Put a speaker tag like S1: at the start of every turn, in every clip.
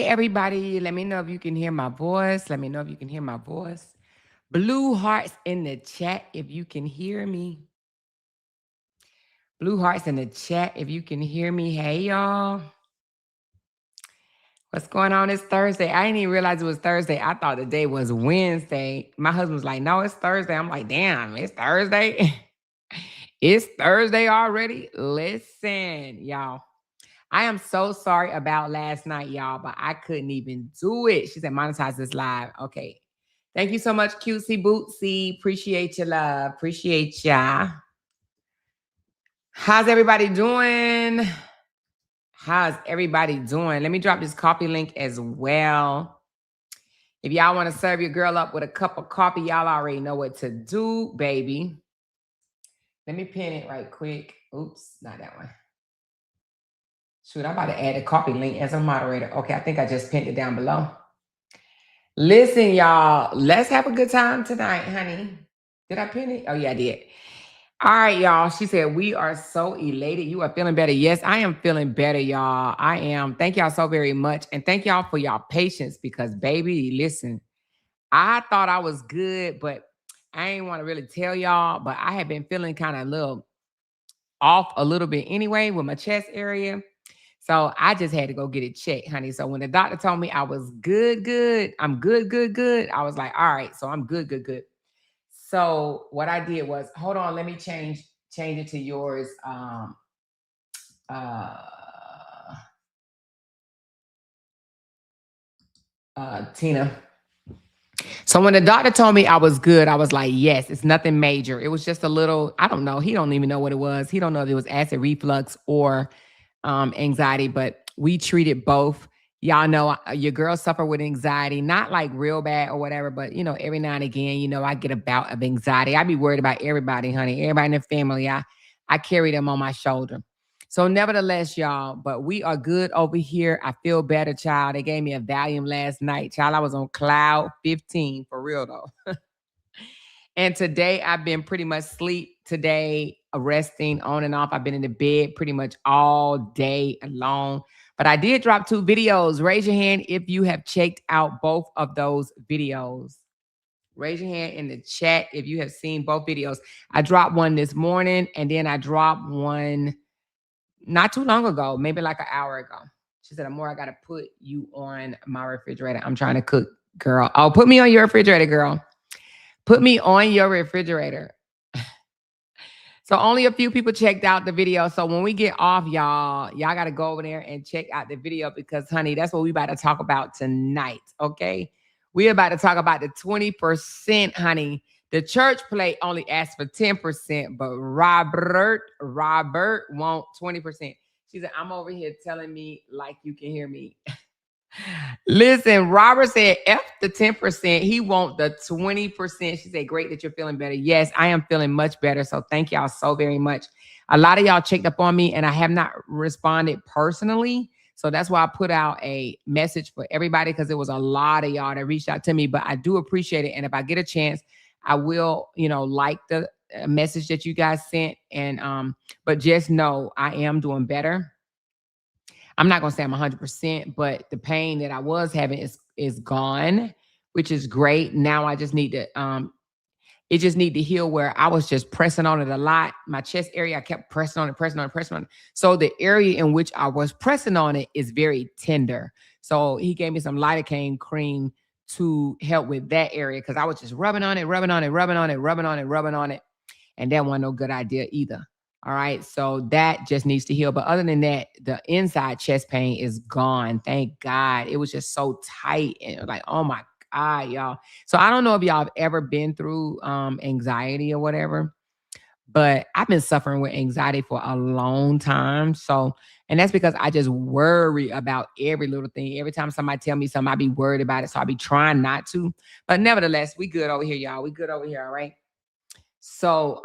S1: everybody. Let me know if you can hear my voice. Let me know if you can hear my voice. Blue hearts in the chat if you can hear me. Blue hearts in the chat if you can hear me. Hey, y'all. What's going on? It's Thursday. I didn't even realize it was Thursday. I thought the day was Wednesday. My husband was like, no, it's Thursday. I'm like, damn, it's Thursday. It's Thursday already. Listen, y'all. I am so sorry about last night, y'all, but I couldn't even do it. She said, monetize this live. Okay. Thank you so much, Cutesy Bootsy. Appreciate your love. Appreciate ya. How's everybody doing? How's everybody doing? Let me drop this coffee link as well. If y'all want to serve your girl up with a cup of coffee, y'all already know what to do, baby. Let me pin it right quick. Oops, not that one. Shoot, I'm about to add a coffee link as a moderator. Okay, I think I just pinned it down below. Listen, y'all, let's have a good time tonight, honey. Did I pin it? Oh, yeah, I did. All right, y'all. She said, we are so elated. You are feeling better. Yes, I am feeling better, y'all. I am. Thank y'all so very much. And thank y'all for y'all patience because, baby, listen, I thought I was good, but I ain't want to really tell y'all, but I have been feeling kind of a little off a little bit anyway with my chest area. So I just had to go get it checked, honey. So when the doctor told me I was good, I'm good. I was like, all right, so I'm good. So what I did was, hold on, let me change it to yours. Uh, Tina. So when the doctor told me I was good, I was like, yes, it's nothing major. It was just a little, I don't know. He don't even know what it was. He don't know if it was acid reflux or anxiety, but we treated both. Y'all know your girl suffer with anxiety, not like real bad or whatever, but every now and again, I get a bout of anxiety. I be worried about everybody, honey, everybody in the family. I carry them on my shoulder. So nevertheless, y'all, but we are good over here. I feel better, child. They gave me a Valium last night, child. I was on cloud 15 for real though. And today I've been pretty much sleep today, resting on and off. I've been in the bed pretty much all day long. But I did drop 2 videos. Raise your hand if you have checked out both of those videos. Raise your hand in the chat if you have seen both videos. I dropped one this morning and then I dropped one not too long ago, maybe like an hour ago. She said, Amore, I got to put you on my refrigerator. I'm trying to cook, girl. Oh, put me on your refrigerator, girl. Put me on your refrigerator. So only a few people checked out the video. So when we get off, y'all got to go over there and check out the video because, honey, that's what we about to talk about tonight, okay? We're about to talk about the 20%, honey. The church plate only asked for 10%, but Robert want 20%. She said, I'm over here telling me like you can hear me. Listen, Robert said F the 10%. He want the 20%. She said, great that you're feeling better. Yes, I am feeling much better. So thank y'all so very much. A lot of y'all checked up on me and I have not responded personally. So that's why I put out a message for everybody because there was a lot of y'all that reached out to me, but I do appreciate it. And if I get a chance, I will, like the message that you guys sent. And, but just know I am doing better. I'm not going to say I'm 100%, but the pain that I was having is gone, which is great. Now I just need to, it just need to heal where I was just pressing on it a lot. My chest area, I kept pressing on it. So the area in which I was pressing on it is very tender. So he gave me some lidocaine cream to help with that area because I was just rubbing on it. And that wasn't no good idea either. All right. So that just needs to heal. But other than that, the inside chest pain is gone. Thank God. It was just so tight. And like, oh my God, y'all. So I don't know if y'all have ever been through anxiety or whatever, but I've been suffering with anxiety for a long time. So, and that's because I just worry about every little thing. Every time somebody tell me something, I be worried about it. So I be trying not to. But nevertheless, we good over here, y'all. We good over here. All right. So,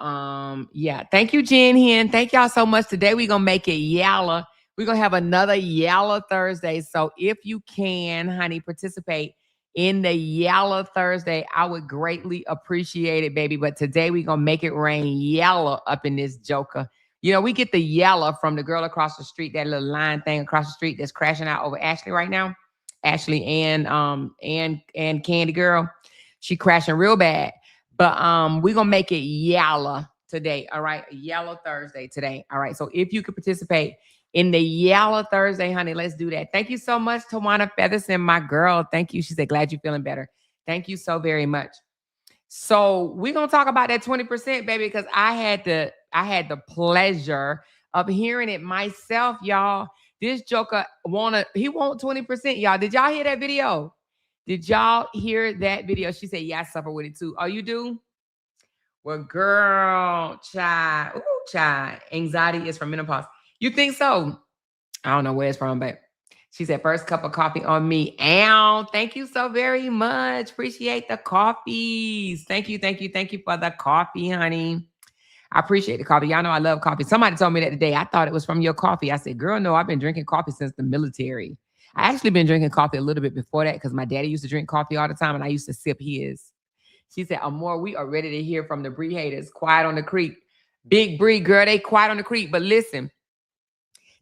S1: yeah, thank you, Jen Hen. Thank y'all so much. Today, we're going to make it Yalla. We're going to have another Yalla Thursday. So if you can, honey, participate in the Yalla Thursday, I would greatly appreciate it, baby. But today, we're going to make it rain Yalla up in this joker. We get the Yalla from the girl across the street, that little line thing across the street that's crashing out over Ashley right now. Ashley and Candy Girl. She crashing real bad. But we're gonna make it yalla today. All right. Yellow Thursday today. All right. So if you could participate in the Yellow Thursday, honey, let's do that. Thank you so much, Tawana Featherson, my girl. Thank you. She said, glad you're feeling better. Thank you so very much. So we're gonna talk about that 20%, baby, because I had the pleasure of hearing it myself, y'all. This joker he want 20%, y'all. Did y'all hear that video? Did y'all hear that video? She said, yeah, I suffer with it too. Oh, you do? Well, girl, child. Ooh, child. Anxiety is from menopause. You think so? I don't know where it's from, but she said, first cup of coffee on me. Ow, thank you so very much. Appreciate the coffees. Thank you for the coffee, honey. I appreciate the coffee. Y'all know I love coffee. Somebody told me that today. I thought it was from your coffee. I said, girl, no, I've been drinking coffee since the military. I actually been drinking coffee a little bit before that because my daddy used to drink coffee all the time and I used to sip his. She said, Amor, we are ready to hear from the Bree haters. Quiet on the creek. Big Bree, girl, they quiet on the creek. But listen,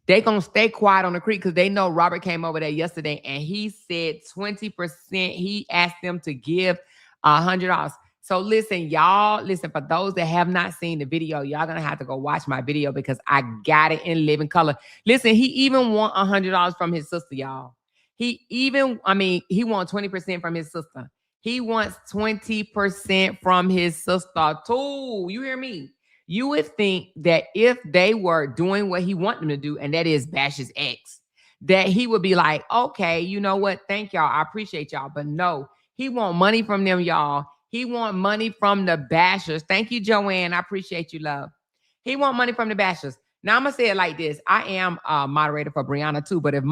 S1: they gonna stay quiet on the creek because they know Robert came over there yesterday and he said 20%. He asked them to give $100. So listen, y'all, for those that have not seen the video, y'all gonna have to go watch my video because I got it in living color. Listen, he even want $100 from his sister, y'all. He want 20% from his sister. He wants 20% from his sister too. You hear me? You would think that if they were doing what he want them to do, and that is bash his ex, that he would be like, okay, you know what? Thank y'all. I appreciate y'all. But no, he want money from them, y'all. He want money from the bashers. Thank you, Joanne. I appreciate you, love. He want money from the bashers. Now, I'm going to say it like this. I am a moderator for Brianna, too. But if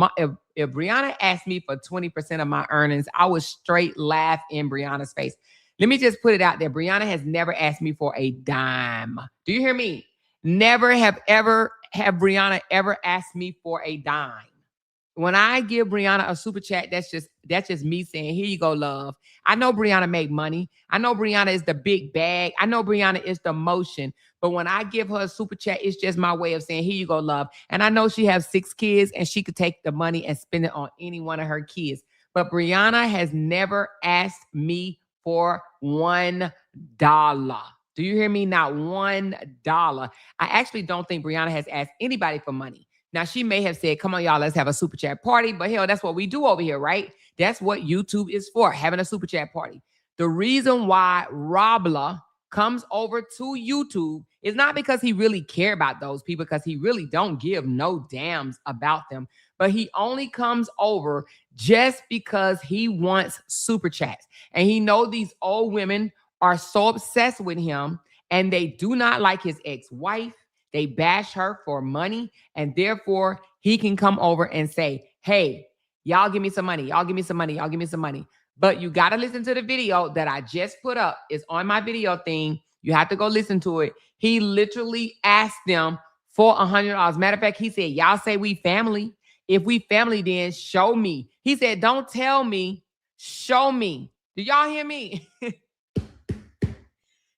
S1: Brianna asked me for 20% of my earnings, I would straight laugh in Brianna's face. Let me just put it out there. Brianna has never asked me for a dime. Do you hear me? Never have Brianna ever asked me for a dime. When I give Brianna a super chat, that's just me saying, here you go, love. I know Brianna make money. I know Brianna is the big bag. I know Brianna is the motion. But when I give her a super chat, it's just my way of saying, here you go, love. And I know she has 6 kids and she could take the money and spend it on any one of her kids. But Brianna has never asked me for $1. Do you hear me? Not $1. I actually don't think Brianna has asked anybody for money. Now, she may have said, come on, y'all, let's have a super chat party. But hell, that's what we do over here, right? That's what YouTube is for, having a super chat party. The reason why Robla comes over to YouTube is not because he really care about those people, because he really don't give no damns about them. But he only comes over just because he wants super chats. And he know these old women are so obsessed with him and they do not like his ex-wife. They bash her for money, and therefore he can come over and say, hey, y'all give me some money. Y'all give me some money. Y'all give me some money. But you got to listen to the video that I just put up. It's on my video thing. You have to go listen to it. He literally asked them for $100. Matter of fact, he said, y'all say we family. If we family, then show me. He said, don't tell me, show me. Do y'all hear me?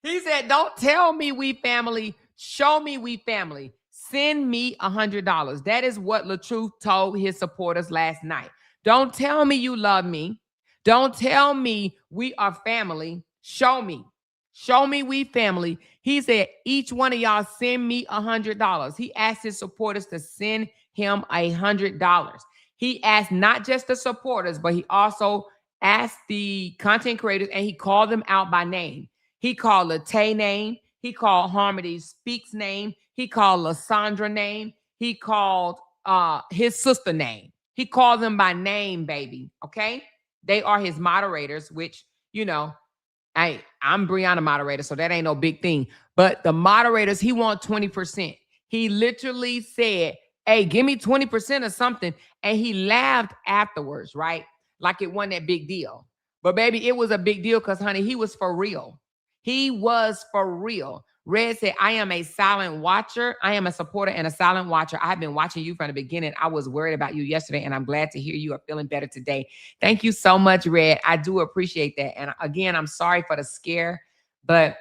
S1: He said, don't tell me we family. Show me we family. Send me $100. That is what LaTruth told his supporters last night. Don't tell me you love me. Don't tell me we are family. Show me. Show me we family. He said, each one of y'all send me $100. He asked his supporters to send him $100. He asked not just the supporters, but he also asked the content creators, and he called them out by name. He called Latay name. He called Harmony Speaks name. He called Lysandra name. He called his sister name. He called them by name, baby. Okay? They are his moderators, which, you know, I'm Brianna moderator, so that ain't no big thing. But the moderators, he want 20%. He literally said, hey, give me 20% or something. And he laughed afterwards, right? Like it wasn't that big deal. But baby, it was a big deal because, honey, he was for real. He was for real. Red said, I am a silent watcher. I am a supporter and a silent watcher. I've been watching you from the beginning. I was worried about you yesterday, and I'm glad to hear you are feeling better today. Thank you so much, Red. I do appreciate that. And again, I'm sorry for the scare, but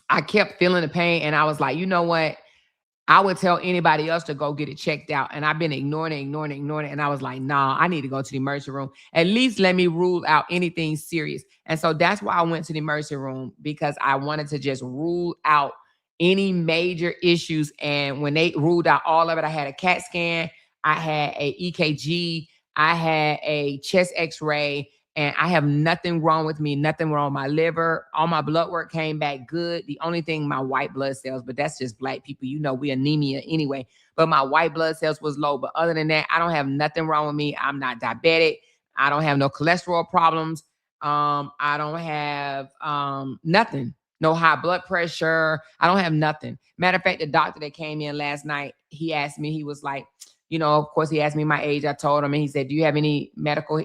S1: I kept feeling the pain. And I was like, you know what? I would tell anybody else to go get it checked out. And I've been ignoring it. And I was like, nah, I need to go to the emergency room. At least let me rule out anything serious. And so that's why I went to the emergency room, because I wanted to just rule out any major issues. And when they ruled out all of it, I had a CAT scan, I had a EKG, I had a chest x-ray, and I have nothing wrong with me, nothing wrong with my liver. All my blood work came back good. The only thing, my white blood cells, but that's just black people. You know, we anemia anyway. But my white blood cells was low. But other than that, I don't have nothing wrong with me. I'm not diabetic. I don't have no cholesterol problems. I don't have nothing. No high blood pressure. I don't have nothing. Matter of fact, the doctor that came in last night, he asked me, he was like, you know, of course, he asked me my age. I told him, and he said, do you have any medical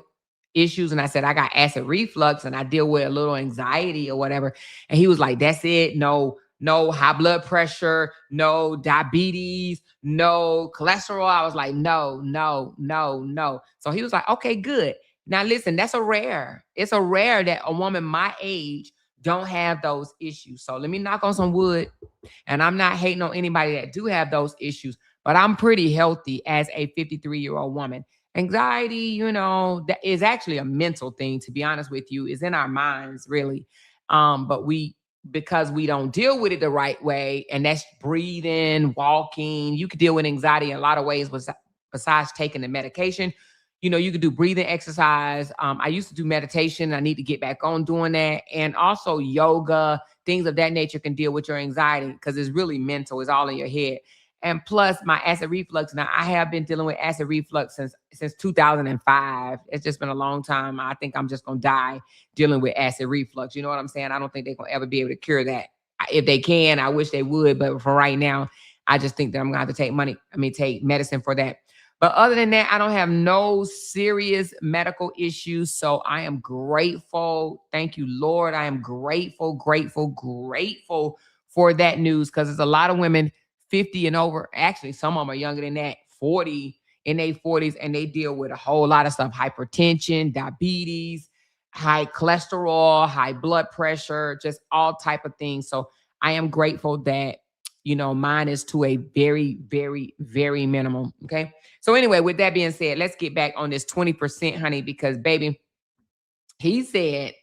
S1: issues? And I said, I got acid reflux and I deal with a little anxiety or whatever. And he was like, that's it. No high blood pressure, no diabetes, no cholesterol. I was like, no. So he was like, okay, good. Now listen, it's a rare that a woman my age don't have those issues. So let me knock on some wood. And I'm not hating on anybody that do have those issues, but I'm pretty healthy as a 53-year-old woman. Anxiety, you know, that is actually a mental thing, to be honest with you. Is in our minds, really. But because we don't deal with it the right way, and that's breathing, walking. You could deal with anxiety in a lot of ways besides taking the medication. You know, you could do breathing exercise. I used to do meditation. I need to get back on doing that. And also yoga, things of that nature can deal with your anxiety, because it's really mental. It's all in your head. And plus my acid reflux. Now, I have been dealing with acid reflux since 2005. It's just been a long time. I think I'm just going to die dealing with acid reflux. You know what I'm saying? I don't think they're going to ever be able to cure that. If they can, I wish they would. But for right now, I just think that I'm going to have to take medicine for that. But other than that, I don't have no serious medical issues. So I am grateful. Thank you, Lord. I am grateful for that news, because there's a lot of women 50 and over. Actually, some of them are younger than that, 40, in their 40s, and they deal with a whole lot of stuff: hypertension, diabetes, high cholesterol, high blood pressure, just all type of things. So I am grateful that, you know, mine is to a very, very, very minimum. Okay. So anyway, with that being said, let's get back on this 20%, honey, because baby, she said,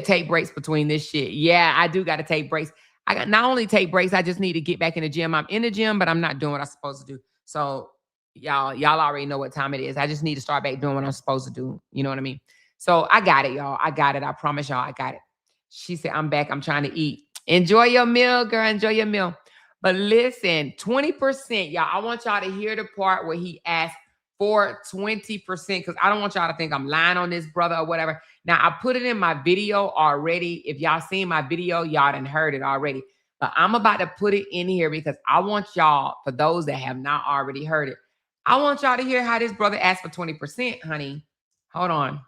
S1: take breaks between this shit. Yeah, I do got to take breaks. I got not only take breaks, I just need to get back in the gym. I'm in the gym, but I'm not doing what I'm supposed to do. So y'all already know what time it is. I just need to start back doing what I'm supposed to do. You know what I mean? So I got it, y'all. I got it. I promise y'all, I got it. She said, I'm back. I'm trying to eat. Enjoy your meal, girl. Enjoy your meal. But listen, 20%, y'all. I want y'all to hear the part where he asked for 20%, because I don't want y'all to think I'm lying on this brother or whatever. Now, I put it in my video already. If y'all seen my video, y'all done heard it already. But I'm about to put it in here because I want y'all, for those that have not already heard it, I want y'all to hear how this brother asked for 20%, honey. Hold on.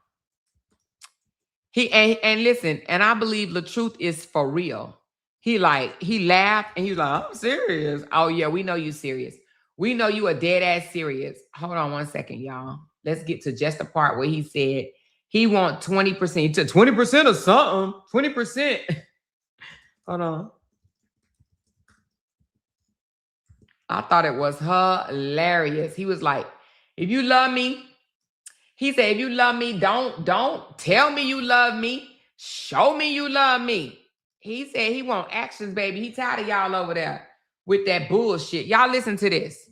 S1: And listen, and I believe LaTruth is for real. He laughed and he was like, I'm serious. Oh, yeah, we know you serious. We know you are dead ass serious. Hold on one second, y'all. Let's get to just the part where he said he want 20%. He took 20% or something. 20%. Hold on. I thought it was hilarious. He was like, if you love me, he said, if you love me, don't tell me you love me. Show me you love me. He said he want actions, baby. He tired of y'all over there with that bullshit. Y'all listen to this.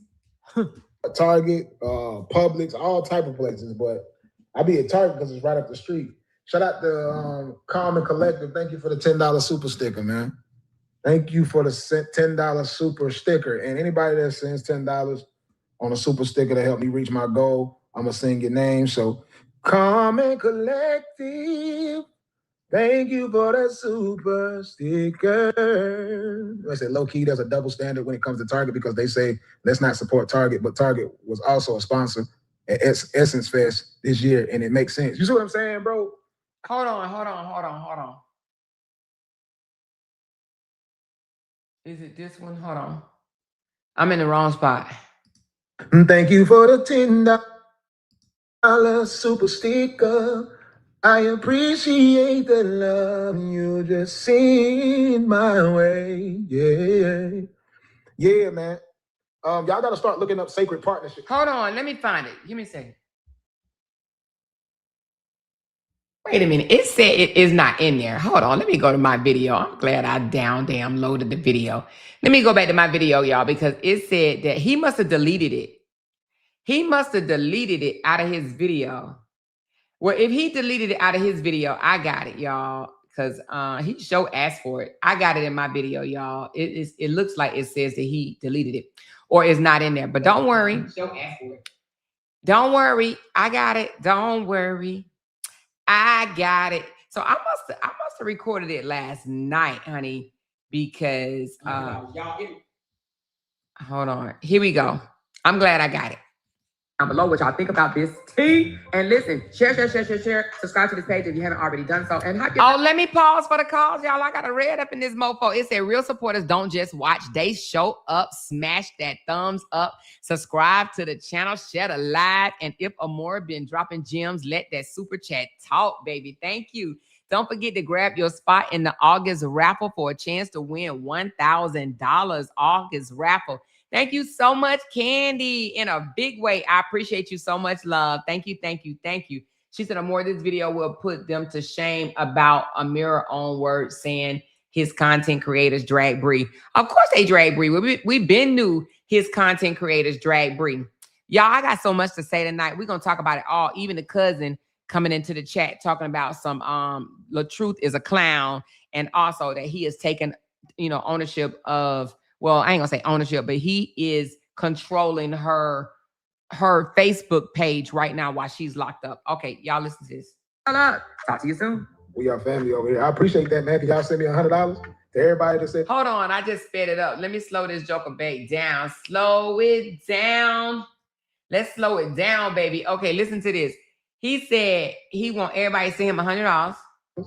S2: Target, Publix, all type of places, but I be at Target because it's right up the street. Shout out to Common Collective. Thank you for the $10 super sticker, man. Thank you for the $10 super sticker. And anybody that sends $10 on a super sticker to help me reach my goal, I'm going to sing your name. So, Common Collective, thank you for the super sticker. I said, low key, there's a double standard when it comes to Target because they say, let's not support Target, but Target was also a sponsor at Essence Fest this year, and it makes sense. You see what I'm saying, bro?
S1: Hold on. Is it this one? Hold on. I'm in the wrong spot.
S2: Thank you for the $10 super sticker. I appreciate the love you just sent my way. Yeah, man. Y'all got to start looking up sacred partnership.
S1: Hold on, let me find it. Give me a second. Wait a minute. It said it is not in there. Hold on. Let me go to my video. I'm glad I damn loaded the video. Let me go back to my video, y'all, because it said that he must have deleted it. He must have deleted it out of his video. Well, if he deleted it out of his video, I got it, y'all, because he asked for it. I got it in my video, y'all. It looks like it says that he deleted it or is not in there. But don't worry. Asked for it. Don't worry. I got it. Don't worry. I got it. So I must have recorded it last night, honey, because hold on. Here we go. I'm glad I got it. Down below what y'all think about this tea. And listen, share. Subscribe to this page if you haven't already done so. And let me pause for the calls, y'all. I got a red up in this mofo. It said real supporters don't just watch, they show up. Smash that thumbs up. Subscribe to the channel. Share the live. And if Amore been dropping gems, let that super chat talk, baby. Thank you. Don't forget to grab your spot in the August raffle for a chance to win $1,000 August raffle. Thank you so much, Candy, in a big way. I appreciate you so much, love. Thank you. She said, Amore, this video will put them to shame about a mirror own word saying his content creators drag Bree. Of course they drag Bree. We've been knew his content creators drag Bree. Y'all, I got so much to say tonight. We're going to talk about it all. Even the cousin coming into the chat talking about some LaTruth is a clown, and also that he has taken, ownership of, well, I ain't gonna say ownership, but he is controlling her Facebook page right now while she's locked up. Okay, y'all listen to this. Talk to you soon.
S2: We are family over here. I appreciate that, man. Can y'all send me $100 to everybody that said?
S1: Hold on, I just sped it up. Let me slow this joker back down. Slow it down. Let's slow it down, baby. Okay, listen to this. He said he want everybody to send him $100.
S2: To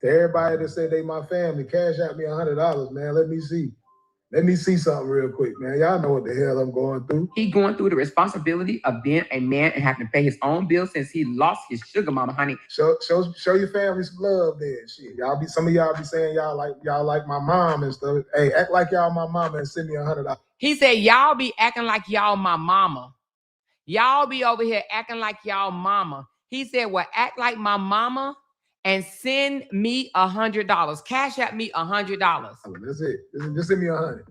S2: everybody that said they my family, cash out me $100, man. Let me see. Let me see something real quick, man. Y'all know what the hell I'm going through.
S1: He going through the responsibility of being a man and having to pay his own bills since he lost his sugar mama, honey.
S2: Show your family some love there. Shit. Some of y'all be saying y'all like my mom and stuff. Hey, act like y'all my mama and send me $100.
S1: He said, y'all be acting like y'all my mama. Y'all be over here acting like y'all mama. He said, well, act like my mama and send me $100. Cash at me $100.
S2: That's it. Just send me $100.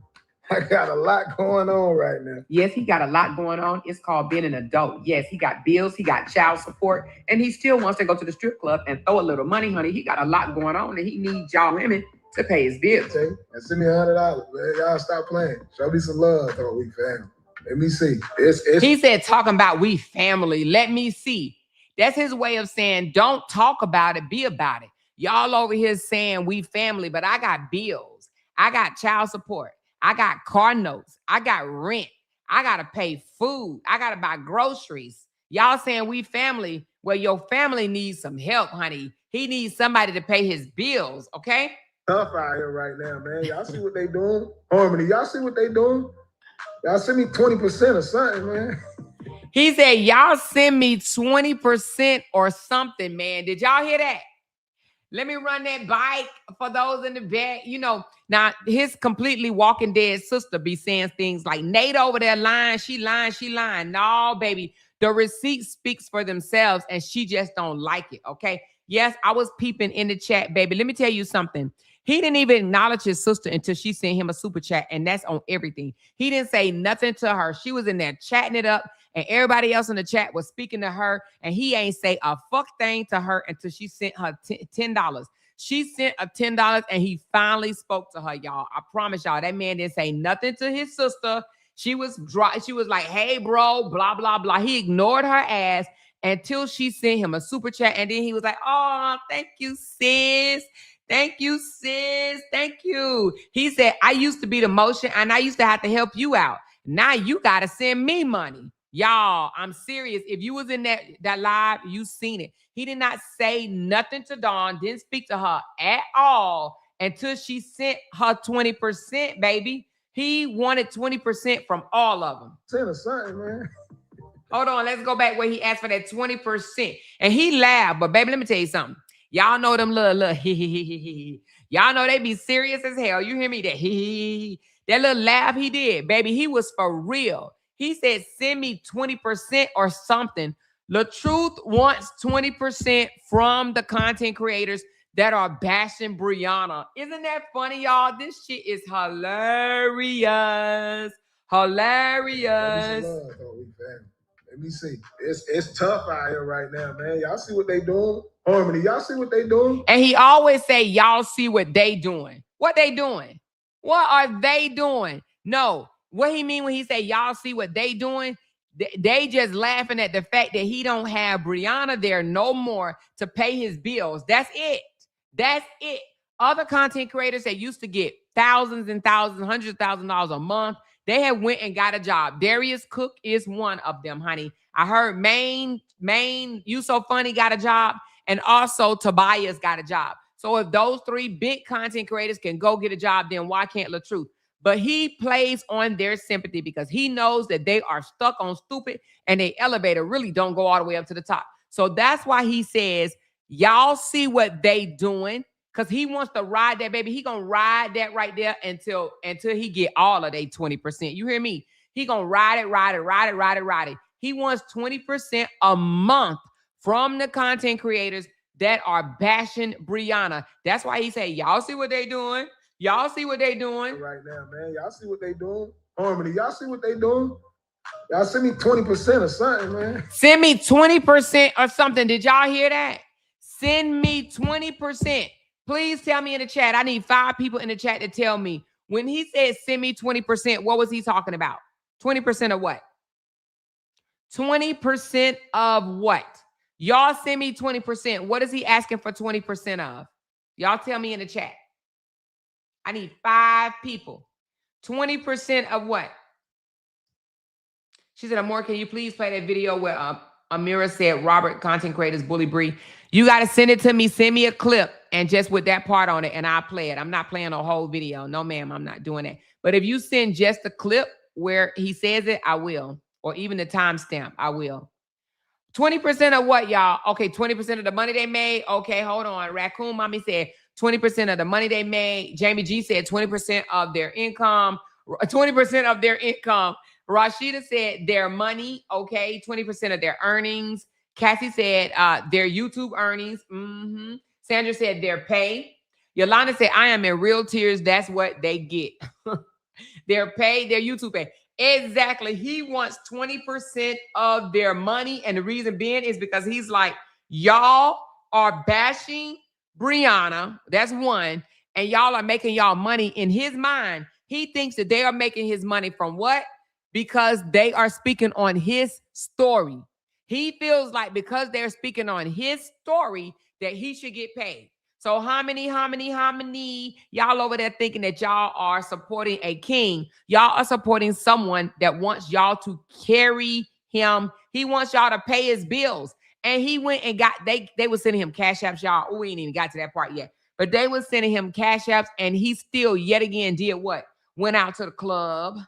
S2: I got a lot going on right now.
S1: Yes, he got a lot going on. It's called being an adult. Yes, he got bills, he got child support, and he still wants to go to the strip club and throw a little money, honey. He got a lot going on, and he needs y'all women to pay his bills.
S2: Okay, and send me $100, man. Y'all stop playing. Show me some love, though, we family. Let me see.
S1: He said, talking about we family. Let me see. That's his way of saying, don't talk about it, be about it. Y'all over here saying we family, but I got bills. I got child support. I got car notes. I got rent. I got to pay food. I got to buy groceries. Y'all saying we family. Well, your family needs some help, honey. He needs somebody to pay his bills, okay?
S2: Tough out here right now, man. Y'all see what they doing? Harmony, y'all see what they doing? Y'all send me 20% or something, man.
S1: He said, y'all send me 20% or something, man. Did y'all hear that? Let me run that bike for those in the back. Now his completely Walking Dead sister be saying things like, Nate over there lying, she lying. No, baby, the receipts speaks for themselves and she just don't like it, okay? Yes, I was peeping in the chat, baby. Let me tell you something. He didn't even acknowledge his sister until she sent him a super chat, and that's on everything. He didn't say nothing to her. She was in there chatting it up, and everybody else in the chat was speaking to her, and he ain't say a fuck thing to her until she sent her $10. She sent a $10, and he finally spoke to her, y'all. I promise y'all, that man didn't say nothing to his sister. She was dry. She was like, hey, bro, blah, blah, blah. He ignored her ass until she sent him a super chat, and then he was like, oh, thank you, sis. Thank you, sis. Thank you. He said, I used to be the motion and I used to have to help you out. Now you got to send me money. Y'all, I'm serious. If you was in that live, you seen it. He did not say nothing to Dawn, didn't speak to her at all until she sent her 20%, baby. He wanted 20% from all of them.
S2: Send us something, man.
S1: Hold on. Let's go back where he asked for that 20%. And he laughed. But baby, let me tell you something. Y'all know them little Y'all know they be serious as hell. You hear me? That That little laugh he did, baby, he was for real. He said, send me 20% or something. LaTruth wants 20% from the content creators that are bashing Brianna. Isn't that funny, y'all? This shit is hilarious. Hilarious.
S2: Let me see. It's tough out here right now, man. Y'all see what they doing? Harmony, y'all see what they doing?
S1: And he always say, y'all see what they doing. What they doing? What are they doing? No. What he mean when he say, y'all see what they doing? They just laughing at the fact that he don't have Brianna there no more to pay his bills. That's it. That's it. Other content creators that used to get thousands and thousands, $100,000 a month, they have went and got a job. Darius Cook is one of them, honey. I heard Maine, You So Funny got a job, and also Tobias got a job. So if those three big content creators can go get a job, then why can't LaTruth? But he plays on their sympathy because he knows that they are stuck on stupid and the elevator really don't go all the way up to the top. So that's why he says, y'all see what they doing, because he wants to ride that, baby. He gonna ride that right there until he get all of they 20%. You hear me? He gonna ride it. He wants 20% a month from the content creators that are bashing Brianna. That's why he say, y'all see what they doing. Y'all see what they doing
S2: right now, man. Y'all see what they doing? Harmony, y'all see what they doing? Y'all send me 20% or something, man.
S1: Send me 20% or something. Did y'all hear that? Send me 20%. Please tell me in the chat. I need 5 people in the chat to tell me. When he said send me 20%, what was he talking about? 20% of what? 20% of what? Y'all send me 20%. What is he asking for 20% of? Y'all tell me in the chat. I need 5 people. 20% of what? She said, Amor, can you please play that video where Amira said Robert content creators bully Bree? You got to send it to me. Send me a clip and just with that part on it, and I'll play it. I'm not playing a whole video. No, ma'am, I'm not doing that. But if you send just a clip where he says it, I will. Or even the timestamp, I will. 20% of what, y'all? Okay, 20% of the money they made. Okay, hold on. Raccoon Mommy said 20% of the money they made. Jamie G said 20% of their income. 20% of their income. Rashida said their money. Okay, 20% of their earnings. Cassie said their YouTube earnings. Sandra said their pay. Yolanda said, I am in real tears. That's what they get. Their pay, their YouTube pay. Exactly. He wants 20% of their money. And the reason being is because he's like, y'all are bashing Brianna. That's one. And y'all are making y'all money. In his mind, he thinks that they are making his money from what? Because they are speaking on his story. He feels like because they're speaking on his story that he should get paid. So how many y'all over there thinking that y'all are supporting a king? Y'all are supporting someone that wants y'all to carry him. He wants y'all to pay his bills. And he went and got, they were sending him cash apps, y'all. Oh, we ain't even got to that part yet. But they were sending him cash apps, and he still yet again did what? Went out to the club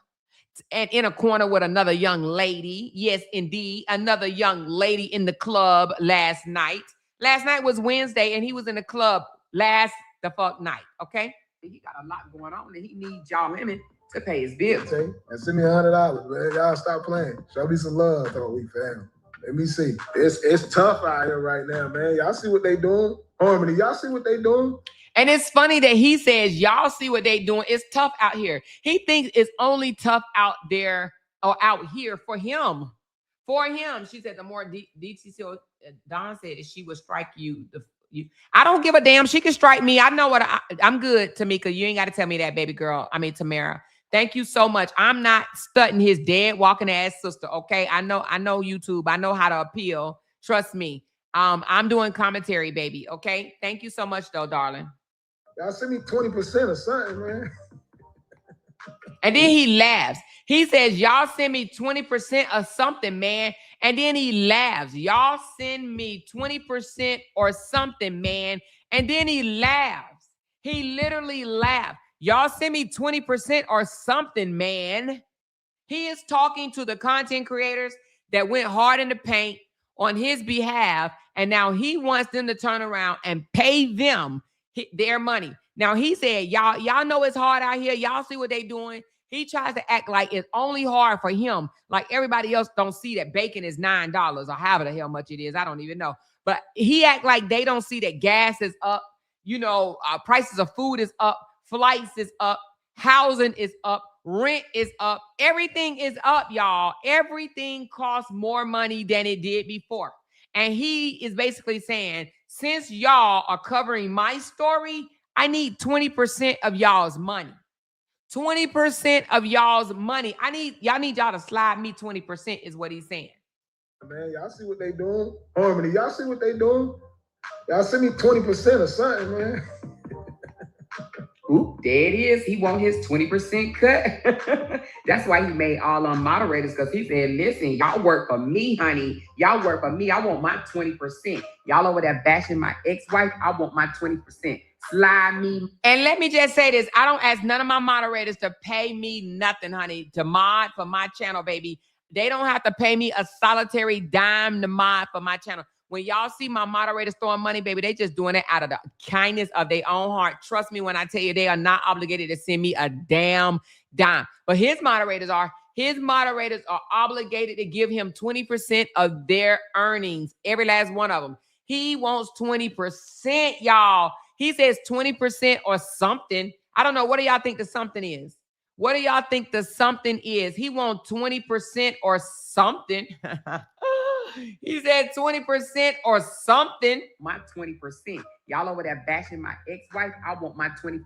S1: and in a corner with another young lady. Yes, indeed. Another young lady in the club last night. Last night was Wednesday, and he was in the club last the fuck night, okay? He got a lot going on, and he needs y'all women to pay his bills.
S2: Okay. And send me $100, man. Y'all stop playing. Show me some love, though, we fam. Let me see. It's tough out here right now, man. Y'all see what they doing? Harmony, y'all see what they doing?
S1: And it's funny that he says, y'all see what they doing. It's tough out here. He thinks it's only tough out there or out here for him. For him. She said, the more DTC, Don said, that she would strike you. I don't give a damn. She can strike me. I know what I'm good, Tamika. You ain't got to tell me that, baby girl. I mean, Tamara. Thank you so much. I'm not stunting his dead walking ass sister. Okay. I know YouTube. I know how to appeal. Trust me. I'm doing commentary, baby. Okay. Thank you so much, though, darling.
S2: Y'all send me 20% or something, man.
S1: And then he laughs. He says, y'all send me 20% or something, man. And then he laughs. Y'all send me 20% or something, man. And then he laughs. He literally laughed. Y'all send me 20% or something, man. He is talking to the content creators that went hard in the paint on his behalf. And now he wants them to turn around and pay them their money. Now he said, y'all know it's hard out here. Y'all see what they doing. He tries to act like it's only hard for him. Like everybody else don't see that bacon is $9 or however the hell much it is. I don't even know. But he act like they don't see that gas is up. Prices of food is up. Flights is up. Housing is up. Rent is up. Everything is up, y'all. Everything costs more money than it did before. And he is basically saying, since y'all are covering my story, I need 20% of y'all's money. 20% of y'all's money. Y'all need y'all to slide me 20% is what he's saying.
S2: Man, y'all see what they doing? Harmony, y'all see what they doing? Y'all send me 20% or something, man.
S1: Oop, there it is. He want his 20% cut. That's why he made all on moderators, because he said, listen, y'all work for me, honey. Y'all work for me. I want my 20%. Y'all over there bashing my ex-wife. I want my 20%. Slide me. And let me just say this. I don't ask none of my moderators to pay me nothing, honey, to mod for my channel, baby. They don't have to pay me a solitary dime to mod for my channel. When y'all see my moderators throwing money, baby, they just doing it out of the kindness of their own heart. Trust me when I tell you, they are not obligated to send me a damn dime. But his moderators are obligated to give him 20% of their earnings, every last one of them. He wants 20%, y'all. He says 20% or something. I don't know. What do y'all think the something is? What do y'all think the something is? He wants 20% or something. He said 20% or something. My 20%. Y'all over there bashing my ex-wife. I want my 20%.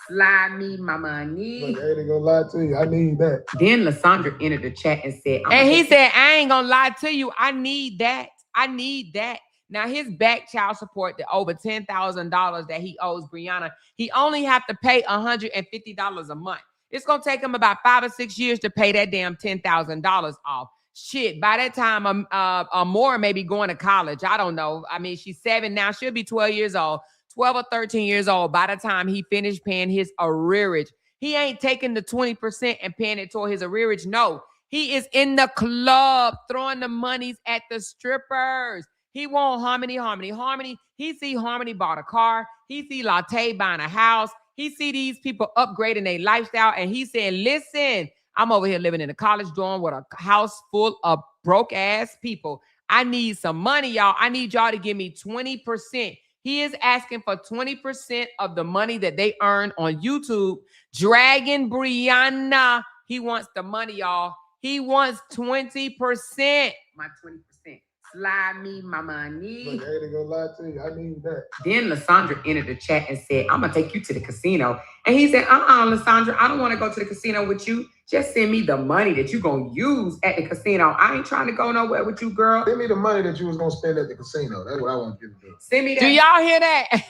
S1: Slide me my money.
S2: Look, I ain't gonna lie to you. I need that.
S1: Then Lasandra entered the chat and said, he said, I ain't gonna lie to you. I need that. I need that. Now, his back child support, the over $10,000 that he owes Brianna, he only have to pay $150 a month. It's going to take him about 5 or 6 years to pay that damn $10,000 off. Shit, by that time, Amora may be going to college. I don't know. I mean, she's 7 now. She'll be 12 years old, 12 or 13 years old by the time he finished paying his arrearage. He ain't taking the 20% and paying it toward his arrearage. No, he is in the club throwing the monies at the strippers. He want Harmony. He see Harmony bought a car. He see Latte buying a house. He see these people upgrading their lifestyle. And he said, listen, I'm over here living in a college dorm with a house full of broke ass people. I need some money, y'all. I need y'all to give me 20%. He is asking for 20% of the money that they earn on YouTube. Dragging Brianna. He wants the money, y'all. He wants 20%. My 20%. Slide me my money.
S2: Look, I ain't gonna lie to you. I need that.
S1: Then Lasandra entered the chat and said, I'm gonna take you to the casino. And he said, Lasandra, I don't want to go to the casino with you. Just send me the money that you're gonna use at the casino. I ain't trying to go nowhere with you, girl.
S2: Send me the money that you was gonna spend at the casino. That's what I want you to do.
S1: Send me that. Do y'all hear that?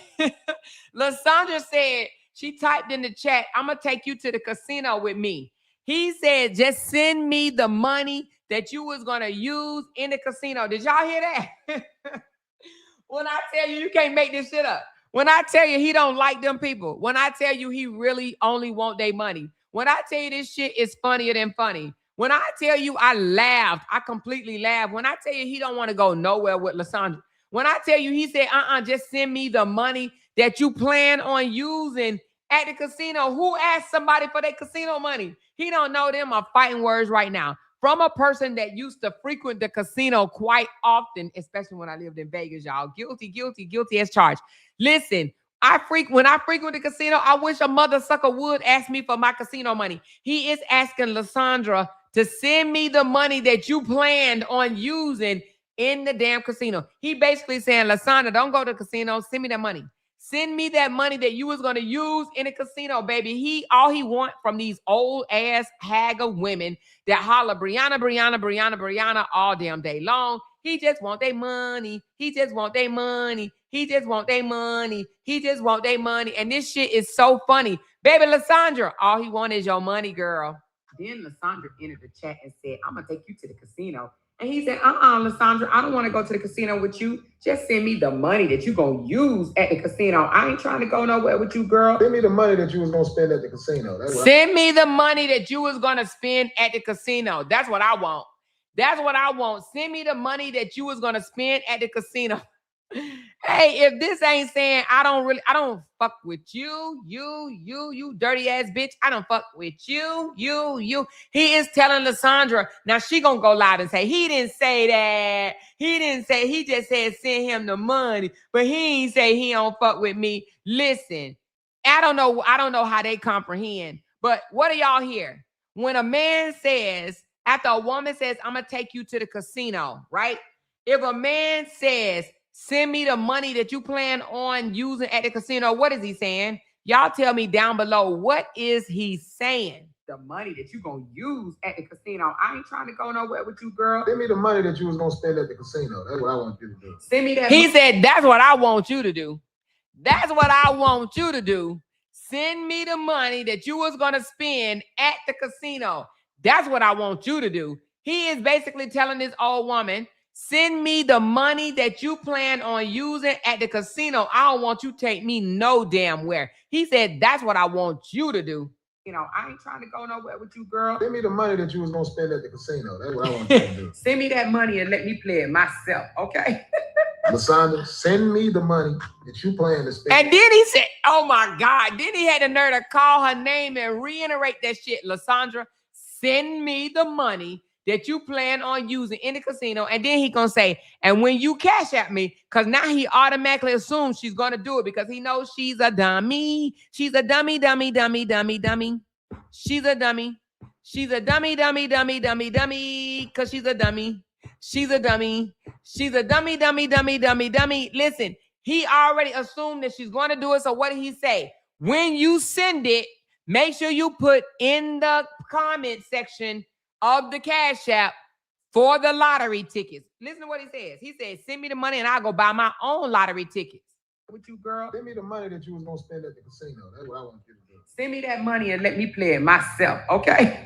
S1: Lasandra said, she typed in the chat, I'm gonna take you to the casino with me. He said, just send me the money that you was going to use in the casino. Did y'all hear that? When I tell you, you can't make this shit up. When I tell you he don't like them people. When I tell you he really only want their money. When I tell you this shit is funnier than funny. When I tell you I laughed, I completely laughed. When I tell you he don't want to go nowhere with Lasandra. When I tell you he said, just send me the money that you plan on using at the casino. Who asked somebody for their casino money? He don't know them are fighting words right now. From a person that used to frequent the casino quite often, especially when I lived in Vegas, y'all. Guilty as charged. Listen, when I frequent the casino, I wish a mother sucker would ask me for my casino money. He is asking Lasandra to send me the money that you planned on using in the damn casino. He basically saying, Lasandra, don't go to the casino. Send me that money. Send me that money that you was going to use in a casino, baby. All he want from these old ass haggard women that holler Brianna all damn day long. He just want their money. He just want their money. He just want their money. He just want their money. And this shit is so funny. Baby Lasandra, all he want is your money, girl. Then Lasandra entered the chat and said, I'm going to take you to the casino. And he said, Lasandra, I don't want to go to the casino with you. Just send me the money that you're going to use at the casino. I ain't trying to go nowhere with you, girl.
S2: Send me the money that you was going to spend at the casino.
S1: Send me the money that you was going to spend at the casino. That's what I want. That's what I want. Send me the money that you was going to spend at the casino. Hey, if this ain't saying I don't fuck with you dirty ass bitch. I don't fuck with you. He is telling Lysandra. Now she gonna go loud and say, he didn't say that. He didn't say, he just said send him the money, but he ain't say he don't fuck with me. Listen, I don't know how they comprehend, but what do y'all hear? When a man says, after a woman says, I'm gonna take you to the casino, right? If a man says, send me the money that you plan on using at the casino, what is he saying? Y'all tell me down below, what is he saying? The money that you gonna use at the casino. I ain't trying to go nowhere with you, girl.
S2: Send me the money that you was gonna spend at the casino. That's what I want you to do.
S1: Send me that. He said, that's what I want you to do. That's what I want you to do. Send me the money that you was gonna spend at the casino. That's what I want you to do. He is basically telling this old woman, send me the money that you plan on using at the casino. I don't want you to take me no damn where. He said, that's what I want you to do. You know, I ain't trying to go nowhere with you, girl.
S2: Send me the money that you was gonna spend at the casino. That's what I want you to do.
S1: Send me that money and let me play it myself, okay?
S2: Lysandra, send me the money that you plan to spend.
S1: And then he said, oh my God. Then he had the nerve to call her name and reiterate that shit. Lysandra, send me the money that you plan on using in the casino. And then he gonna say, and when you cash at me, because now he automatically assumes she's gonna do it because he knows she's a dummy. She's a dummy. She's a dummy. She's a dummy, because she's a dummy. She's a dummy. She's a dummy. Listen, he already assumed that she's going to do it. So what did he say? When you send it, make sure you put in the comment section of the Cash App for the lottery tickets. Listen to what he says. He says, send me the money and I'll go buy my own lottery tickets. With you, girl.
S2: Send me the money that you was going to spend at the casino. That's what I want you to do.
S1: Send me that money and let me play it myself, okay?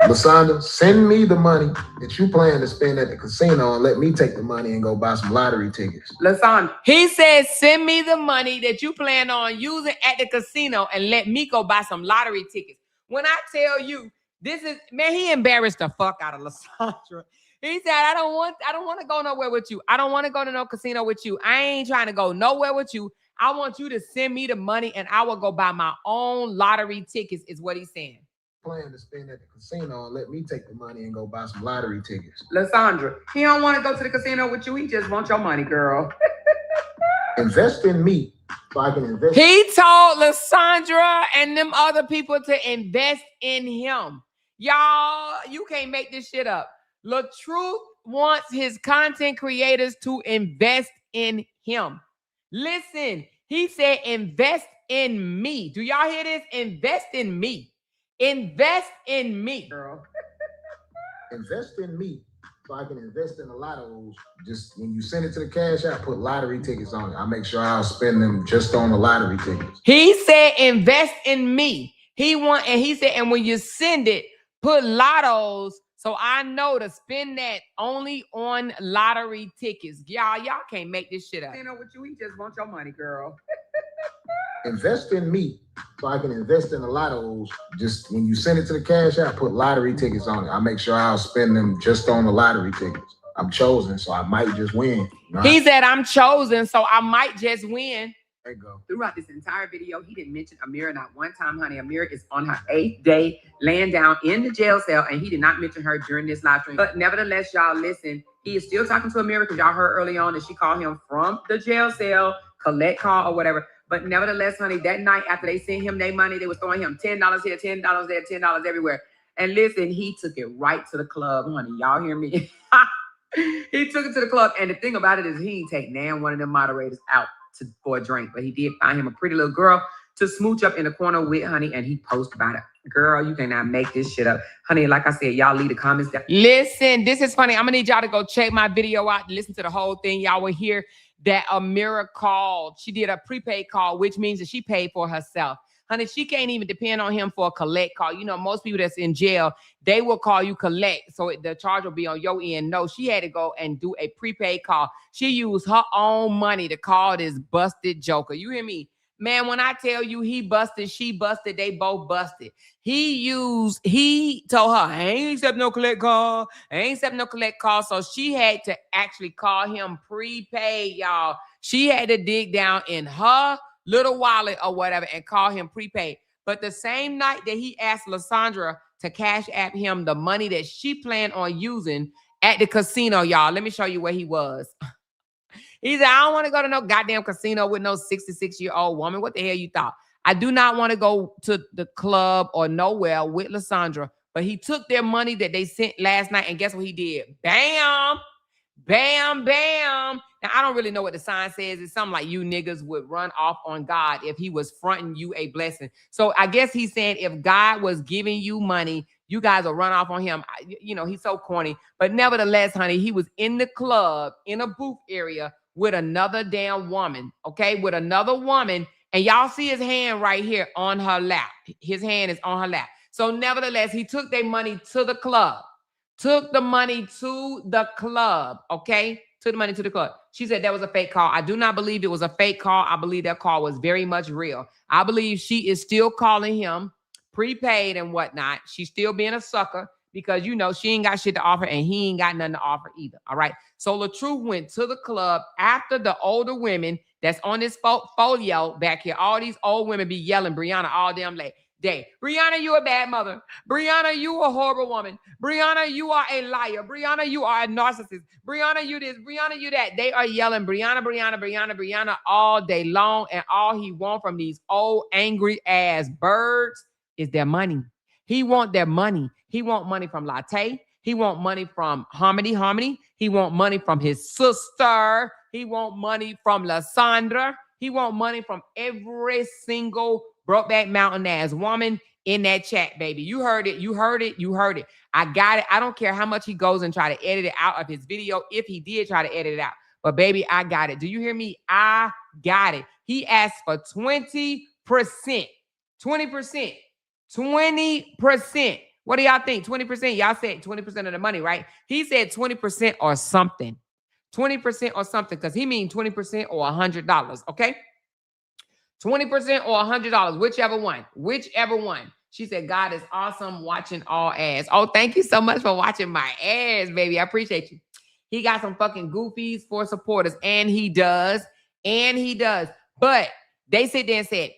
S2: Lysandra, send me the money that you plan to spend at the casino and let me take the money and go buy some lottery tickets.
S1: Lysandra, he says, send me the money that you plan on using at the casino and let me go buy some lottery tickets. When I tell you, this is, man, he embarrassed the fuck out of Lysandra. He said, I don't want to go nowhere with you. I don't want to go to no casino with you. I ain't trying to go nowhere with you. I want you to send me the money and I will go buy my own lottery tickets, is what he's saying.
S2: Plan to spend at the casino and let me take the money and go buy some lottery tickets.
S1: Lysandra, he don't want to go to the casino with you. He just wants your money, girl.
S2: Invest in me so I can invest.
S1: He told Lysandra and them other people to invest in him. Y'all, you can't make this shit up. LaTruth wants his content creators to invest in him. Listen, he said, invest in me. Do y'all hear this? Invest in me. Invest in me, girl.
S2: Invest in me so I can invest in a lot of those. Just when you send it to the Cash App, put lottery tickets on it. I'll make sure I'll spend them just on the lottery tickets.
S1: He said, invest in me. He said, and when you send it, put lottos. So I know to spend that only on lottery tickets. Y'all can't make this shit up. You know what you, he just wants your money, girl.
S2: Invest in me so I can invest in a lot of those. Just when you send it to the Cash App, put lottery tickets on it. I'll make sure I'll spend them just on the lottery tickets. I'm chosen, so I might just win. You know?
S1: He said, I'm chosen, so I might just win.
S2: There you go.
S1: Throughout this entire video, he didn't mention Amira not one time, honey. Amira is on her 8th day laying down in the jail cell, and he did not mention her during this live stream. But nevertheless, y'all listen, he is still talking to Amira because y'all heard early on that she called him from the jail cell, collect call or whatever. But nevertheless, honey, that night after they sent him their money, they was throwing him $10 here, $10 there, $10 everywhere. And listen, he took it right to the club, honey. Y'all hear me? He took it to the club. And the thing about it is he didn't take nan one of them moderators out for a drink. But he did find him a pretty little girl to smooch up in the corner with, honey. And he posted about it. Girl, you cannot make this shit up. Honey, like I said, y'all leave the comments down. Listen, this is funny. I'm going to need y'all to go check my video out. Listen to the whole thing. Y'all will hear that Amira called. She did a prepaid call, which means that she paid for herself. Honey, she can't even depend on him for a collect call. You know, most people that's in jail, they will call you collect. So the charge will be on your end. No, she had to go and do a prepaid call. She used her own money to call this busted joker. You hear me? Man, when I tell you he busted, she busted, they both busted. He told her, I ain't accept no collect call. I ain't accept no collect call. So she had to actually call him prepaid, y'all. She had to dig down in her little wallet or whatever and call him prepaid. But the same night that he asked Lysandra to cash app him the money that she planned on using at the casino, y'all. Let me show you where he was. He said, I don't want to go to no goddamn casino with no 66-year-old woman. What the hell you thought? I do not want to go to the club or nowhere with Lysandra. But he took their money that they sent last night, and guess what he did? Bam! Bam, bam. Now, I don't really know what the sign says. It's something like you niggas would run off on God if he was fronting you a blessing. So I guess he's saying if God was giving you money, you guys will run off on him. You know, he's so corny. But nevertheless, honey, he was in the club, in a booth area with another damn woman, okay? With another woman. And y'all see his hand right here on her lap. His hand is on her lap. So nevertheless, he took their money to the club. Took the money to the club, okay? Took the money to the club. She said that was a fake call. I do not believe it was a fake call. I believe that call was very much real. I believe she is still calling him prepaid and whatnot. She's still being a sucker because, you know, she ain't got shit to offer and he ain't got nothing to offer either, all right? So LaTruth went to the club after the older women that's on this folio back here. All these old women be yelling Brianna all damn late. Day. Brianna, you a bad mother. Brianna, you a horrible woman. Brianna, you are a liar. Brianna, you are a narcissist. Brianna, you this. Brianna, you that. They are yelling Brianna, Brianna, Brianna, Brianna all day long. And all he want from these old angry ass birds is their money. He want their money. He want money from Latte. He want money from Harmony. He want money from his sister. He want money from Lysandra. He want money from every single Brokeback Mountain ass woman in that chat, baby. You heard it. You heard it. You heard it. I got it. I don't care how much he goes and try to edit it out of his video, if he did try to edit it out. But baby, I got it. Do you hear me? I got it. He asked for 20%. 20%. 20%. What do y'all think? 20%. Y'all said 20% of the money, right? He said 20% or something. 20% or something, because he mean 20% or $100, okay? 20% or $100, whichever one. Whichever one. She said, God is awesome watching all ass. Oh, thank you so much for watching my ass, baby. I appreciate you. He got some fucking goofies for supporters, and he does. And he does. But they sit there and said,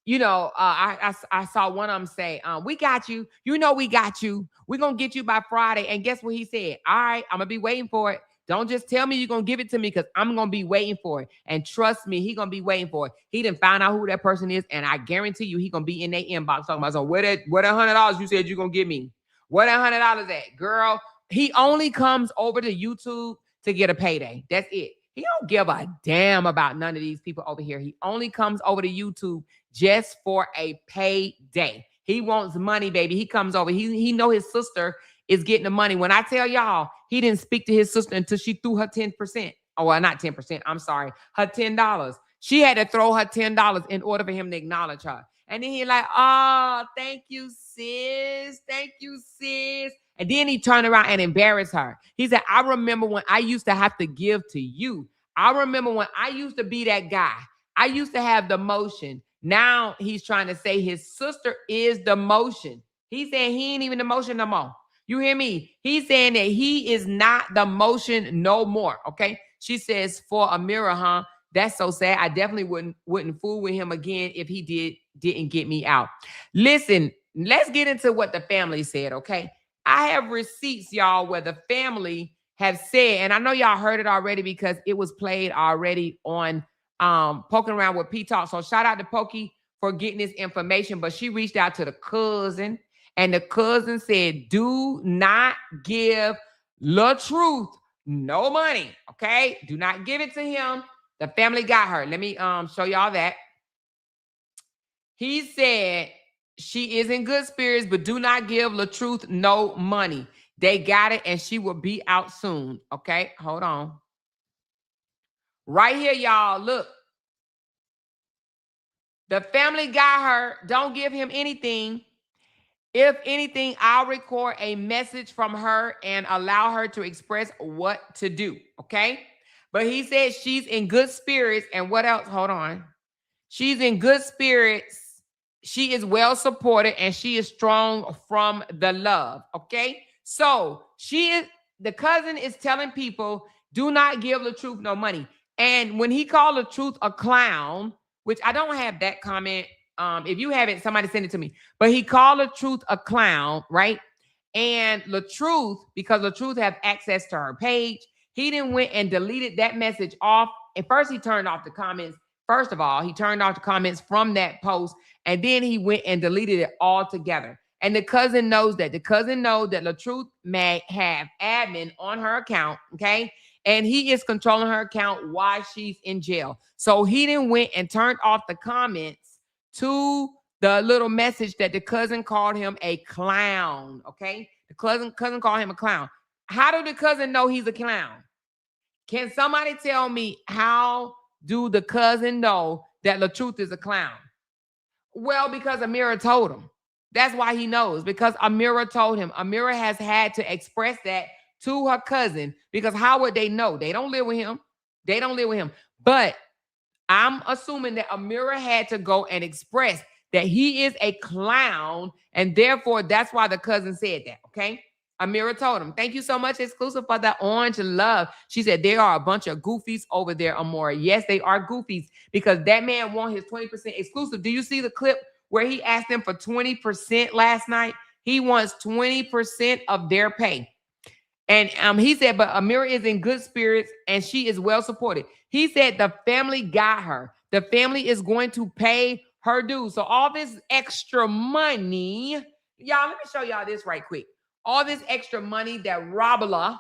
S1: you know, I saw one of them say, we got you. You know we got you. We're going to get you by Friday. And guess what he said? All right, I'm going to be waiting for it. Don't just tell me you're going to give it to me because I'm going to be waiting for it. And trust me, he's going to be waiting for it. He didn't find out who that person is, and I guarantee you he's going to be in their inbox talking about, so where that $100 you said you're going to give me? Where that $100 at? Girl, he only comes over to YouTube to get a payday. That's it. He don't give a damn about none of these people over here. He only comes over to YouTube just for a payday. He wants money, baby. He comes over. He know his sister is getting the money. When I tell y'all, he didn't speak to his sister until she threw her 10%. Oh, well, not 10%. I'm sorry. Her $10. She had to throw her $10 in order for him to acknowledge her. And then he like, oh, thank you, sis. Thank you, sis. And then he turned around and embarrassed her. He said, I remember when I used to have to give to you. I remember when I used to be that guy. I used to have the motion. Now he's trying to say his sister is the motion. He's saying he ain't even the motion no more. You hear me? He's saying that he is not the motion no more, okay? She says, for a mirror, huh? That's so sad. I definitely wouldn't fool with him again if he didn't get me out. Listen, let's get into what the family said, okay? I have receipts, y'all, where the family have said, and I know y'all heard it already because it was played already on Poking Around with P Talk. So shout out to Pokey for getting this information, but she reached out to the cousin, and the cousin said, do not give LaTruth no money, okay? Do not give it to him. The family got her. Let me show y'all that. He said she is in good spirits, but do not give LaTruth no money. They got it, and she will be out soon, okay? Hold on. Right here, y'all, look. The family got her. Don't give him anything. If anything, I'll record a message from her and allow her to express what to do, okay? But he said she's in good spirits. And what else? Hold on. She's in good spirits. She is well supported, and she is strong from the love, okay? So the cousin is telling people, do not give LaTruth no money. And when he called LaTruth a clown, which I don't have that comment. If you have it, somebody send it to me. But he called LaTruth a clown, right? And LaTruth, because LaTruth have access to her page, he then went and deleted that message off. And first he turned off the comments. First of all, he turned off the comments from that post, and then he went and deleted it altogether. And the cousin knows that. The cousin knows that LaTruth may have admin on her account, okay? And he is controlling her account while she's in jail. So he then went and turned off the comments to the little message that the cousin called him a clown, okay? The cousin called him a clown. How do the cousin know he's a clown? Can somebody tell me how do the cousin know that LaTruth is a clown? Well, because Amira told him. That's why he knows, because Amira told him. Amira has had to express that to her cousin, because how would they know? They don't live with him. They don't live with him. But I'm assuming that Amira had to go and express that he is a clown, and therefore that's why the cousin said that, okay? Amira told him. Thank you so much, Exclusive, for the orange love. She said, there are a bunch of goofies over there, Amora. Yes, they are goofies, because that man won his 20% exclusive. Do you see the clip where he asked them for 20% last night? He wants 20% of their pay. And he said, but Amira is in good spirits and she is well supported. He said the family got her. The family is going to pay her dues. So all this extra money, y'all, let me show y'all this right quick. All this extra money that Rabala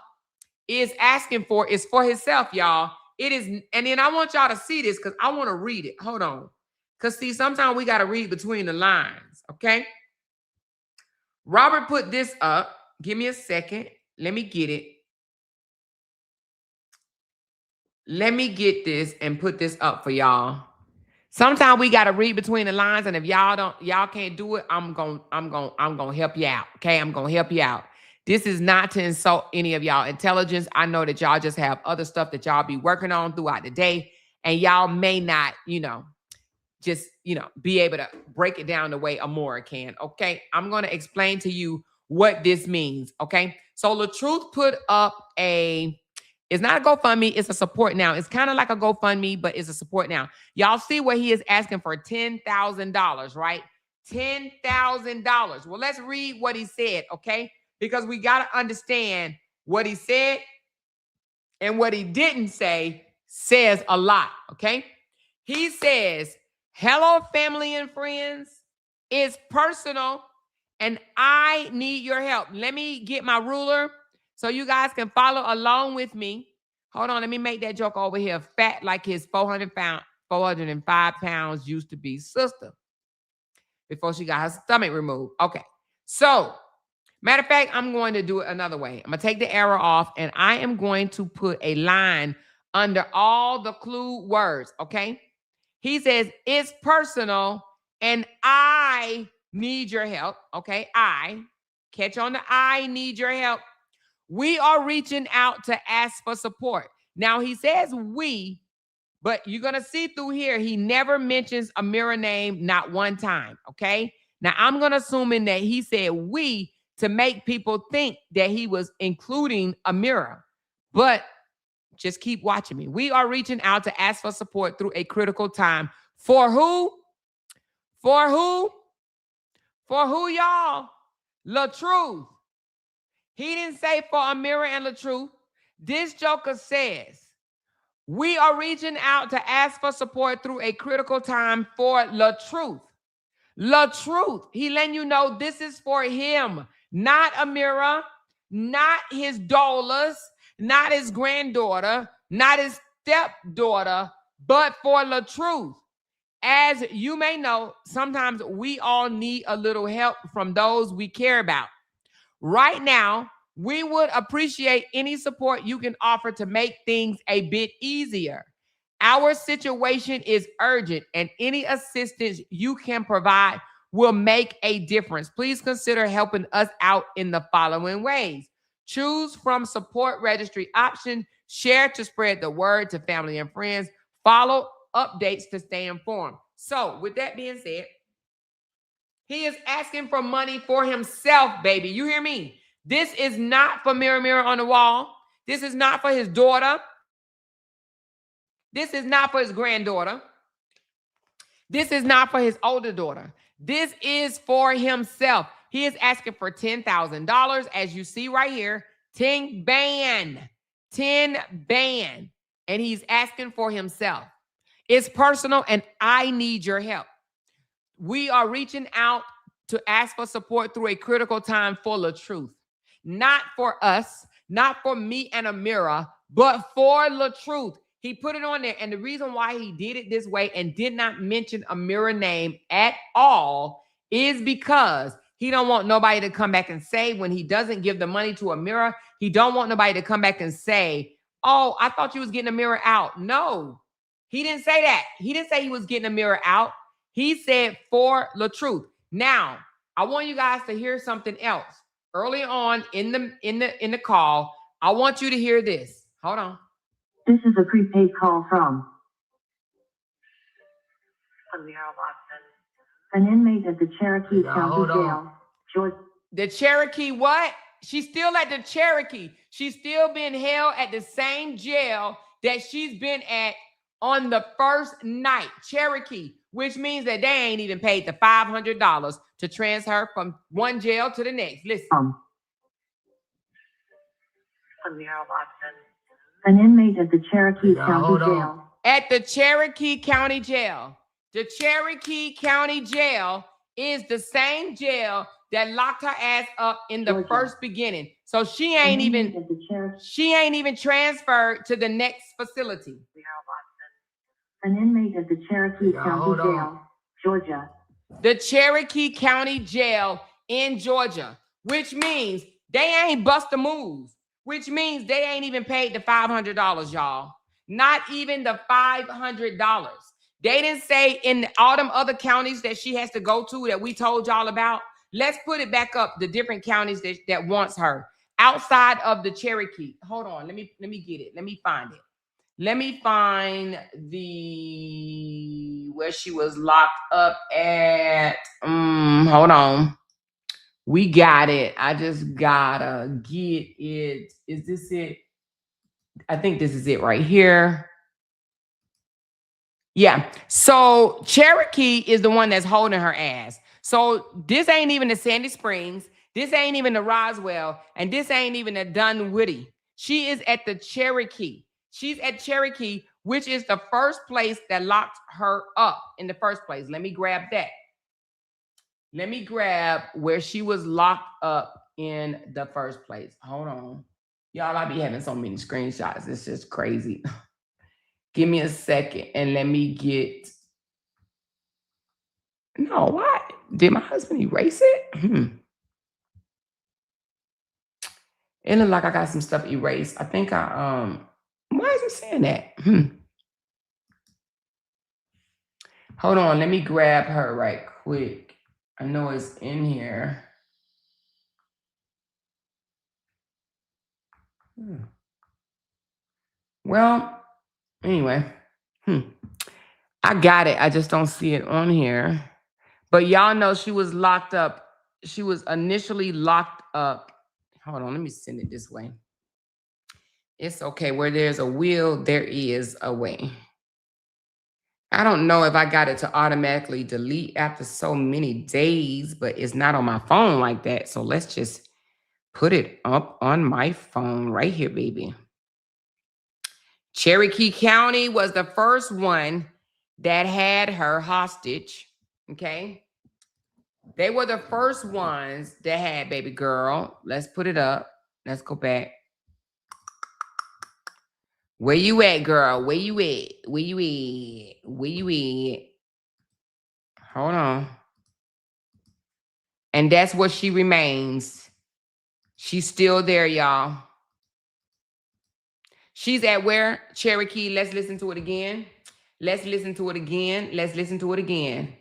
S1: is asking for is for himself, y'all. It is, and then I want y'all to see this because I want to read it. Hold on. Because see, sometimes we got to read between the lines, okay? Robert put this up. Give me a second. Let me get it. Let me get this and put this up for y'all. Sometimes we got to read between the lines, and if y'all can't do it, I'm going to help you out. Okay? I'm going to help you out. This is not to insult any of y'all intelligence. I know that y'all just have other stuff that y'all be working on throughout the day, and y'all may not, just, be able to break it down the way Amora can. Okay? I'm going to explain to you what this means. Okay? So LaTruth put up it's not a GoFundMe, it's a support now. It's kind of like a GoFundMe, but it's a support now. Y'all see where he is asking for $10,000, right? $10,000. Well, let's read what he said, okay? Because we got to understand what he said and what he didn't say says a lot, okay? He says, hello, family and friends. It's personal, and I need your help. Let me get my ruler so you guys can follow along with me. Hold on, let me make that joke over here. Fat like his 405 pounds used to be sister before she got her stomach removed. Okay, so matter of fact, I'm going to do it another way. I'm going to take the arrow off, and I am going to put a line under all the clue words, okay? He says, it's personal, and I need your help, okay? I, catch on the I need your help. We are reaching out to ask for support. Now, he says we, but you're going to see through here, he never mentions Amira name, not one time, okay? Now, I'm going to assume in that he said we to make people think that he was including Amira. But just keep watching me. We are reaching out to ask for support through a critical time. For who? For who? For who, y'all? LaTruth. He didn't say for Amira and LaTruth. This joker says, we are reaching out to ask for support through a critical time for LaTruth. LaTruth. He letting you know this is for him, not Amira, not his dollars, not his granddaughter, not his stepdaughter, but for LaTruth. As you may know, sometimes we all need a little help from those we care about. Right now, we would appreciate any support you can offer to make things a bit easier. Our situation is urgent, and any assistance you can provide will make a difference. Please consider helping us out in the following ways. Choose from support registry option, share to spread the word to family and friends, follow updates to stay informed. So, with that being said, he is asking for money for himself, baby. You hear me? This is not for Mirror Mirror on the Wall. This is not for his daughter. This is not for his granddaughter. This is not for his older daughter. This is for himself. He is asking for $10,000, as you see right here. 10 band. And he's asking for himself. It's personal, and I need your help. We are reaching out to ask for support through a critical time for LaTruth. Not for us, not for me and Amira, but for LaTruth. He put it on there, and the reason why he did it this way and did not mention Amira's name at all is because he don't want nobody to come back and say, when he doesn't give the money to Amira, he don't want nobody to come back and say, oh, I thought you was getting Amira out. No, he didn't say that. He didn't say he was getting Amira out. He said for LaTruth. Now, I want you guys to hear something else. Early on in the call, I want you to hear this. Hold on.
S3: This is a prepaid call from an inmate at the Cherokee County Jail, Georgia.
S1: The Cherokee what? She's still at the Cherokee. She's still being held at the same jail that she's been at on the first night. Cherokee, which means that they ain't even paid the $500 to transfer her from one jail to the next. Listen.
S3: An inmate at the Cherokee County Jail.
S1: At the Cherokee County Jail. The Cherokee County Jail is the same jail that locked her ass up in the first beginning. So she ain't even transferred to the next facility.
S3: An inmate at the Cherokee County Jail, Georgia.
S1: The Cherokee County Jail in Georgia, which means they ain't bust a move, which means they ain't even paid the $500, y'all. Not even the $500. They didn't say in all them other counties that she has to go to that we told y'all about. Let's put it back up, the different counties that wants her outside of the Cherokee. Hold on, let me get it. Let me find it. Let me find where she was locked up at. Hold on. We got it. I just gotta get it. Is this it? I think this is it right here. Yeah. So Cherokee is the one that's holding her ass. So this ain't even the Sandy Springs. This ain't even the Roswell. And this ain't even the Dunwoody. She is at the Cherokee. She's at Cherokee, which is the first place that locked her up in the first place. Let me grab that. Let me grab where she was locked up in the first place. Hold on. Y'all, I be having so many screenshots. It's just crazy. Give me a second and let me get... No, why? Did my husband erase it? It looked like I got some stuff erased. I think I... Why is it saying that? Hold on, let me grab her right quick. I know it's in here. Well, anyway. I got it. I just don't see it on here. But y'all know she was locked up. She was initially locked up. Hold on, let me send it this way. It's okay. Where there's a will, there is a way. I don't know if I got it to automatically delete after so many days, but it's not on my phone like that. So let's just put it up on my phone right here, baby. Cherokee County was the first one that had her hostage, okay? They were the first ones that had baby girl. Let's put it up. Let's go back. Where you at, girl? Where you at? Where you at? Where you at? Hold on. And that's where she remains. She's still there, y'all. She's at where? Cherokee. Let's listen to it again. Let's listen to it again. Let's listen to it again.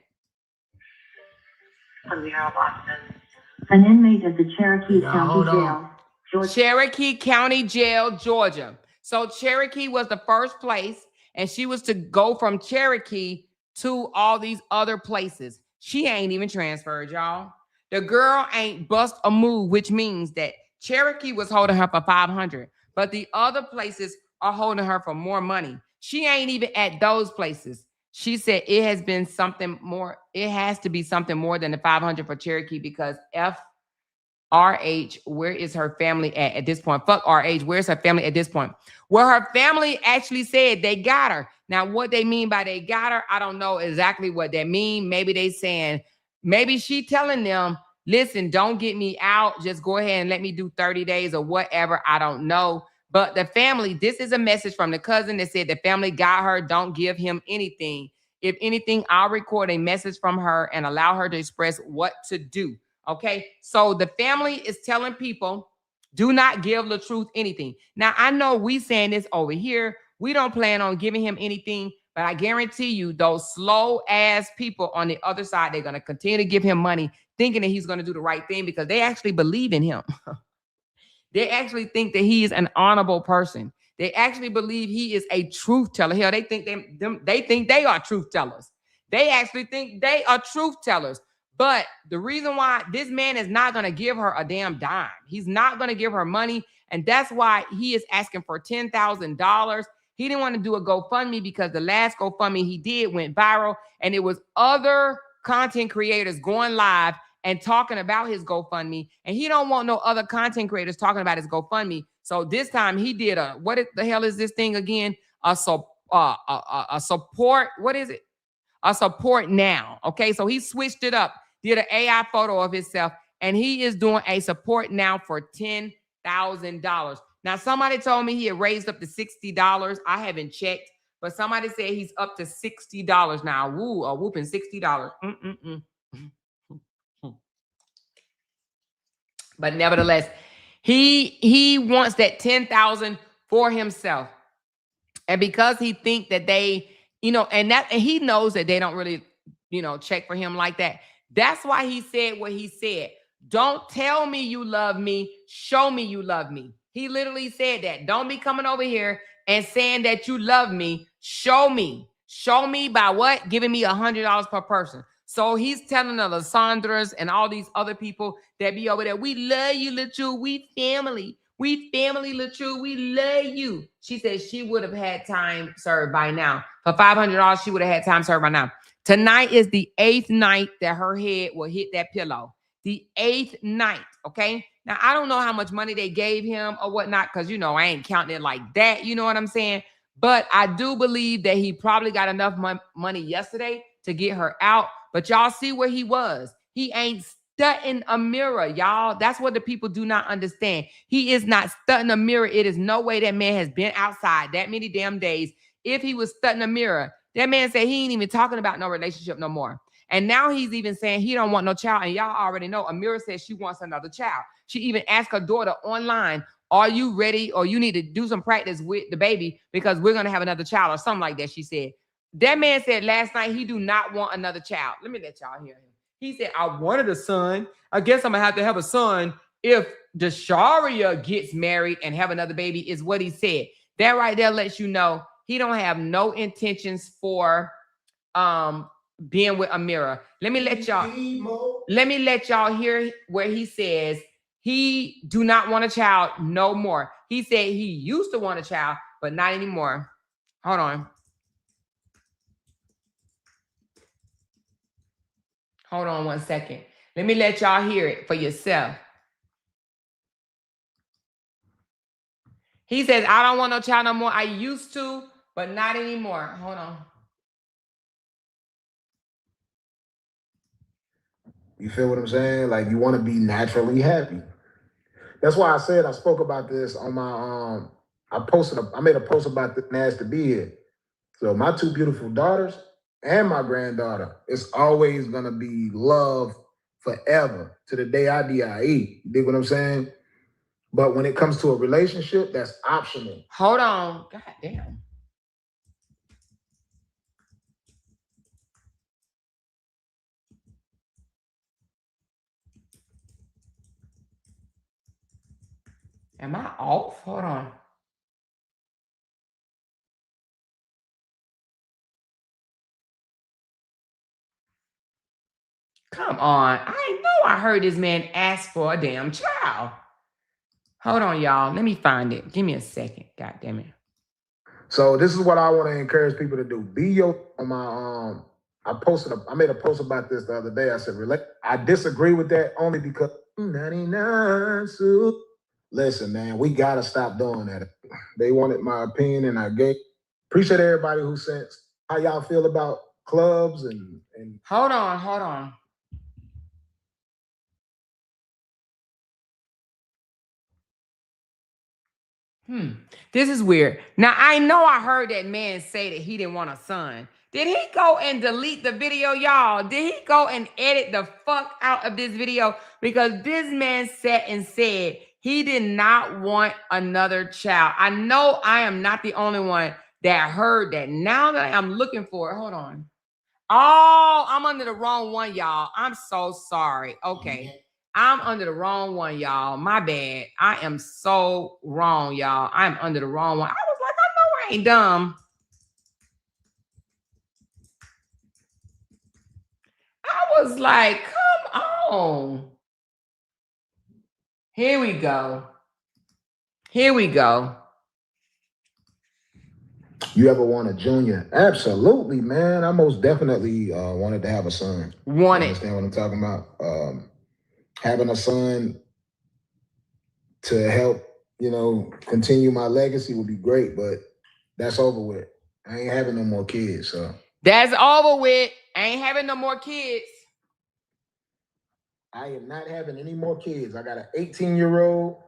S3: An inmate at the Cherokee County Jail, Georgia.
S1: Cherokee County Jail, Georgia. So Cherokee was the first place, and she was to go from Cherokee to all these other places. She ain't even transferred, y'all. The girl ain't bust a move, which means that Cherokee was holding her for $500, but the other places are holding her for more money. She ain't even at those places. She said it has been something more. It has to be something more than the 500 for Cherokee because RH, where is her family at this point? Fuck RH, where's her family at this point? Well, her family actually said they got her. Now, what they mean by they got her, I don't know exactly what they mean. Maybe they saying, maybe she telling them, listen, don't get me out. Just go ahead and let me do 30 days or whatever. I don't know. But the family, this is a message from the cousin that said the family got her. Don't give him anything. If anything, I'll record a message from her and allow her to express what to do. Okay, so the family is telling people, do not give LaTruth anything. Now, I know we saying this over here. We don't plan on giving him anything, but I guarantee you those slow ass people on the other side, they're going to continue to give him money thinking that he's going to do the right thing because they actually believe in him. They actually think that he is an honorable person. They actually believe he is a truth teller. Hell, they think they think they are truth tellers. They actually think they are truth tellers. But the reason why this man is not going to give her a damn dime, he's not going to give her money. And that's why he is asking for $10,000. He didn't want to do a GoFundMe because the last GoFundMe he did went viral. And it was other content creators going live and talking about his GoFundMe. And he don't want no other content creators talking about his GoFundMe. So this time he did what the hell is this thing again? A support. What is it? A support now. Okay, so he switched it up, did an AI photo of himself, and he is doing a support now for $10,000. Now, somebody told me he had raised up to $60. I haven't checked, but somebody said he's up to $60 now. Woo, a whooping $60. But nevertheless, he wants that $10,000 for himself. And because he think that they, and he knows that they don't really, check for him like that. That's why he said what he said. Don't tell me you love me. Show me you love me. He literally said that. Don't be coming over here and saying that you love me. Show me. Show me by what? Giving me $100 per person. So he's telling the Lysandras and all these other people that be over there, we love you, LaTruth. We family. We family, LaTruth. We love you. She said she would have had time served by now. For $500, she would have had time served by now. Tonight is the 8th night that her head will hit that pillow. The 8th night, okay? Now, I don't know how much money they gave him or whatnot because, I ain't counting it like that. You know what I'm saying? But I do believe that he probably got enough money yesterday to get her out. But y'all see where he was. He ain't studying a mirror, y'all. That's what the people do not understand. He is not studying a mirror. It is no way that man has been outside that many damn days. If he was studying a mirror, that man said he ain't even talking about no relationship no more. And now he's even saying he don't want no child. And y'all already know Amira says she wants another child. She even asked her daughter online, are you ready or you need to do some practice with the baby because we're going to have another child or something like that, she said. That man said last night he do not want another child. Let me let y'all hear him. He said, I wanted a son. I guess I'm going to have a son if Desharia gets married and have another baby is what he said. That right there lets you know he don't have no intentions for being with Amira. Let me let y'all hear where he says he do not want a child no more. He said he used to want a child, but not anymore. Hold on. Hold on 1 second. Let me let y'all hear it for yourself. He says, I don't want no child no more. I used to, but not anymore. Hold on.
S2: You feel what I'm saying? Like you want to be naturally happy. That's why I said I spoke about this on my I made a post about the nasty beard. So my two beautiful daughters and my granddaughter, it's always gonna be love forever to the day I die. You dig what I'm saying? But when it comes to a relationship, that's optional.
S1: Hold on. God damn. Am I off? Hold on. Come on. I know I heard this man ask for a damn child. Hold on, y'all. Let me find it. Give me a second. God damn it.
S2: So this is what I want to encourage people to do. Be your on my I made a post about this the other day. I said, I disagree with that only because 99 suit. Listen, man, we gotta stop doing that. They wanted my opinion and I gave. Appreciate everybody who sent how y'all feel about clubs and
S1: hold on. This is weird. Now, I know I heard that man say that he didn't want a son. Did he go and delete the video, y'all? Did he go and edit the fuck out of this video? Because this man sat and said he did not want another child. I know I am not the only one that heard that. Now that I'm looking for it, hold on. Oh, I'm under the wrong one, y'all. I'm so sorry. Okay. I'm under the wrong one, y'all. My bad. I am so wrong, y'all. I'm under the wrong one. I was like, I know I ain't dumb. I was like, come on. Here we go. Here we go.
S2: You ever want a junior? Absolutely, man. I most definitely wanted to have a son.
S1: Want
S2: you understand what I'm talking about? Having a son to help, continue my legacy would be great, but that's over with. I ain't having no more kids, so.
S1: That's over with. I ain't having no more kids.
S2: I am not having any more kids. I got an 18-year-old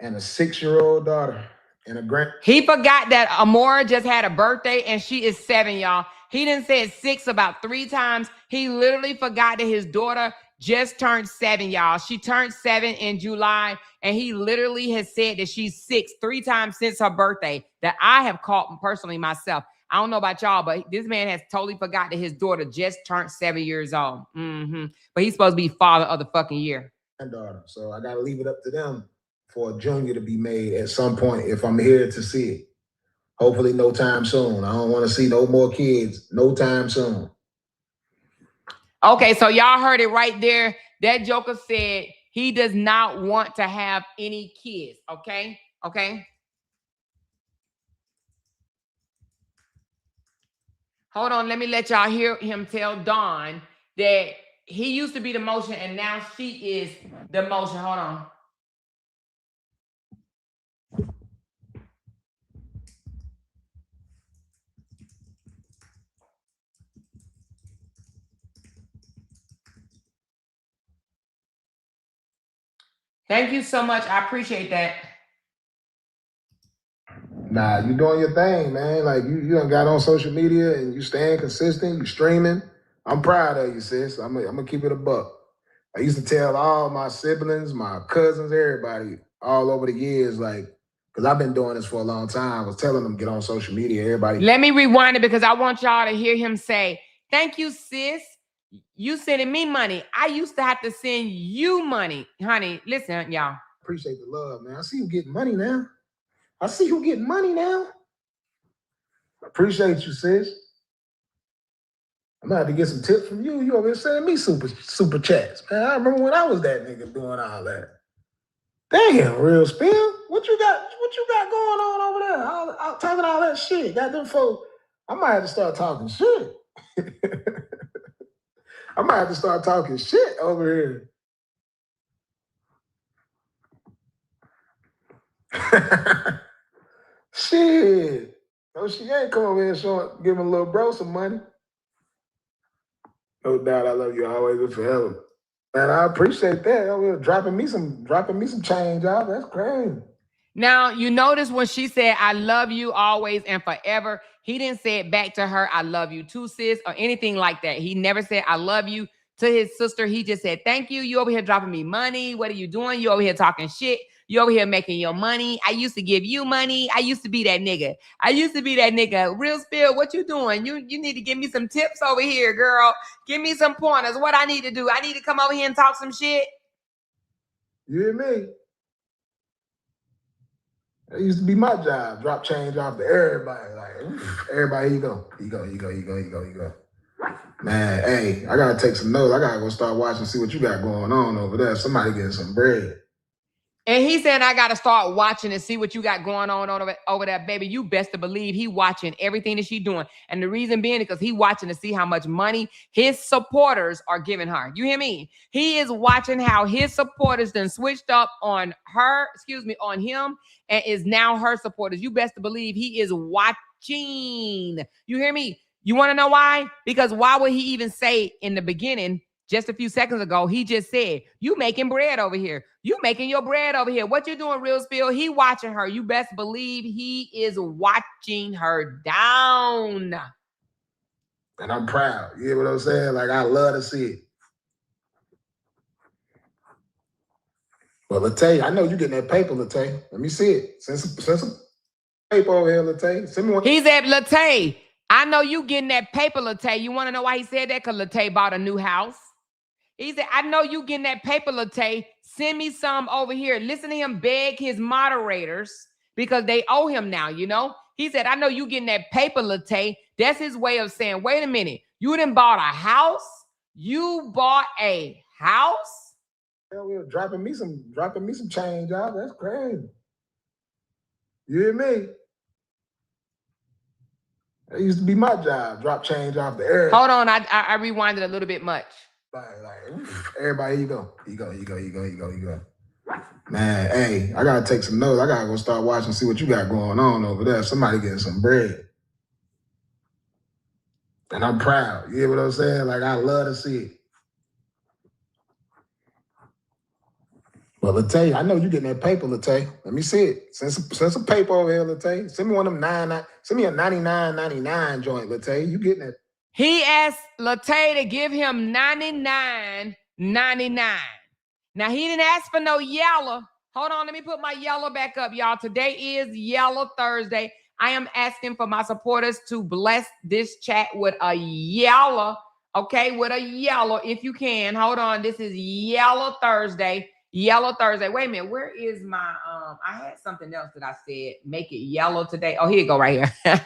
S2: and a 6-year-old daughter and a grand.
S1: He forgot that Amora just had a birthday and she is 7, y'all. He didn't say 6 about 3 times. He literally forgot that his daughter just turned 7, y'all. She turned 7 in July, and he literally has said that she's 6 3 times since her birthday that I have caught personally myself. I don't know about y'all, but this man has totally forgot that his daughter just turned 7 years old. But he's supposed to be father of the fucking year.
S2: Daughter, so I got to leave it up to them for a junior to be made at some point if I'm here to see it. Hopefully no time soon. I don't want to see no more kids no time soon.
S1: Okay, so y'all heard it right there. That joker said he does not want to have any kids, okay? Okay? Hold on, let me let y'all hear him tell Dawn that he used to be the motion and now she is the motion. Hold on. Thank you so much. I appreciate that.
S2: Nah, you doing your thing, man. Like you done got on social media and you staying consistent, you streaming. I'm proud of you, sis. I'm gonna keep it a buck. I used to tell all my siblings, my cousins, everybody all over the years, like, because I've been doing this for a long time. I was telling them get on social media, everybody.
S1: Let me rewind it because I want y'all to hear him say, thank you, sis. You sending me money. I used to have to send you money. Honey, listen, y'all.
S2: Appreciate the love, man. I see you getting money now. Appreciate you, sis. I'm gonna have to get some tips from you. You over here sending me super chats, man. I remember when I was that nigga doing all that. Damn, real spill. What you got going on over there? Talking all that shit. Got them folks. I might have to start talking shit. I might have to start talking shit over here. Shit. No, she ain't come over here giving a little bro some money. No doubt, I love you always and forever. Man, I appreciate that. Over here dropping me some change out. That's crazy.
S1: Now, you notice when she said, I love you always and forever, he didn't say it back to her, I love you too, sis, or anything like that. He never said, I love you to his sister. He just said, thank you. You over here dropping me money. What are you doing? You over here talking shit. You over here making your money. I used to give you money. I used to be that nigga. Real spill, what you doing? You need to give me some tips over here, girl. Give me some pointers. What I need to do? I need to come over here and talk some shit.
S2: You hear me? It used to be my job. Drop change off to everybody. Like, everybody, here you go. Man, hey, I gotta take some notes. I gotta go start watching, see what you got going on over there. Somebody getting some bread.
S1: And he said, I got to start watching and see what you got going on over there, baby. You best to believe he watching everything that she doing. And the reason being because he watching to see how much money his supporters are giving her. You hear me? He is watching how his supporters then switched up on her, on him, and is now her supporters. You best to believe he is watching. You hear me? You want to know why? Because why would he even say in the beginning, just a few seconds ago, he just said, you making bread over here. You making your bread over here. What you doing, Real Spill? He watching her. You best believe he is watching her down.
S2: And I'm proud. You hear what I'm saying? Like, I love to see it. Well, Latay, I know you getting that paper, Latay. Let me see it. Send some paper over here, Latay. Send me one.
S1: He said, Latay, I know you getting that paper, Latay. You want to know why he said that? Because Latay bought a new house. He said, I know you getting that paper, Latay. Send me some over here. Listen to him beg his moderators because they owe him now, you know? He said, I know you getting that paper, Latay. That's his way of saying, wait a minute. You done bought a house? You bought a house?
S2: Hell, we're dropping me some change out. That's crazy. You hear me? That used to be my job. Drop change off the air.
S1: Hold on, I rewinded a little bit much.
S2: Like, everybody, you go. Man, hey, I gotta take some notes. I gotta go start watching, see what you got going on over there. Somebody getting some bread. And I'm proud. You hear what I'm saying? Like, I love to see it. Well, Latay, I know you getting that paper, Latay. Let me see it. Send some paper over here, Latay. Send me one of them send me a 99.99 joint, Latay. You getting it?
S1: He asked Latay to give him $99.99. Now, he didn't ask for no yellow. Hold on, let me put my yellow back up, y'all. Today is Yellow Thursday. I am asking for my supporters to bless this chat with a yellow, okay? With a yellow, if you can. Hold on, this is Yellow Thursday. Yellow Thursday. Wait a minute, where is my, I had something else that I said. Make it yellow today. Oh, here you go, right here.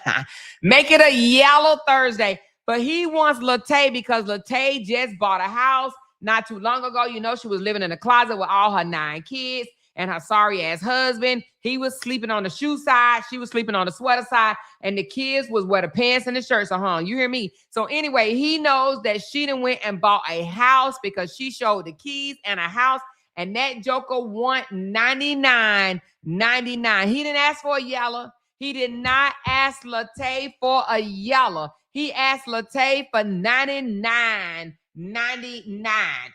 S1: Make it a Yellow Thursday. But he wants Latay because Latay just bought a house not too long ago. You know, she was living in a closet with all her 9 kids and her sorry-ass husband. He was sleeping on the shoe side. She was sleeping on the sweater side. And the kids was where the pants and the shirts are hung. You hear me? So anyway, he knows that she done went and bought a house because she showed the keys and a house. And that joker want $99.99. He didn't ask for a yellow. He did not ask Latay for a yellow. He asked Latay for $99.99.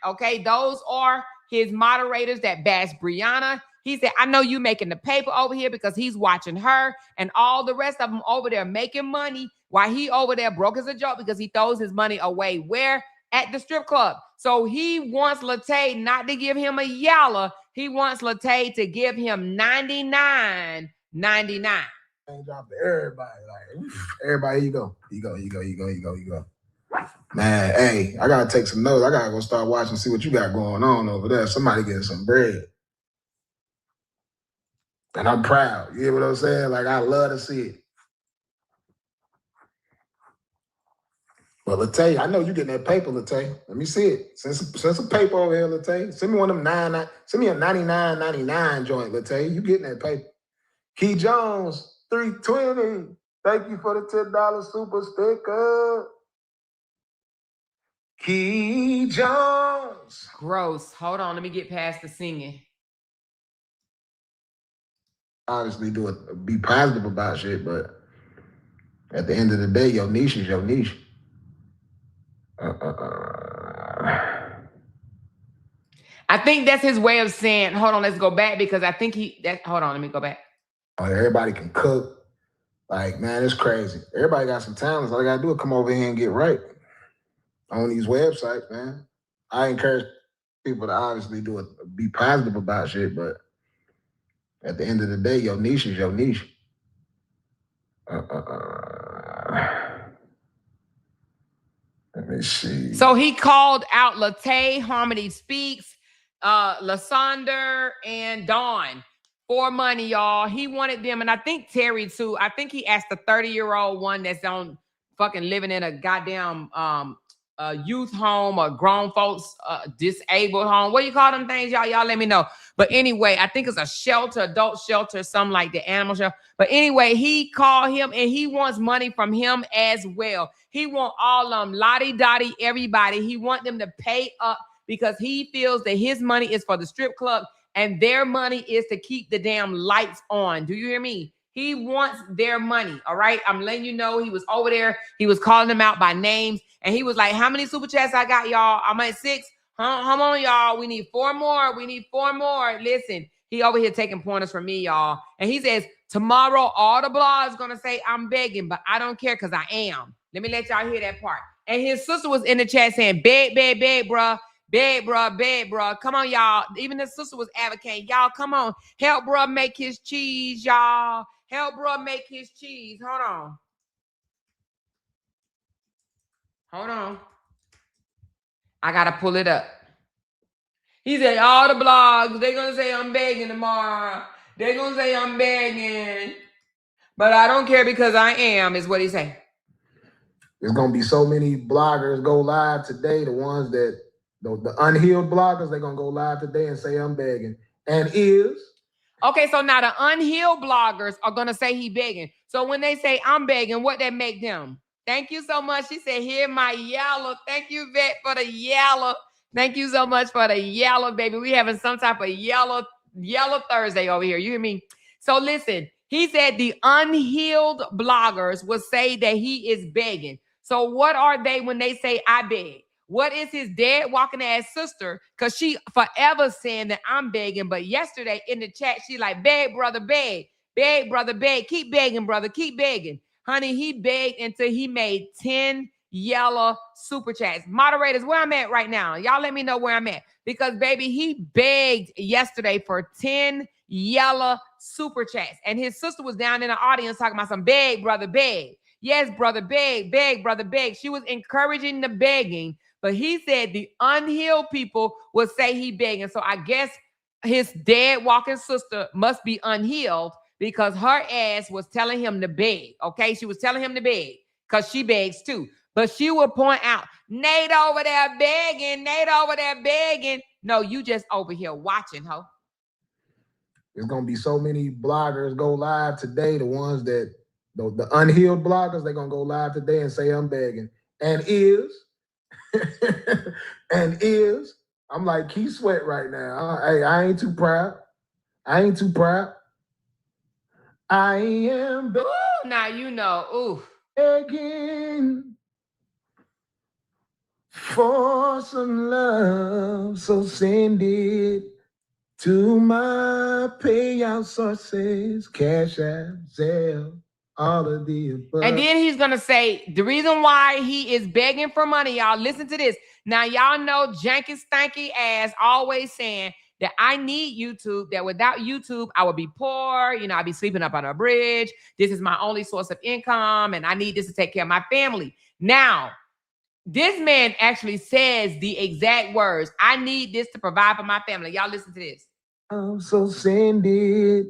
S1: Okay, those are his moderators that bash Brianna. He said, I know you making the paper over here because he's watching her and all the rest of them over there making money while he over there broke as a joke because he throws his money away. Where? At the strip club. So he wants Latay not to give him a yellow. He wants Latay to give him $99.99.
S2: Change off to everybody. Like, everybody, you go. Man, hey, I gotta take some notes. I gotta go start watching, see what you got going on over there. Somebody getting some bread. And I'm proud. You hear what I'm saying? Like, I love to see it. Well, Latay, I know you getting that paper, Latay. Let me see it. Send some paper over here, Latay. Send me one of them send me a 99.99 joint, Latay. You getting that paper. Key Jones, 320. Thank you for the $10 super sticker. Key Jones.
S1: Gross. Hold on. Let me get past the singing.
S2: Obviously, be positive about shit, but at the end of the day, your niche is your niche.
S1: I think that's his way of saying, hold on, let's go back because I think hold on, let me go back.
S2: Everybody can cook. Like, man, it's crazy. Everybody got some talents. All I gotta do is come over here and get right on these websites, man. I encourage people to obviously be positive about shit, but at the end of the day, your niche is your niche. Let me see.
S1: So he called out Latay, Harmony Speaks, Lasonder, and Dawn for money, y'all. He wanted them, and I think Terry too. I think he asked the 30-year-old one that's on fucking living in a goddamn youth home or grown folks disabled home. What do you call them things, y'all? Y'all let me know. But anyway, I think it's a shelter, adult shelter, something like the animal shelter. But anyway, he called him and he wants money from him as well. He want all of them, lottie dottie, everybody. He want them to pay up because he feels that his money is for the strip club and their money is to keep the damn lights on. Do you hear me? He wants their money, all right? I'm letting you know he was over there. He was calling them out by names, and he was like, how many super chats I got, y'all? I'm at 6. Come on, y'all. We need 4 more. We need 4 more. Listen, he over here taking pointers from me, y'all. And he says, tomorrow, all the blogs going to say I'm begging, but I don't care because I am. Let me let y'all hear that part. And his sister was in the chat saying, beg, beg, beg, bruh. Beg, bruh, beg, bruh. Come on, y'all. Even his sister was advocating. Y'all, come on. Help bruh make his cheese, y'all. Help bruh make his cheese. Hold on. Hold on. I got to pull it up. He said, all the blogs, they're going to say I'm begging tomorrow. They're going to say I'm begging. But I don't care because I am, is what he said.
S2: There's going to be so many bloggers go live today. The ones that, the unhealed bloggers, they're going to go live today and say I'm begging. And is...
S1: Okay, so now the unhealed bloggers are going to say he begging. So when they say I'm begging, what that make them? Thank you so much. She said, here my yellow. Thank you, Vet, for the yellow. Thank you so much for the yellow, baby. We having some type of yellow Thursday over here. You hear me? So listen, he said the unhealed bloggers will say that he is begging. So what are they when they say I beg? What is his dead walking ass sister? Because she forever saying that I'm begging. But yesterday in the chat, she like, beg, brother, beg. Beg, brother, beg. Keep begging, brother. Keep begging. Honey, he begged until he made 10 yellow super chats. Moderators, where I'm at right now. Y'all let me know where I'm at. Because, baby, he begged yesterday for 10 yellow super chats. And his sister was down in the audience talking about some beg, brother, beg. Yes, brother, beg, beg, brother, beg. She was encouraging the begging. But he said the unhealed people would say he begging. So I guess his dead walking sister must be unhealed because her ass was telling him to beg. Okay, she was telling him to beg because she begs too. But she would point out, Nate over there begging, Nate over there begging. No, you just over here watching, ho.
S2: There's going to be so many bloggers go live today. The ones that, the unhealed bloggers, they're going to go live today and say I'm begging. And is... and is, I'm like Key Sweat right now. Hey, I ain't too proud. I ain't too proud. I am begging.
S1: Ooh, now you know. Ooh.
S2: Begging for some love. So send it to my payout sources. Cash App, Zelle. All of the above.
S1: And then he's going to say, the reason why he is begging for money, y'all, listen to this. Now, y'all know janky, stanky ass always saying that I need YouTube, that without YouTube, I would be poor. You know, I'd be sleeping up on a bridge. This is my only source of income, and I need this to take care of my family. Now, this man actually says the exact words, I need this to provide for my family. Y'all listen to this.
S2: So send it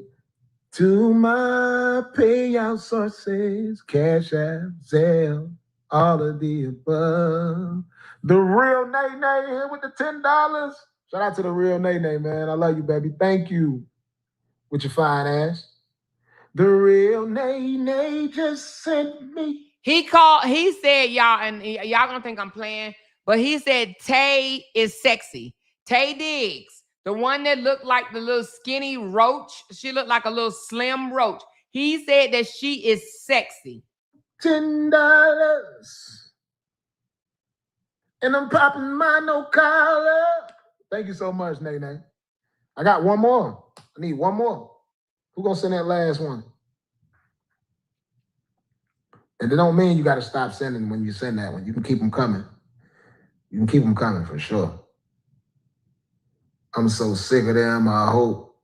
S2: to my payout sources, Cash App, Zelle, all of the above. The real Nay Nay here with the $10. Shout out to the real Nay Nay, man. I love you, baby. Thank you with your fine ass. The real Nay Nay just sent me.
S1: He said, y'all, and y'all gonna think I'm playing, but he said Tay is sexy. Tay Diggs. The one that looked like the little skinny roach. She looked like a little slim roach. He said that she is sexy.
S2: $10. And I'm popping my no collar. Thank you so much, Nay. I got one more. I need one more. Who gonna send that last one? And it don't mean you got to stop sending when you send that one. You can keep them coming. You can keep them coming for sure. I'm so sick of them. I hope.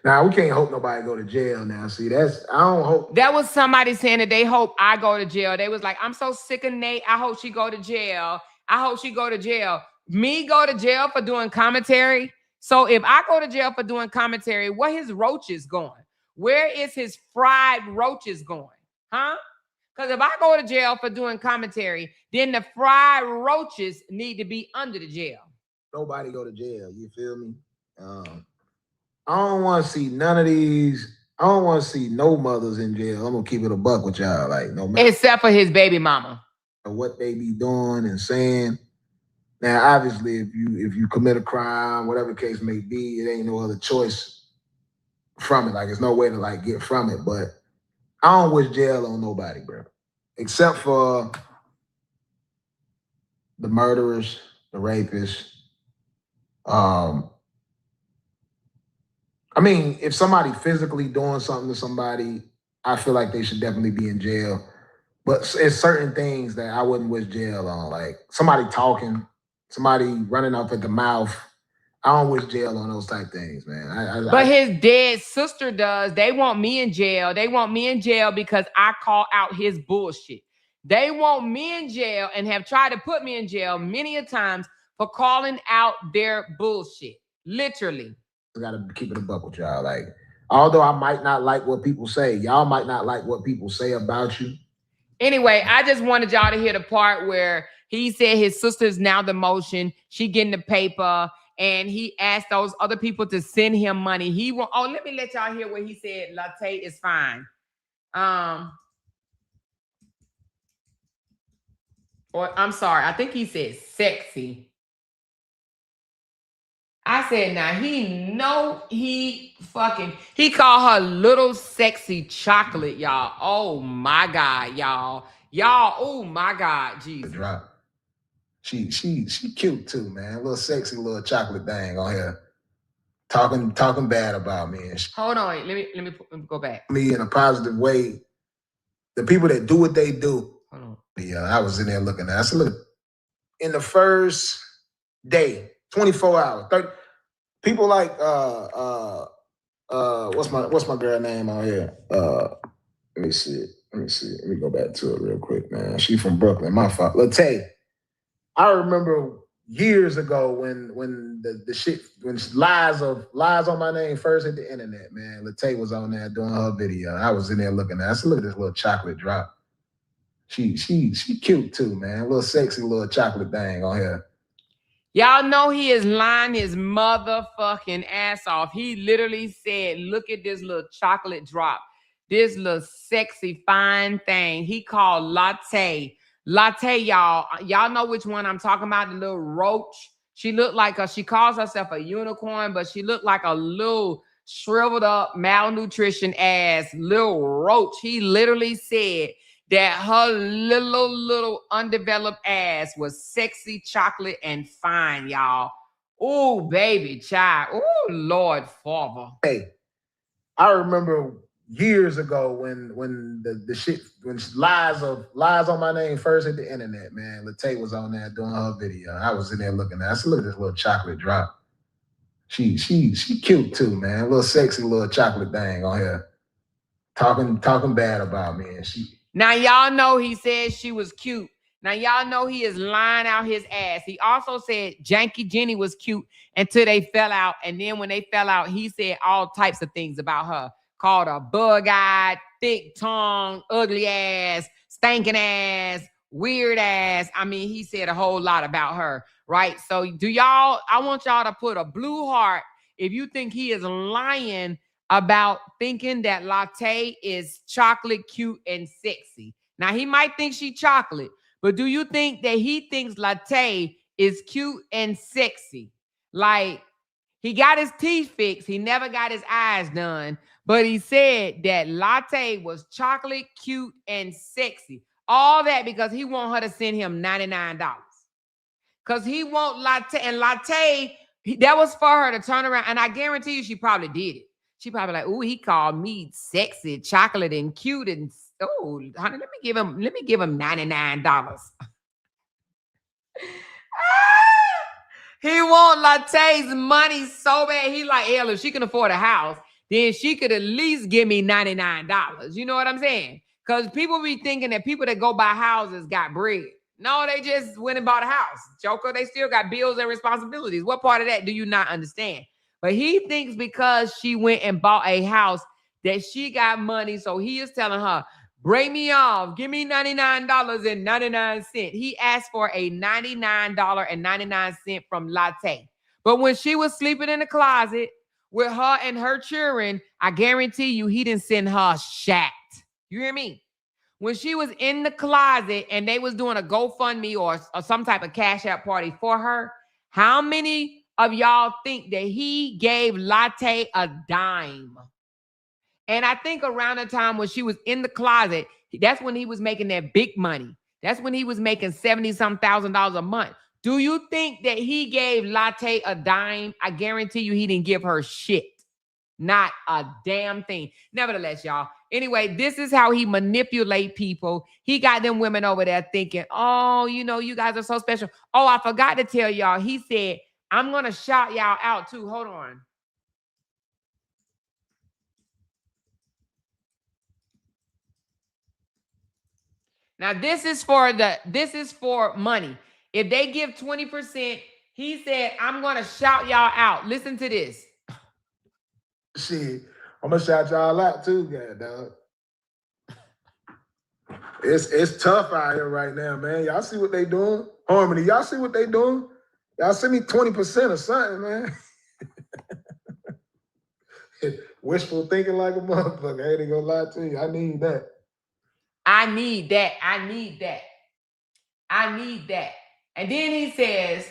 S2: Now, we can't hope nobody go to jail now. See, I don't hope.
S1: That was somebody saying that they hope I go to jail. They was like, I'm so sick of Nate. I hope she go to jail. I hope she go to jail. Me go to jail for doing commentary. So if I go to jail for doing commentary, where his roaches going? Where is his fried roaches going? Huh? Because if I go to jail for doing commentary, then the fried roaches need to be under the jail.
S2: Nobody go to jail. You feel me? I don't want to see none of these. I don't want to see no mothers in jail. I'm gonna keep it a buck with y'all. Like no matter
S1: Except for his baby mama.
S2: what they be doing and saying. Now, obviously, if you commit a crime, whatever the case may be, it ain't no other choice from it. Like, there's no way to like get from it. But I don't wish jail on nobody, bro. Except for the murderers, the rapists. I mean, if somebody physically doing something to somebody, I feel like they should definitely be in jail. But it's certain things that I wouldn't wish jail on. Like somebody talking, somebody running off at the mouth. I don't wish jail on those type things, man.
S1: But his dead sister does. They want me in jail. They want me in jail because I call out his bullshit. They want me in jail and have tried to put me in jail many a times for calling out their bullshit. Literally.
S2: I gotta keep it a buck with y'all. Like, although I might not like what people say, y'all might not like what people say about you.
S1: Anyway, I just wanted y'all to hear the part where he said his sister's now the motion. She getting the paper. And he asked those other people to send him money. Let me let y'all hear what he said. LaTruth is fine. Or I'm sorry, I think he said sexy. I said, now he called her little sexy chocolate, y'all. Oh my God, y'all. Oh my God, Jesus.
S2: She cute too, man. A little sexy, little chocolate thing on here. Talking bad about me.
S1: Hold on, let me go back.
S2: Me in a positive way. The people that do what they do.
S1: Hold on.
S2: Yeah, I was in there looking at. I said, look, in the first day, 24 hours, 30 people like what's my girl name on here? Let me see. Let me go back to it real quick, man. She from Brooklyn. My fault. LaTruth. I remember years ago when the shit, when lies on my name first hit the internet, man. LaTruth was on there doing her video. I was in there looking at. I said, look at this little chocolate drop. She cute too, man. A little sexy little chocolate thing on here.
S1: Y'all know he is lying his motherfucking ass off. He literally said, look at this little chocolate drop. This little sexy fine thing. He called LaTruth. LaTruth, y'all know which one I'm talking about, the little roach. She looked like she calls herself a unicorn, but she looked like a little shriveled up, malnutrition ass little roach. He literally said that her little undeveloped ass was sexy, chocolate, and fine, y'all. Oh, baby, child. Oh, Lord, Father.
S2: Hey, I remember years ago when the shit, when lies on my name first hit the internet, man. LaTruth was on there doing her video. I was in there looking at. I said, look at this little chocolate drop. She cute too, man. A little sexy little chocolate thing on here. Talking bad about me. And
S1: now y'all know he said she was cute. Now y'all know he is lying out his ass. He also said Janky Jenny was cute until they fell out. And then when they fell out, he said all types of things about her. Called her bug-eyed, thick tongue, ugly ass, stinking ass, weird ass. I mean, he said a whole lot about her, right? So I want y'all to put a blue heart if you think he is lying about thinking that LaTruth is chocolate, cute, and sexy. Now, he might think she chocolate, but do you think that he thinks LaTruth is cute and sexy? Like, he got his teeth fixed. He never got his eyes done. But he said that LaTruth was chocolate, cute, and sexy. All that because he want her to send him $99. Because he want LaTruth. And LaTruth, that was for her to turn around. And I guarantee you she probably did it. She probably like, oh, he called me sexy, chocolate, and cute. And oh, honey, let me give him $99. He want LaTruth's money so bad. He like, hell, if she can afford a house, then she could at least give me $99. You know what I'm saying? Because people be thinking that people that go buy houses got bread. No, they just went and bought a house. Joker, they still got bills and responsibilities. What part of that do you not understand? But he thinks because she went and bought a house that she got money. So he is telling her, Break me off. Give me $99.99. He asked for a $99.99 from Latte. But when she was sleeping in the closet with her and her children, I guarantee you he didn't send her shat. You hear me? When she was in the closet and they was doing a GoFundMe or some type of cash out party for her, how many of y'all think that he gave Latte a dime? And I think around the time when she was in the closet, that's when he was making that big money. That's when he was making $70-some thousand a month. Do you think that he gave Latte a dime? I guarantee you he didn't give her shit. Not a damn thing. Nevertheless, y'all. Anyway, this is how he manipulate people. He got them women over there thinking, oh, you know, you guys are so special. Oh, I forgot to tell y'all. He said, I'm going to shout y'all out too. Hold on. Now, this is for money. If they give 20%, he said, I'm going to shout y'all out. Listen to this.
S2: Shit, I'm gonna shout y'all out too, God, dog. It's tough out here right now, man. Y'all see what they doing? Harmony, y'all see what they doing? Y'all send me 20% or something, man. Wishful thinking like a motherfucker. I ain't gonna lie to you. I need that.
S1: I need that. I need that. I need that. And then he says,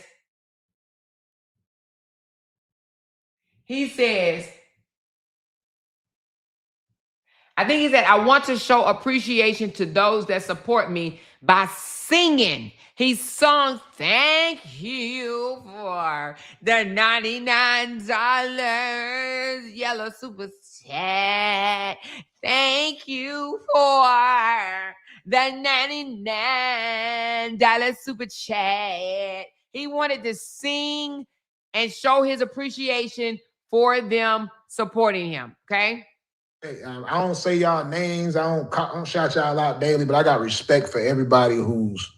S1: I think he said, I want to show appreciation to those that support me by singing. He sung, thank you for the $99 yellow super chat. Thank you for the $99 super chat. He wanted to sing and show his appreciation for them supporting him, okay?
S2: Hey, I don't say y'all names. I don't shout y'all out daily, but I got respect for everybody who's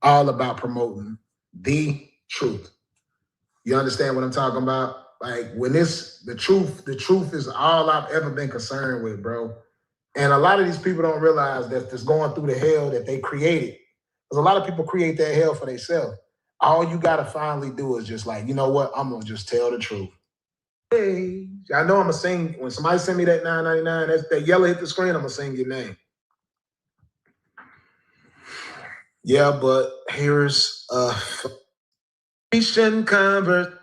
S2: all about promoting the truth. You understand what I'm talking about? Like when the truth is all I've ever been concerned with, bro. And a lot of these people don't realize that it's going through the hell that they created. Because a lot of people create that hell for themselves. All you gotta finally do is just like, you know what? I'm gonna just tell the truth. Hey, I know I'm gonna sing when somebody send me that $9.99. That yellow hit the screen. I'm gonna sing your name. Yeah, but here's a Christian convert.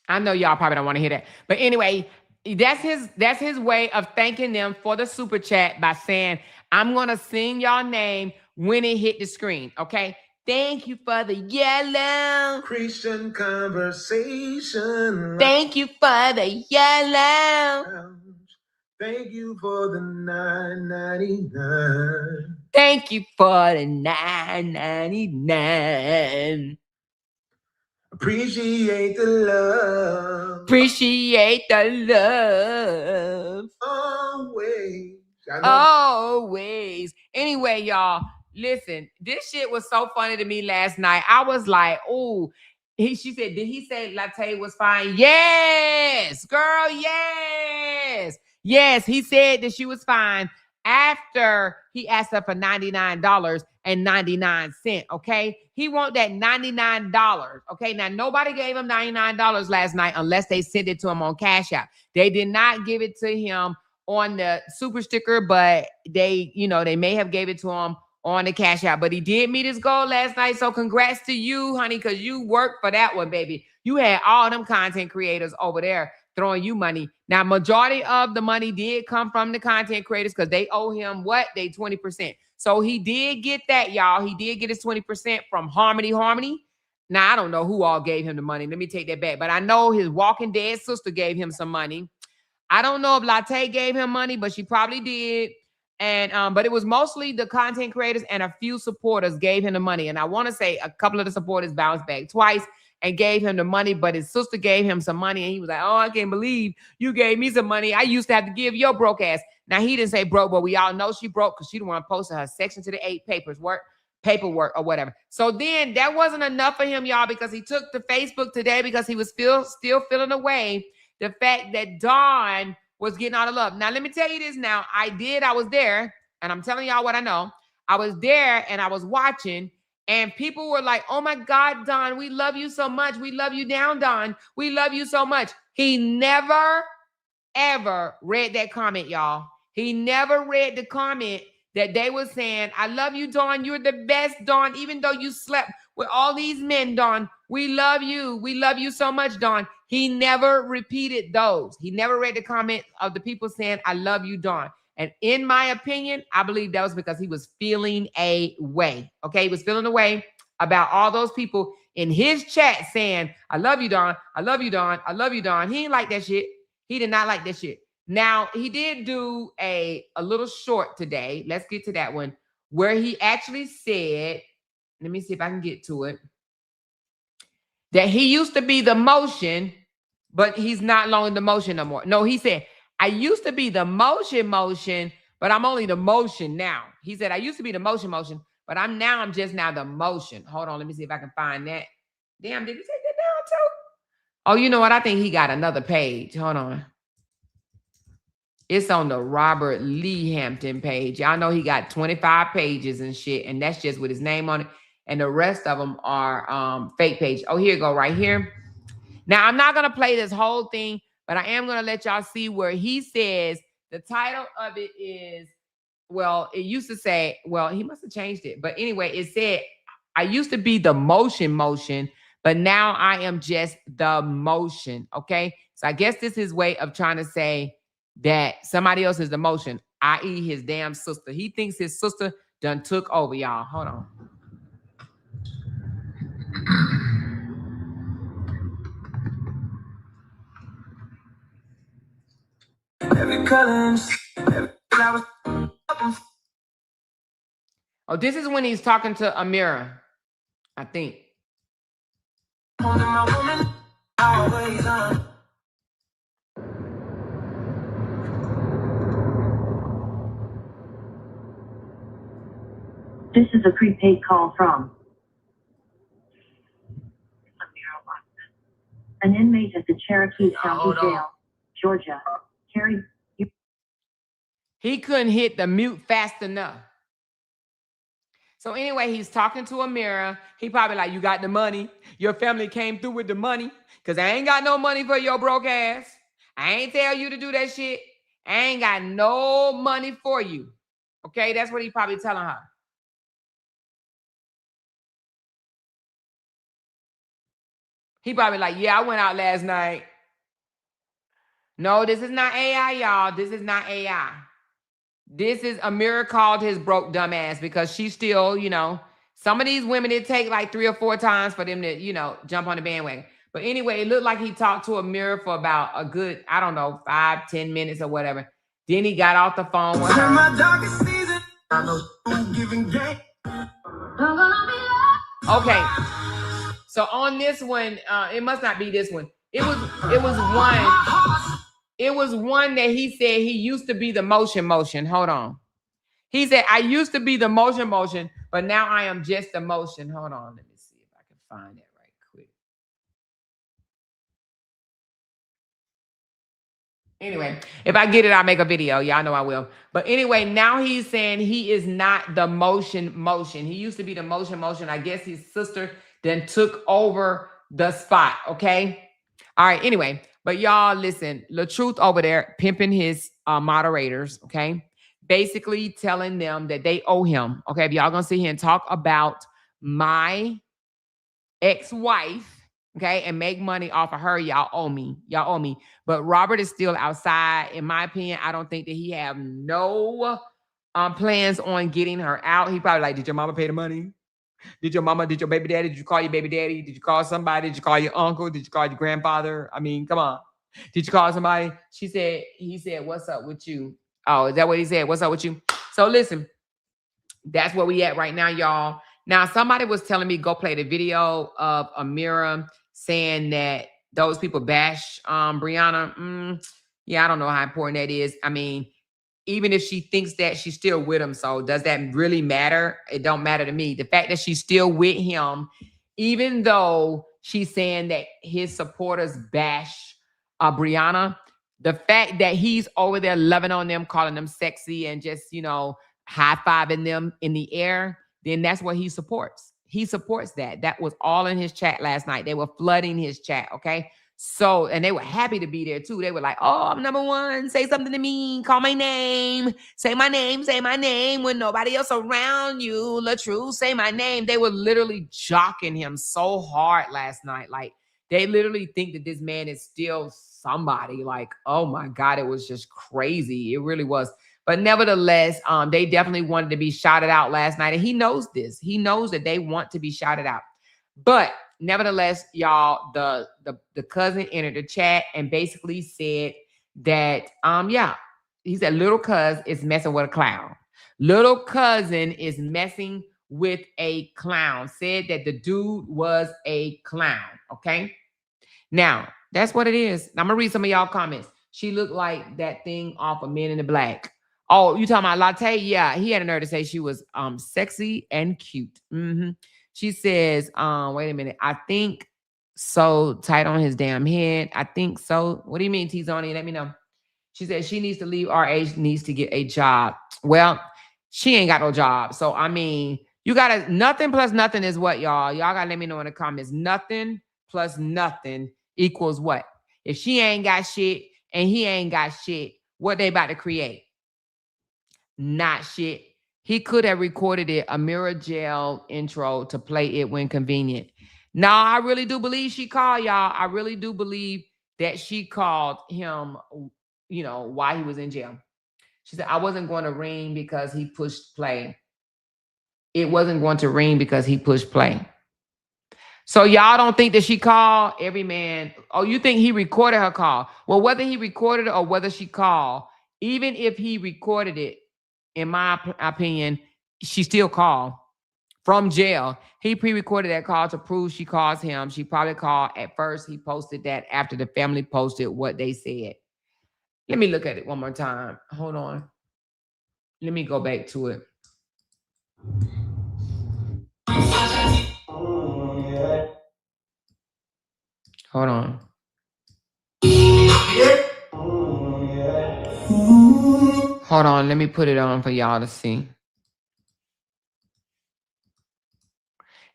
S1: I know y'all probably don't want to hear that, but anyway, that's his way of thanking them for the super chat by saying, "I'm gonna sing y'all name when it hit the screen." Okay. Thank you for the yellow
S2: Christian conversation.
S1: Thank you for the yellow.
S2: Thank you for the $9.99.
S1: Thank you for the $9.99.
S2: Appreciate the love.
S1: Appreciate the love.
S2: Always.
S1: Always. Anyway, y'all, listen, this shit was so funny to me last night. I was like, oh, she said, did he say Latte was fine? Yes, girl, yes. Yes, he said that she was fine after he asked her for $99.99. Okay. He want that $99. Okay. Now nobody gave him $99 last night unless they sent it to him on Cash App. They did not give it to him on the super sticker, but they may have gave it to him on the Cash App. But he did meet his goal last night. So congrats to you, honey, because you worked for that one, baby. You had all them content creators over there throwing you money. Now, majority of the money did come from the content creators because they owe him what? They 20%. So he did get that, y'all. He did get his 20% from Harmony. Now, I don't know who all gave him the money. Let me take that back. But I know his Walking Dead sister gave him some money. I don't know if Latte gave him money, but she probably did. And but it was mostly the content creators and a few supporters gave him the money. And I want to say a couple of the supporters bounced back twice and gave him the money, but his sister gave him some money. And he was like, oh, I can't believe you gave me some money. I used to have to give your broke ass. Now, he didn't say broke, but we all know she broke because she didn't want to post her section to the 8 paperwork or whatever. So then that wasn't enough for him, y'all, because he took to Facebook today because he was still feeling away the fact that Dawn was getting all the love. Now, let me tell you this now. I was there, and I'm telling y'all what I know. I was there, and I was watching, and people were like, oh, my God, Don, we love you so much. We love you down, Don. We love you so much. He never, ever read that comment, y'all. He never read the comment that they were saying, I love you, Dawn. You're the best, Dawn. Even though you slept with all these men, Dawn, we love you. We love you so much, Dawn. He never repeated those. He never read the comment of the people saying, I love you, Dawn. And in my opinion, I believe that was because he was feeling a way. Okay, he was feeling a way about all those people in his chat saying, I love you, Dawn. I love you, Dawn. I love you, Dawn. He didn't like that shit. He did not like that shit. Now, he did do a little short today. Let's get to that one, where he actually said, let me see if I can get to it, that he used to be the motion, but he's not longer the motion no more. No, he said, I used to be the motion, but I'm only the motion now. He said, I used to be the motion, but I'm just now the motion. Hold on, let me see if I can find that. Damn, did he take that down too? Oh, you know what? I think he got another page. Hold on. It's on the Robert Lee Hampton page. Y'all know he got 25 pages and shit, and that's just with his name on it. And the rest of them are fake page. Oh, here you go, right here. Now, I'm not going to play this whole thing, but I am going to let y'all see where he says the title of it is, well, it used to say, well, he must have changed it. But anyway, it said, I used to be the motion, but now I am just the motion, okay? So I guess this is his way of trying to say that somebody else is the motion, i.e. his damn sister. He thinks his sister done took over, y'all. Hold on. Oh, this is when he's talking to Amira, I think.
S3: This is a prepaid call from an inmate at the Cherokee County Jail, Georgia. Carrie,
S1: he couldn't hit the mute fast enough. So anyway, he's talking to Amira. He probably like, you got the money. Your family came through with the money because I ain't got no money for your broke ass. I ain't tell you to do that shit. I ain't got no money for you. Okay, that's what he probably telling her. He probably like, yeah, I went out last night. No, this is not AI, y'all. This is not AI. This is Amira called his broke dumb ass because she's still, you know, some of these women, it take like 3 or 4 times for them to, you know, jump on the bandwagon. But anyway, it looked like he talked to Amira for about a good, I don't know, 5-10 minutes or whatever. Then he got off the phone with her. Okay. So on this one, it must not be this one. It was one that he said he used to be the motion. Hold on. He said, I used to be the motion, but now I am just the motion. Hold on. Let me see if I can find it right quick. Anyway, if I get it, I'll make a video. Y'all know I will. But anyway, now he's saying he is not the motion. He used to be the motion. I guess his sister then took over the spot. Okay. All right. Anyway, but y'all listen, LaTruth over there pimping his moderators. Okay. Basically telling them that they owe him. Okay. If y'all gonna sit here and talk about my ex-wife, okay, and make money off of her, y'all owe me. But Robert is still outside. In my opinion, I don't think that he have no plans on getting her out. He probably like, did your mama pay the money? Did your baby daddy? Did you call your baby daddy? Did you call somebody? Did you call your uncle? Did you call your grandfather? I mean, come on. Did you call somebody? He said, what's up with you? Oh, is that what he said? What's up with you? So listen, that's where we at right now, y'all. Now, somebody was telling me go play the video of Amira saying that those people bash Brianna. Yeah, I don't know how important that is. I mean, even if she thinks that, she's still with him. So does that really matter? It don't matter to me. The fact that she's still with him, even though she's saying that his supporters bash Brianna, The fact that he's over there loving on them, calling them sexy, and just, high-fiving them in the air, then that's what he supports. He supports that. That was all in his chat last night. They were flooding his chat, okay? So, and they were happy to be there too. They were like, oh, I'm number one. Say something to me. Call my name. Say my name when nobody else around you. LaTruth, say my name. They were literally jocking him so hard last night. Like, they literally think that this man is still somebody. Like, oh my God, it was just crazy. It really was. But nevertheless, they definitely wanted to be shouted out last night. And he knows this. He knows that they want to be shouted out. But nevertheless, y'all, the cousin entered the chat and basically said that, he said, little cuz is messing with a clown. Little cousin is messing with a clown. Said that the dude was a clown, okay? Now, that's what it is. I'm going to read some of y'all comments. She looked like that thing off of Men in the Black. Oh, you talking about Latte? Yeah, he had a nerve to say she was sexy and cute. She says, wait a minute. I think so tight on his damn head. I think so. What do you mean, T-Zoni? Let me know. She said she needs to leave. RH needs to get a job. Well, she ain't got no job. So, I mean, you got to, nothing plus nothing is what, y'all? Y'all got to let me know in the comments. Nothing plus nothing equals what? If she ain't got shit and he ain't got shit, what they about to create? Not shit. He could have recorded it, a mirror gel intro, to play it when convenient. No, I really do believe she called, y'all. I really do believe that she called him, while he was in jail. She said, I wasn't going to ring because he pushed play. It wasn't going to ring because he pushed play. So y'all don't think that she called? Every man, oh, you think he recorded her call? Well, whether he recorded it or whether she called, even if he recorded it, in my opinion, she still called from jail. He pre-recorded that call to prove she calls him. She probably called at first. He posted that after the family posted what they said. Let me look at it one more time. Hold on. Let me go back to it. Hold on. Hold on. Let me put it on for y'all to see.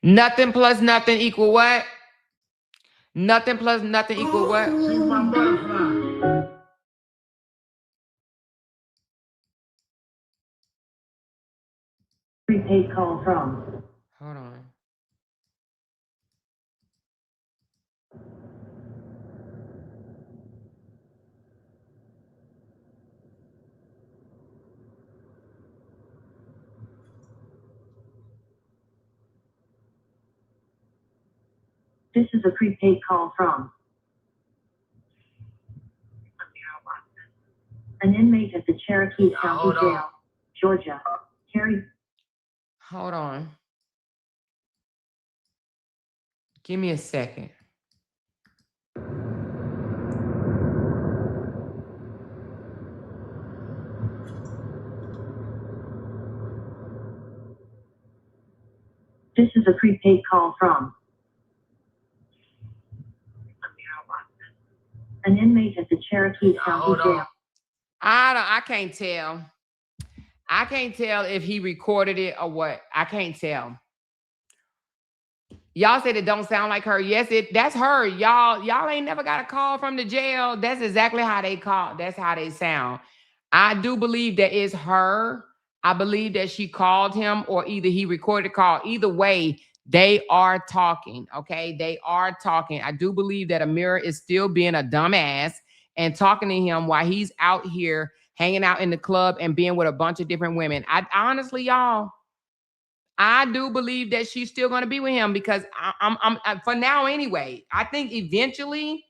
S1: Nothing plus nothing equal what? Nothing plus nothing equal what?
S2: She's my butterfly.
S3: Prepaid call from.
S1: Hold on.
S3: This is a prepaid call from an inmate at the Cherokee County Jail, Georgia. Carrie.
S1: Hold on. Give me a second.
S3: This is a prepaid call from an inmate at the Cherokee County Jail.
S1: I can't tell. I can't tell if he recorded it or what. I can't tell. Y'all said it don't sound like her. Yes, that's her. Y'all ain't never got a call from the jail. That's exactly how they call. That's how they sound. I do believe that it's her. I believe that she called him, or either he recorded the call. Either way, they are talking. Okay, they are talking. I do believe that Amira is still being a dumbass and talking to him while he's out here hanging out in the club and being with a bunch of different women. I honestly, y'all, I do believe that she's still going to be with him, because I'm for now anyway. I think eventually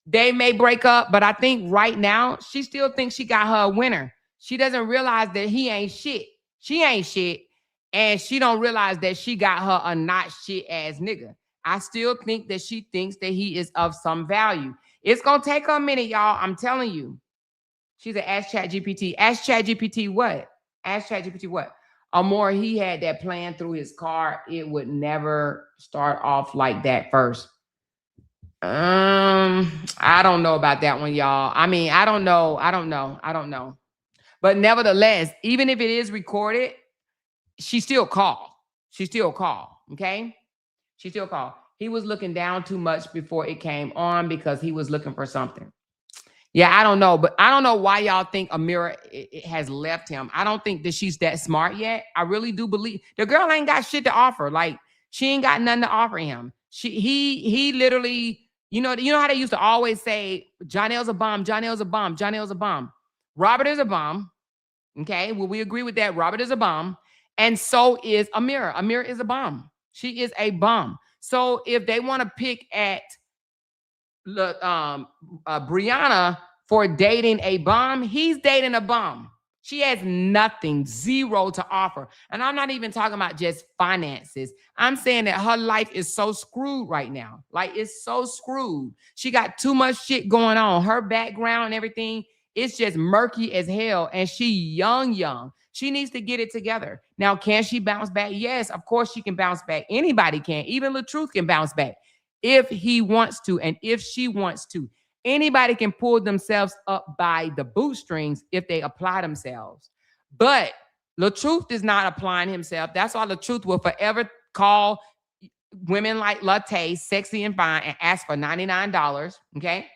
S1: they may break up, but I think right now she still thinks she got her a winner. She doesn't realize that he ain't shit. She ain't shit, and she don't realize that she got her a not shit ass nigga. I still think that she thinks that he is of some value. It's gonna take her a minute, y'all. I'm telling you. She's an Ask ChatGPT. Ask ChatGPT what? Ask ChatGPT what? Amor, he had that plan through his car. It would never start off like that first. I don't know about that one, y'all. I mean, I don't know. But nevertheless, even if it is recorded, she still called. Okay? She still called. He was looking down too much before it came on because he was looking for something. Yeah, I don't know, but I don't know why y'all think Amira it has left him. I don't think that she's that smart yet. I really do believe the girl ain't got shit to offer. Like she ain't got nothing to offer him. He literally, you know how they used to always say, Jonell's a bomb, Jonell's a bomb, Jonell's a bomb. Robert is a bomb. Okay, well, we agree with that. Robert is a bomb, and so is Amira. Amira is a bomb. She is a bomb. So if they want to pick at Brianna for dating a bomb, he's dating a bomb. She has nothing, zero to offer. And I'm not even talking about just finances. I'm saying that her life is so screwed right now. Like it's so screwed. She got too much shit going on. Her background and everything, it's just murky as hell. And she young. She needs to get it together. Now, can she bounce back? Yes, of course she can bounce back. Anybody can. Even LaTruth can bounce back if he wants to and if she wants to. Anybody can pull themselves up by the bootstrings if they apply themselves. But LaTruth is not applying himself. That's why LaTruth will forever call women like Latte sexy and fine and ask for $99. Okay.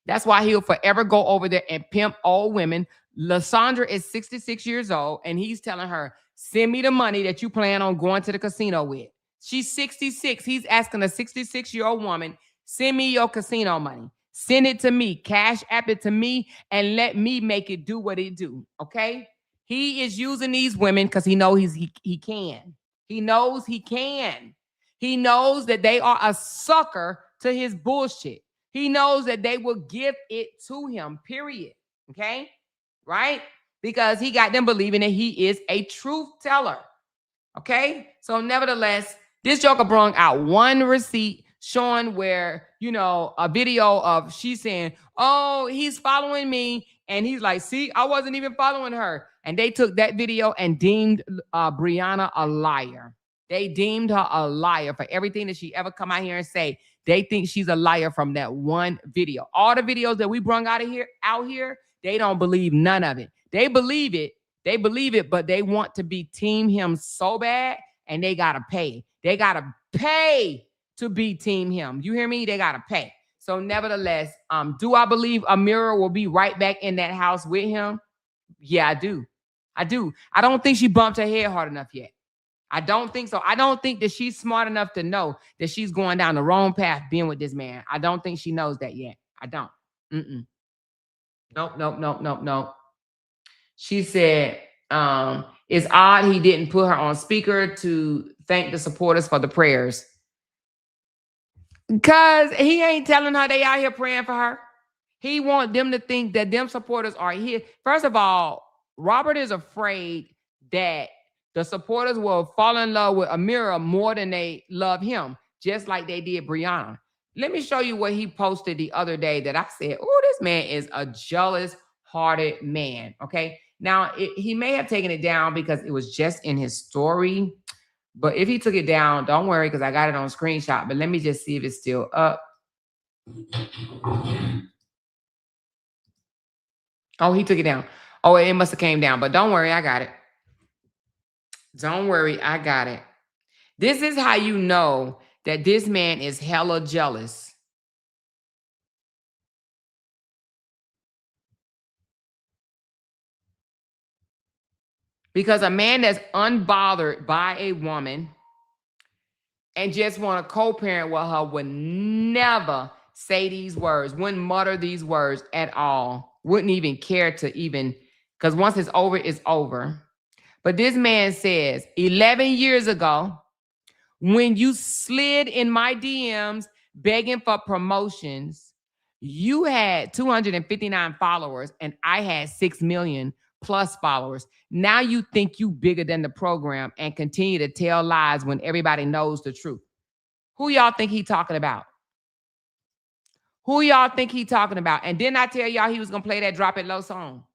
S1: That's why he'll forever go over there and pimp old women. Lysandra is 66 years old, and he's telling her, send me the money that you plan on going to the casino with. She's 66. He's asking a 66-year-old woman, send me your casino money. Send it to me. Cash app it to me and let me make it do what it do. Okay? He is using these women because he knows he can. He knows he can. He knows that they are a sucker to his bullshit. He knows that they will give it to him, period. Okay? Right? Because he got them believing that he is a truth teller. Okay? So nevertheless, this joker brought out one receipt showing where, a video of she saying, oh, he's following me. And he's like, see, I wasn't even following her. And they took that video and deemed Brianna a liar. They deemed her a liar for everything that she ever come out here and say. They think she's a liar from that one video. All the videos that we brung out here, they don't believe none of it. They believe it, but they want to be team him so bad, and they gotta pay. They gotta pay to be team him. You hear me? They gotta pay. So nevertheless, do I believe Amira will be right back in that house with him? Yeah, I do. I don't think she bumped her head hard enough yet. I don't think so. I don't think that she's smart enough to know that she's going down the wrong path being with this man. I don't think she knows that yet. I don't. Nope. She said, it's odd he didn't put her on speaker to thank the supporters for the prayers. Because he ain't telling her they out here praying for her. He want them to think that them supporters are here. First of all, Robert is afraid that the supporters will fall in love with Amira more than they love him, just like they did Brianna. Let me show you what he posted the other day that I said, oh, this man is a jealous-hearted man, okay? Now, he may have taken it down because it was just in his story, but if he took it down, don't worry because I got it on screenshot, but let me just see if it's still up. Oh, he took it down. Oh, it must have came down, but don't worry, I got it. Don't worry, I got it. This is how you know that this man is hella jealous. Because a man that's unbothered by a woman and just want to co-parent with her would never say these words, wouldn't mutter these words at all, wouldn't even care to even, because once it's over, it's over. But this man says, 11 years ago, when you slid in my DMs begging for promotions, you had 259 followers and I had 6 million plus followers. Now you think you bigger than the program and continue to tell lies when everybody knows the truth. Who y'all think he talking about? Who y'all think he talking about? And didn't I tell y'all he was going to play that Drop It Low song?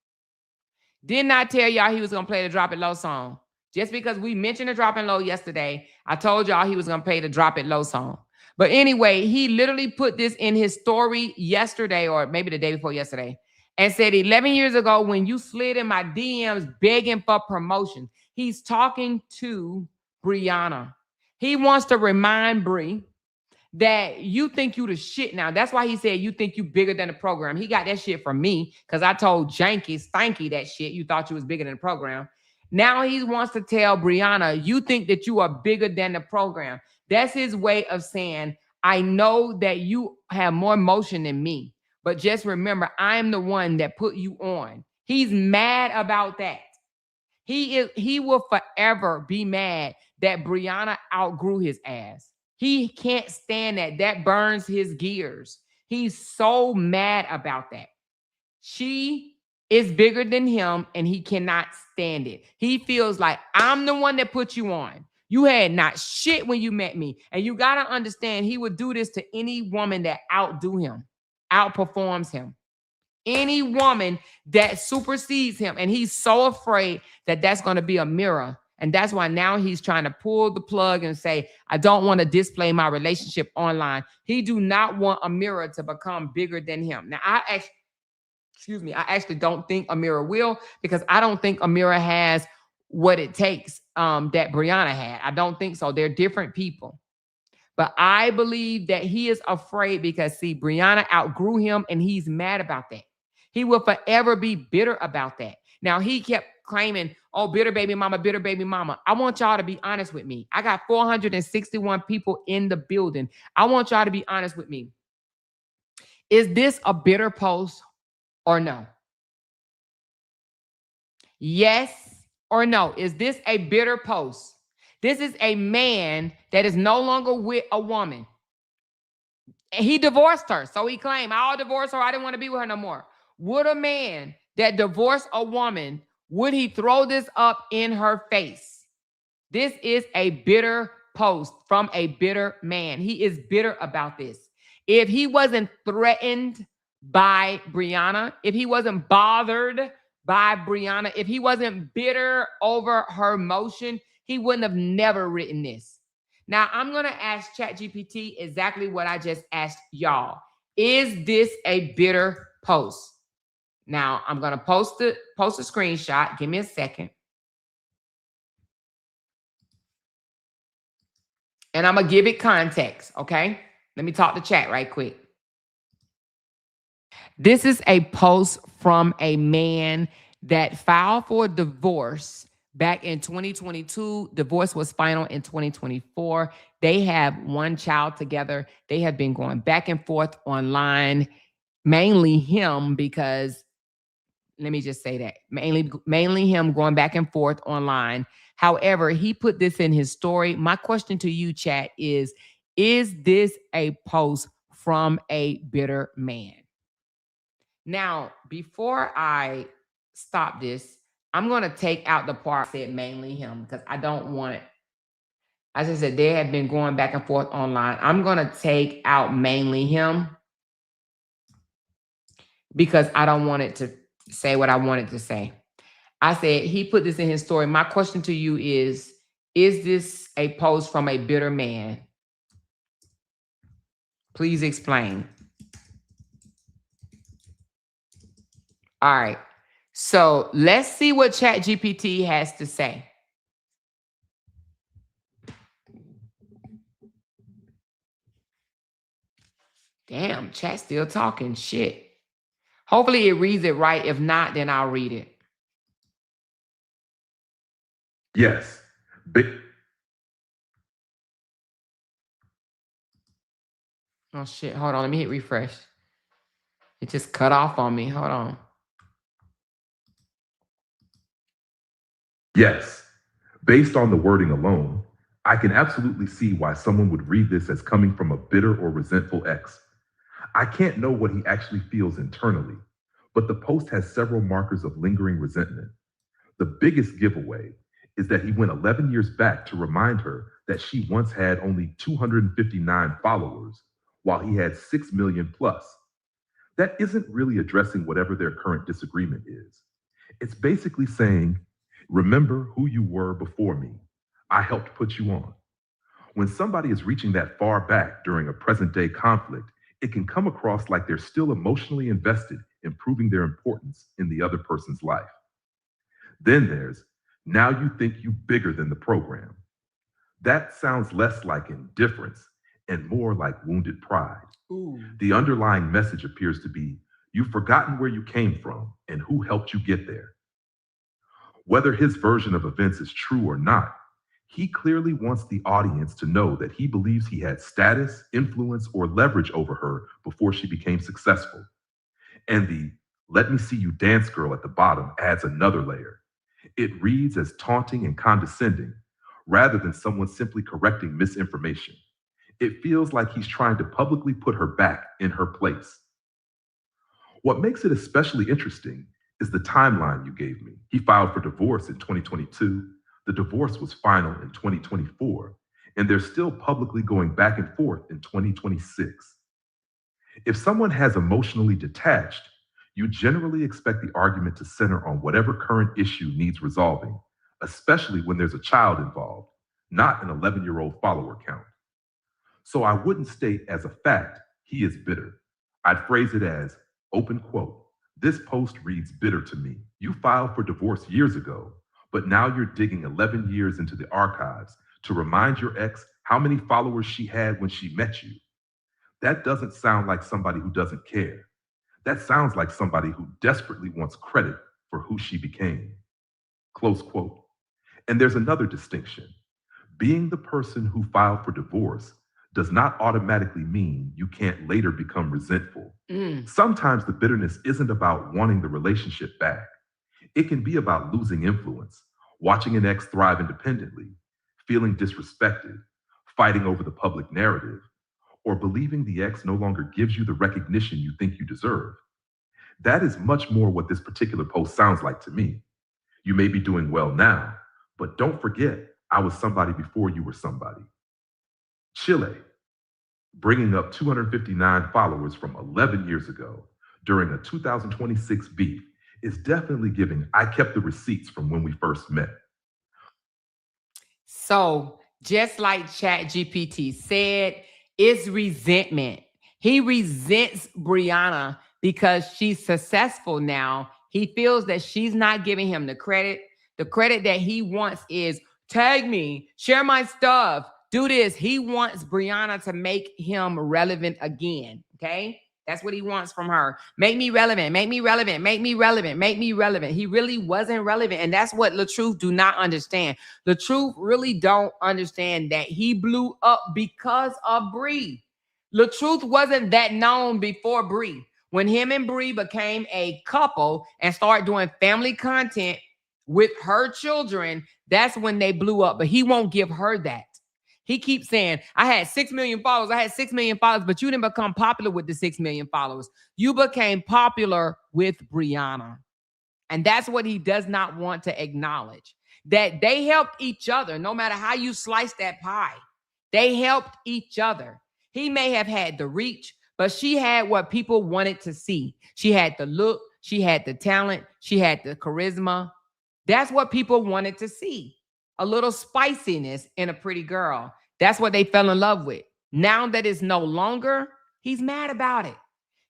S1: Didn't I tell y'all he was going to play the Drop It Low song? Just because we mentioned the Drop It Low yesterday, I told y'all he was going to play the Drop It Low song. But anyway, he literally put this in his story yesterday, or maybe the day before yesterday, and said 11 years ago when you slid in my DMs begging for promotion. He's talking to Brianna. He wants to remind Bri that you think you the shit now. That's why he said you think you bigger than the program. He got that shit from me because I told Janky Stanky that shit. You thought you was bigger than the program. Now he wants to tell Brianna, you think that you are bigger than the program. That's his way of saying, I know that you have more motion than me, but just remember, I am the one that put you on. He's mad about that. He will forever be mad that Brianna outgrew his ass. He can't stand that. That burns his gears. He's so mad about that. She is bigger than him and he cannot stand it. He feels like I'm the one that put you on. You had not shit when you met me. And you got to understand he would do this to any woman that outdo him, outperforms him. Any woman that supersedes him. And he's so afraid that that's going to be a mirror. And that's why now he's trying to pull the plug and say, I don't want to display my relationship online. He do not want a mirror to become bigger than him. Now, I actually don't think Amira will, because I don't think Amira has what it takes that Brianna had. I don't think so. They're different people. But I believe that he is afraid because, see, Brianna outgrew him and he's mad about that. He will forever be bitter about that. Now, he kept claiming, oh, bitter baby mama, bitter baby mama. I want y'all to be honest with me. I got 461 people in the building. I want y'all to be honest with me. Is this a bitter post or no? Yes or no? Is this a bitter post? This is a man that is no longer with a woman. And he divorced her. So he claimed, I'll divorce her. I didn't want to be with her no more. Would a man that divorced a woman, would he throw this up in her face? This is a bitter post from a bitter man. He is bitter about this. If he wasn't threatened by Brianna, if he wasn't bothered by Brianna, if he wasn't bitter over her motion, he wouldn't have never written this. Now, I'm going to ask ChatGPT exactly what I just asked y'all. Is this a bitter post? Now, I'm going to post a screenshot. Give me a second. And I'm going to give it context, okay? Let me talk to chat right quick. This is a post from a man that filed for divorce back in 2022. Divorce was final in 2024. They have one child together. They have been going back and forth online, mainly him, because let me just say that mainly him going back and forth online. However, he put this in his story. My question to you, chat, is this a post from a bitter man? Now, before I stop this, I'm going to take out the part that said mainly him, because I don't want it. As I said, they have been going back and forth online. I'm going to take out mainly him because I don't want it to say what I wanted to say. I said, he put this in his story. My question to you is this a post from a bitter man? Please explain. All right. So let's see what ChatGPT has to say. Damn, chat still talking shit. Hopefully it reads it right. If not, then I'll read it.
S4: Yes.
S1: Oh shit, hold on. Let me hit refresh. It just cut off on me. Hold on.
S4: Yes. Based on the wording alone, I can absolutely see why someone would read this as coming from a bitter or resentful ex. I can't know what he actually feels internally, but the post has several markers of lingering resentment. The biggest giveaway is that he went 11 years back to remind her that she once had only 259 followers, while he had 6 million plus. That isn't really addressing whatever their current disagreement is. It's basically saying, remember who you were before me. I helped put you on. When somebody is reaching that far back during a present-day conflict, it can come across like they're still emotionally invested in proving their importance in the other person's life. Then there's, now you think you bigger than the program. That sounds less like indifference and more like wounded pride.
S1: Ooh.
S4: The underlying message appears to be, you've forgotten where you came from and who helped you get there. Whether his version of events is true or not, he clearly wants the audience to know that he believes he had status, influence, or leverage over her before she became successful. And the "let me see you dance" girl at the bottom adds another layer. It reads as taunting and condescending, rather than someone simply correcting misinformation. It feels like he's trying to publicly put her back in her place. What makes it especially interesting is the timeline you gave me. He filed for divorce in 2022. The divorce was final in 2024, and they're still publicly going back and forth in 2026. If someone has emotionally detached, you generally expect the argument to center on whatever current issue needs resolving, especially when there's a child involved, not an 11-year-old follower count. So I wouldn't state as a fact, he is bitter. I'd phrase it as, open quote, "This post reads bitter to me. You filed for divorce years ago, but now you're digging 11 years into the archives to remind your ex how many followers she had when she met you. That doesn't sound like somebody who doesn't care. That sounds like somebody who desperately wants credit for who she became." Close quote. And there's another distinction. Being the person who filed for divorce does not automatically mean you can't later become resentful. Sometimes the bitterness isn't about wanting the relationship back. It can be about losing influence, watching an ex thrive independently, feeling disrespected, fighting over the public narrative, or believing the ex no longer gives you the recognition you think you deserve. That is much more what this particular post sounds like to me. You may be doing well now, but don't forget, I was somebody before you were somebody. Chile, bringing up 259 followers from 11 years ago during a 2026 beef, is definitely giving "I kept the receipts from when we first met."
S1: So just like ChatGPT said, it's resentment. He resents Brianna because she's successful now. He feels that she's not giving him the credit. The credit that he wants is tag me, share my stuff, do this. He wants Brianna to make him relevant again. Okay. That's what he wants from her. Make me relevant, make me relevant, make me relevant, make me relevant. He really wasn't relevant. And that's what LaTruth do not understand. LaTruth really don't understand that he blew up because of Bree. LaTruth wasn't that known before Bree. When him and Bree became a couple and started doing family content with her children, that's when they blew up. But he won't give her that. He keeps saying, I had 6 million followers. I had 6 million followers, but you didn't become popular with the 6 million followers. You became popular with Brianna. And that's what he does not want to acknowledge, that they helped each other. No matter how you slice that pie, they helped each other. He may have had the reach, but she had what people wanted to see. She had the look. She had the talent. She had the charisma. That's what people wanted to see. A little spiciness in a pretty girl. That's what they fell in love with. Now that it's no longer, he's mad about it.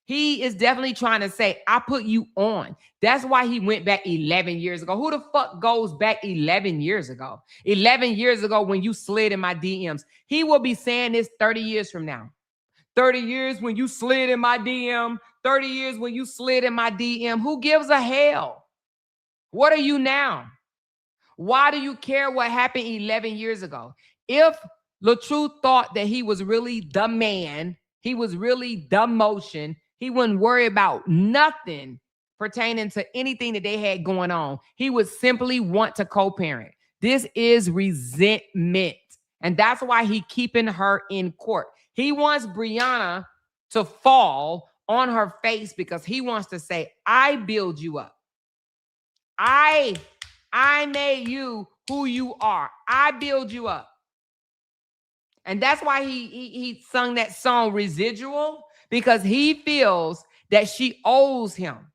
S1: He is definitely trying to say, I put you on. That's why he went back 11 years ago. Who the fuck goes back 11 years ago? 11 years ago when you slid in my DMs. He will be saying this 30 years from now. 30 years when you slid in my DM. 30 years when you slid in my DM. Who gives a hell? What are you now? Why do you care what happened 11 years ago? If LaTruth thought that he was really the man, he was really the motion, he wouldn't worry about nothing pertaining to anything that they had going on. He would simply want to co-parent. This is resentment. And that's why he keeping her in court. He wants Brianna to fall on her face because he wants to say, I build you up. I made you who you are. I build you up. And that's why he sung that song Residual, because he feels that she owes him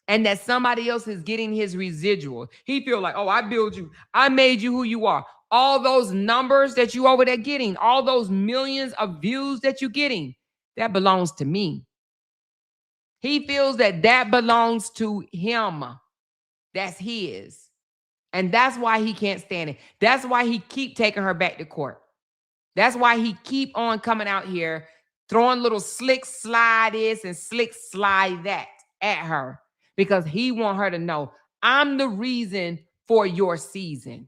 S1: and that somebody else is getting his residual. He feels like, oh, I build you. I made you who you are. all those numbers that you over there getting, all those millions of views that you're getting, that belongs to me. He feels that that belongs to him. That's his. And that's why he can't stand it. That's why he keep taking her back to court. That's why he keep on coming out here, throwing little slick slide this and slick slide that at her, because he want her to know, I'm the reason for your season.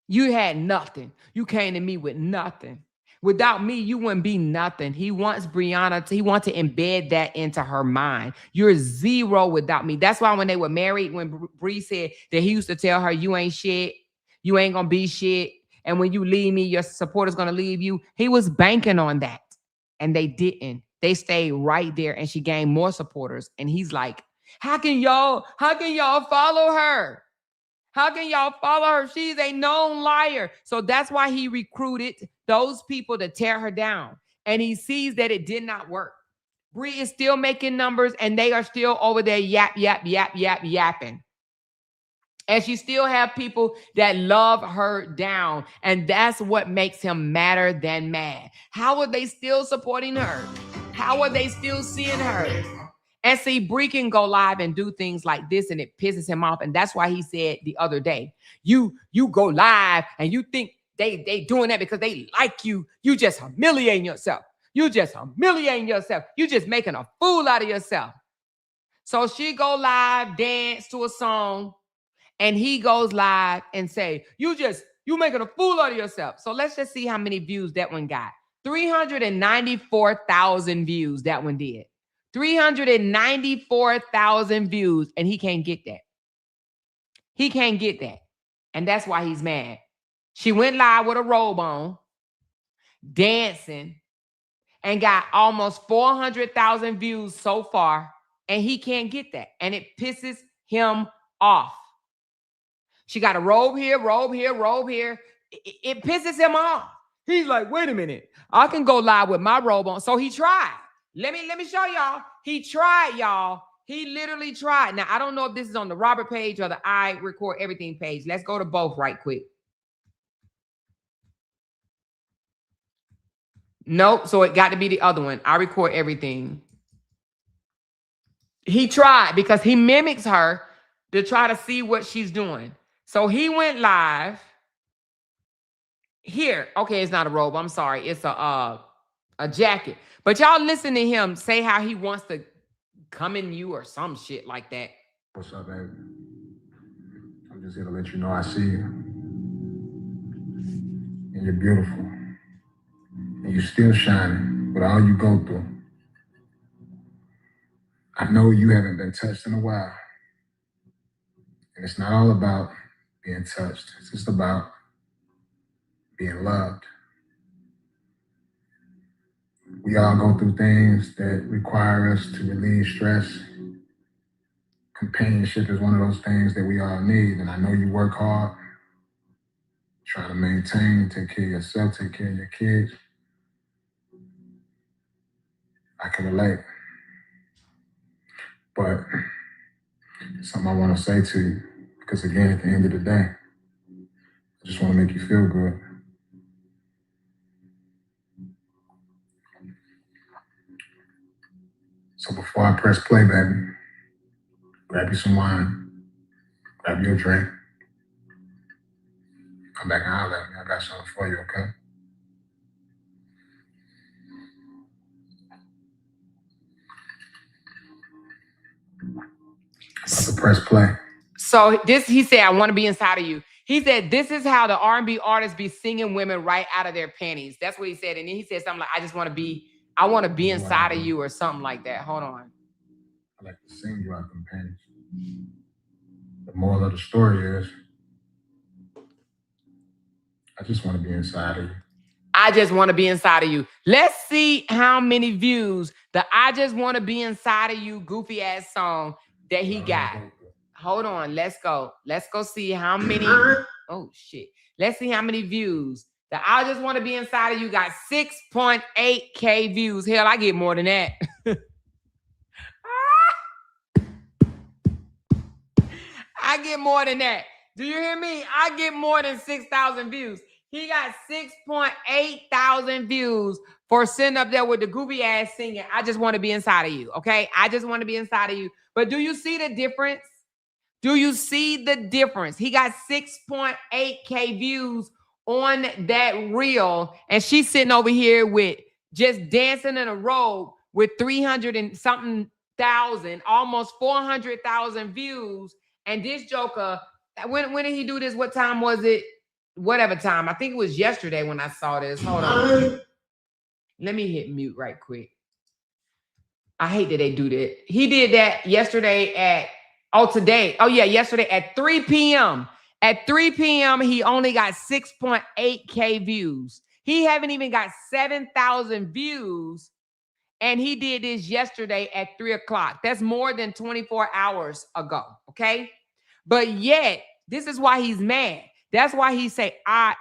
S1: You had nothing. You came to me with nothing. Without me, you wouldn't be nothing. He wants Brianna, he wants to embed that into her mind. You're zero without me. That's why when they were married, when Bree said that he used to tell her, you ain't shit, you ain't gonna be shit, and when you leave me, your supporter's gonna leave you. He was banking on that, and they didn't. They stayed right there, and she gained more supporters. And he's like, how can y'all follow her? How can y'all follow her? She's a known liar. So that's why he recruited those people to tear her down. And he sees that it did not work. Bree is still making numbers, and they are still over there yapping. And she still have people that love her down. And that's what makes him madder than mad. How are they still supporting her? How are they still seeing her? And see, Bree can go live and do things like this, and it pisses him off. And that's why he said the other day, you go live and you think they doing that because they like you. You just humiliating yourself. You just humiliating yourself. You just making a fool out of yourself. So she go live, dance to a song, and he goes live and say, you making a fool out of yourself. So let's just see how many views that one got. 394,000 views that one did. 394,000 views, and he can't get that. He can't get that. And that's why he's mad. She went live with a robe on, dancing, and got almost 400,000 views so far, and he can't get that. And it pisses him off. She got a robe here, robe here, robe here. It pisses him off. He's like, wait a minute. I can go live with my robe on. So he tried. Let me show y'all. He tried, y'all. He literally tried. Now, I don't know if this is on the Robert page or the I Record Everything page. Let's go to both right quick. Nope. So it got to be the other one. I Record Everything. He tried because he mimics her to try to see what she's doing. So he went live here. Okay, it's not a robe. I'm sorry. It's a jacket. But y'all listen to him say how he wants to come in you or some shit like that.
S2: What's up, baby? I'm just here to let you know I see you. And you're beautiful. And you're still shining with all you go through. I know you haven't been touched in a while. And it's not all about being touched. It's just about being loved. We all go through things that require us to relieve stress. Companionship is one of those things that we all need. And I know you work hard, trying to maintain, take care of yourself, take care of your kids. I can relate. But it's something I want to say to you. Because again, at the end of the day, I just want to make you feel good. So before I press play, baby, grab you some wine, grab you a drink, come back and holler at me. I got something for you, okay? About to press play.
S1: So this, he said, I want to be inside of you. He said, this is how the R&B artists be singing women right out of their panties. That's what he said. And then he said something like, I want to be inside of you or something like that. Hold on.
S2: I like to sing you out them panties. The moral of the story is, I just want to be inside of you.
S1: I just want to be inside of you. Let's see how many views the I just want to be inside of you goofy ass song that he got. Hold on. Let's go. Let's go see how many. Oh, shit. Let's see how many views. The I just want to be inside of you got 6.8K views. Hell, I get more than that. I get more than that. Do you hear me? I get more than 6,000 views. He got 6.8 thousand views for sitting up there with the goofy ass singing. I just want to be inside of you, okay? I just want to be inside of you. But do you see the difference? Do you see the difference? He got 6.8K views on that reel, and she's sitting over here with just dancing in a robe with 300 and something thousand, almost 400,000 views. And this joker, when did he do this? What time was it? Whatever time. I think it was yesterday when I saw this. Hold on. Let me hit mute right quick. I hate that they do that. He did that yesterday at, yesterday at 3 p.m. At 3 p.m., he only got 6.8K views. He haven't even got 7,000 views, and he did this yesterday at 3 o'clock. That's more than 24 hours ago, okay? But yet, this is why he's mad. That's why he say, I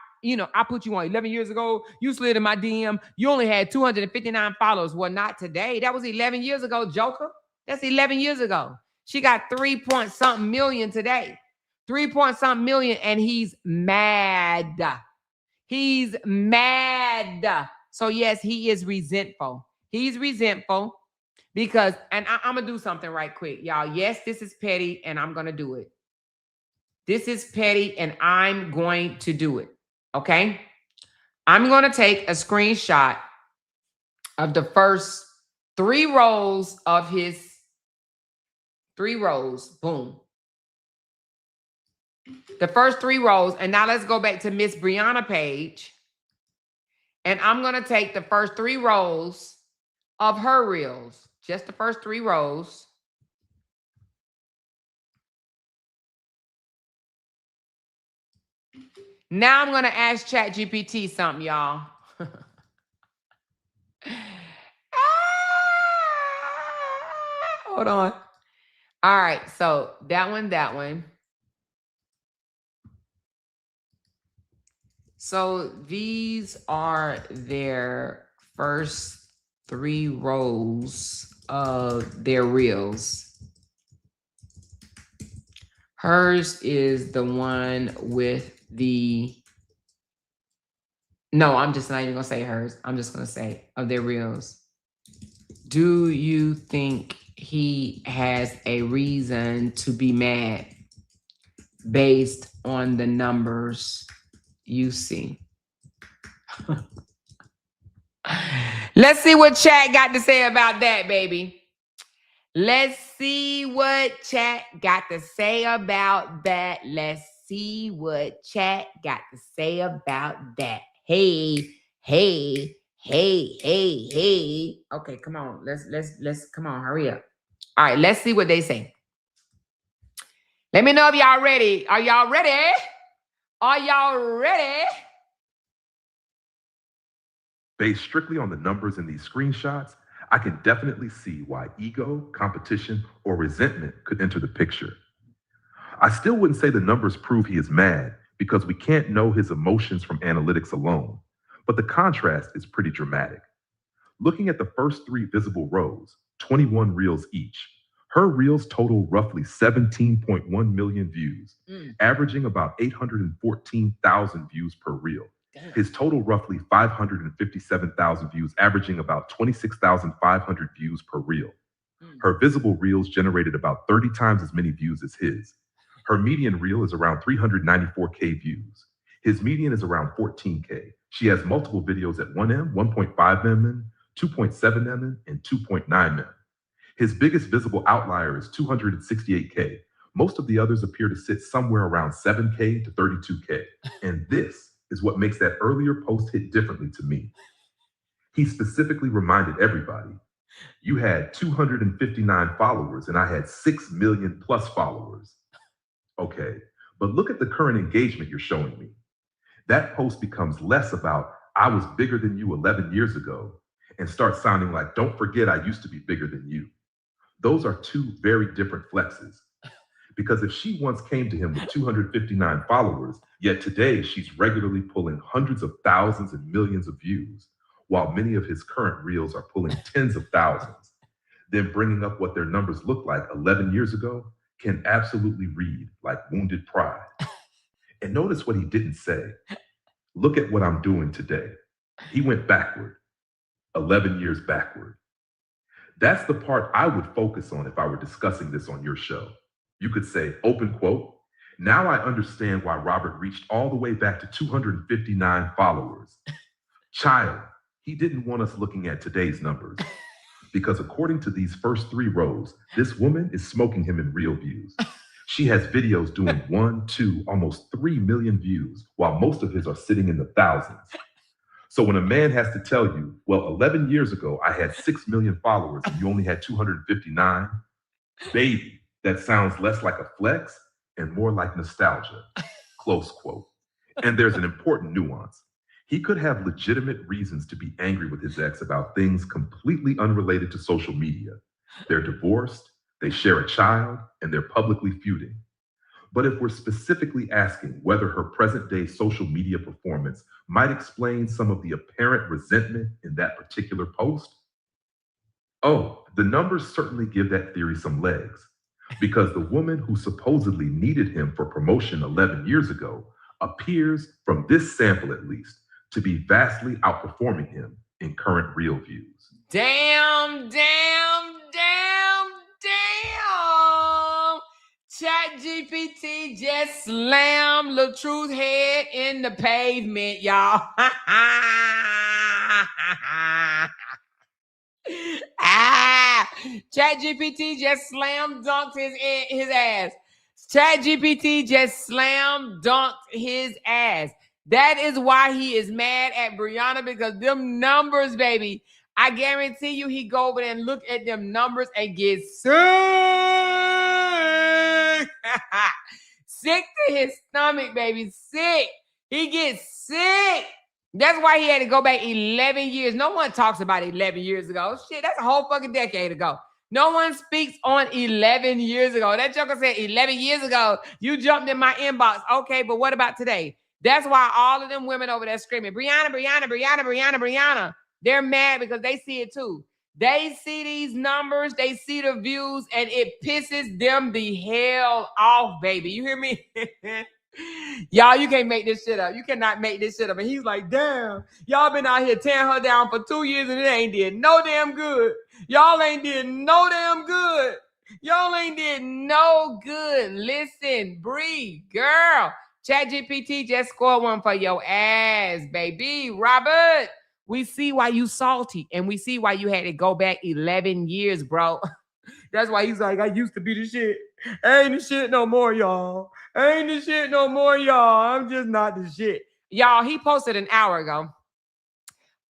S1: put you on 11 years ago. You slid in my DM. You only had 259 followers. Well, not today. That was 11 years ago, Joker. That's 11 years ago. She got 3-point-something million today. 3-point-something million, and he's mad. He's mad. So, yes, he is resentful. He's resentful because, and I'm going to do something right quick, y'all. Yes, this is petty, and I'm going to do it. This is petty, and I'm going to do it. Okay? I'm going to take a screenshot of the first 3 rows of his 3 rows. Boom. The first 3 rows. And now let's go back to Miss Brianna page. And I'm going to take the first 3 rows of her reels. Just the first 3 rows. Now I'm going to ask ChatGPT something, y'all. Hold on. All right. So that one. So these are their first 3 rows of their reels. Hers is the one with no, I'm just not even gonna say hers. I'm just gonna say of their reels. Do you think he has a reason to be mad based on the numbers you see? Let's see what chat got to say about that, baby. Let's see what chat got to say about that. Let's see what chat got to say about that. Hey. Okay, come on. Let's come on, hurry up. All right, let's see what they say. Let me know if y'all ready. Are y'all ready? Are y'all ready?
S4: Based strictly on the numbers in these screenshots, I can definitely see why ego, competition, or resentment could enter the picture. I still wouldn't say the numbers prove he is mad because we can't know his emotions from analytics alone, but the contrast is pretty dramatic. Looking at the first 3 visible rows, 21 reels each, her reels total roughly 17.1 million views, averaging about 814,000 views per reel. Damn. His total roughly 557,000 views, averaging about 26,500 views per reel. Her visible reels generated about 30 times as many views as his. Her median reel is around 394K views. His median is around 14K. She has multiple videos at 1M, 1.5M, 2.7M, and 2.9M. His biggest visible outlier is 268K. Most of the others appear to sit somewhere around 7K to 32K. And this is what makes that earlier post hit differently to me. He specifically reminded everybody, you had 259 followers and I had 6 million plus followers. Okay, but look at the current engagement you're showing me. That post becomes less about, I was bigger than you 11 years ago, and starts sounding like, don't forget I used to be bigger than you. Those are 2 very different flexes. Because if she once came to him with 259 followers, yet today she's regularly pulling hundreds of thousands and millions of views, while many of his current reels are pulling tens of thousands, then bringing up what their numbers look like 11 years ago can absolutely read like wounded pride. And notice what he didn't say. Look at what I'm doing today. He went backward, 11 years backward. That's the part I would focus on if I were discussing this on your show. You could say, open quote, now I understand why Robert reached all the way back to 259 followers. Child, he didn't want us looking at today's numbers. Because according to these first 3 rows, this woman is smoking him in real views. She has videos doing 1, 2, almost 3 million views, while most of his are sitting in the thousands. So when a man has to tell you, well, 11 years ago, I had 6 million followers and you only had 259, baby, that sounds less like a flex and more like nostalgia, close quote. And there's an important nuance. He could have legitimate reasons to be angry with his ex about things completely unrelated to social media. They're divorced, they share a child, and they're publicly feuding. But if we're specifically asking whether her present-day social media performance might explain some of the apparent resentment in that particular post, oh, the numbers certainly give that theory some legs, because the woman who supposedly needed him for promotion 11 years ago appears, from this sample at least, to be vastly outperforming him in current real views.
S1: Damn. ChatGPT just slammed LaTruth head in the pavement, y'all. ChatGPT just slam dunked his ass. ChatGPT just slam dunked his ass. That is why he is mad at Brianna, because them numbers, baby. I guarantee you he go over there and look at them numbers and get sick. Sick to his stomach, baby. Sick. He gets sick. That's why he had to go back 11 years. No one talks about 11 years ago. Shit, that's a whole fucking decade ago. No one speaks on 11 years ago. That joker said 11 years ago, you jumped in my inbox. Okay, but what about today? That's why all of them women over there screaming, Brianna. They're mad because they see it too. They see these numbers, they see the views, and it pisses them the hell off, baby. You hear me? Y'all, you can't make this shit up. You cannot make this shit up. And he's like, damn, y'all been out here tearing her down for 2 years and it ain't did no damn good. Y'all ain't did no damn good. Y'all ain't did no good. Listen, breathe, girl. ChatGPT just scored one for your ass, baby. Robert, we see why you salty and we see why you had to go back 11 years, bro. That's why he's like, I used to be the shit. I ain't the shit no more, y'all. I'm just not the shit. Y'all, he posted an hour ago.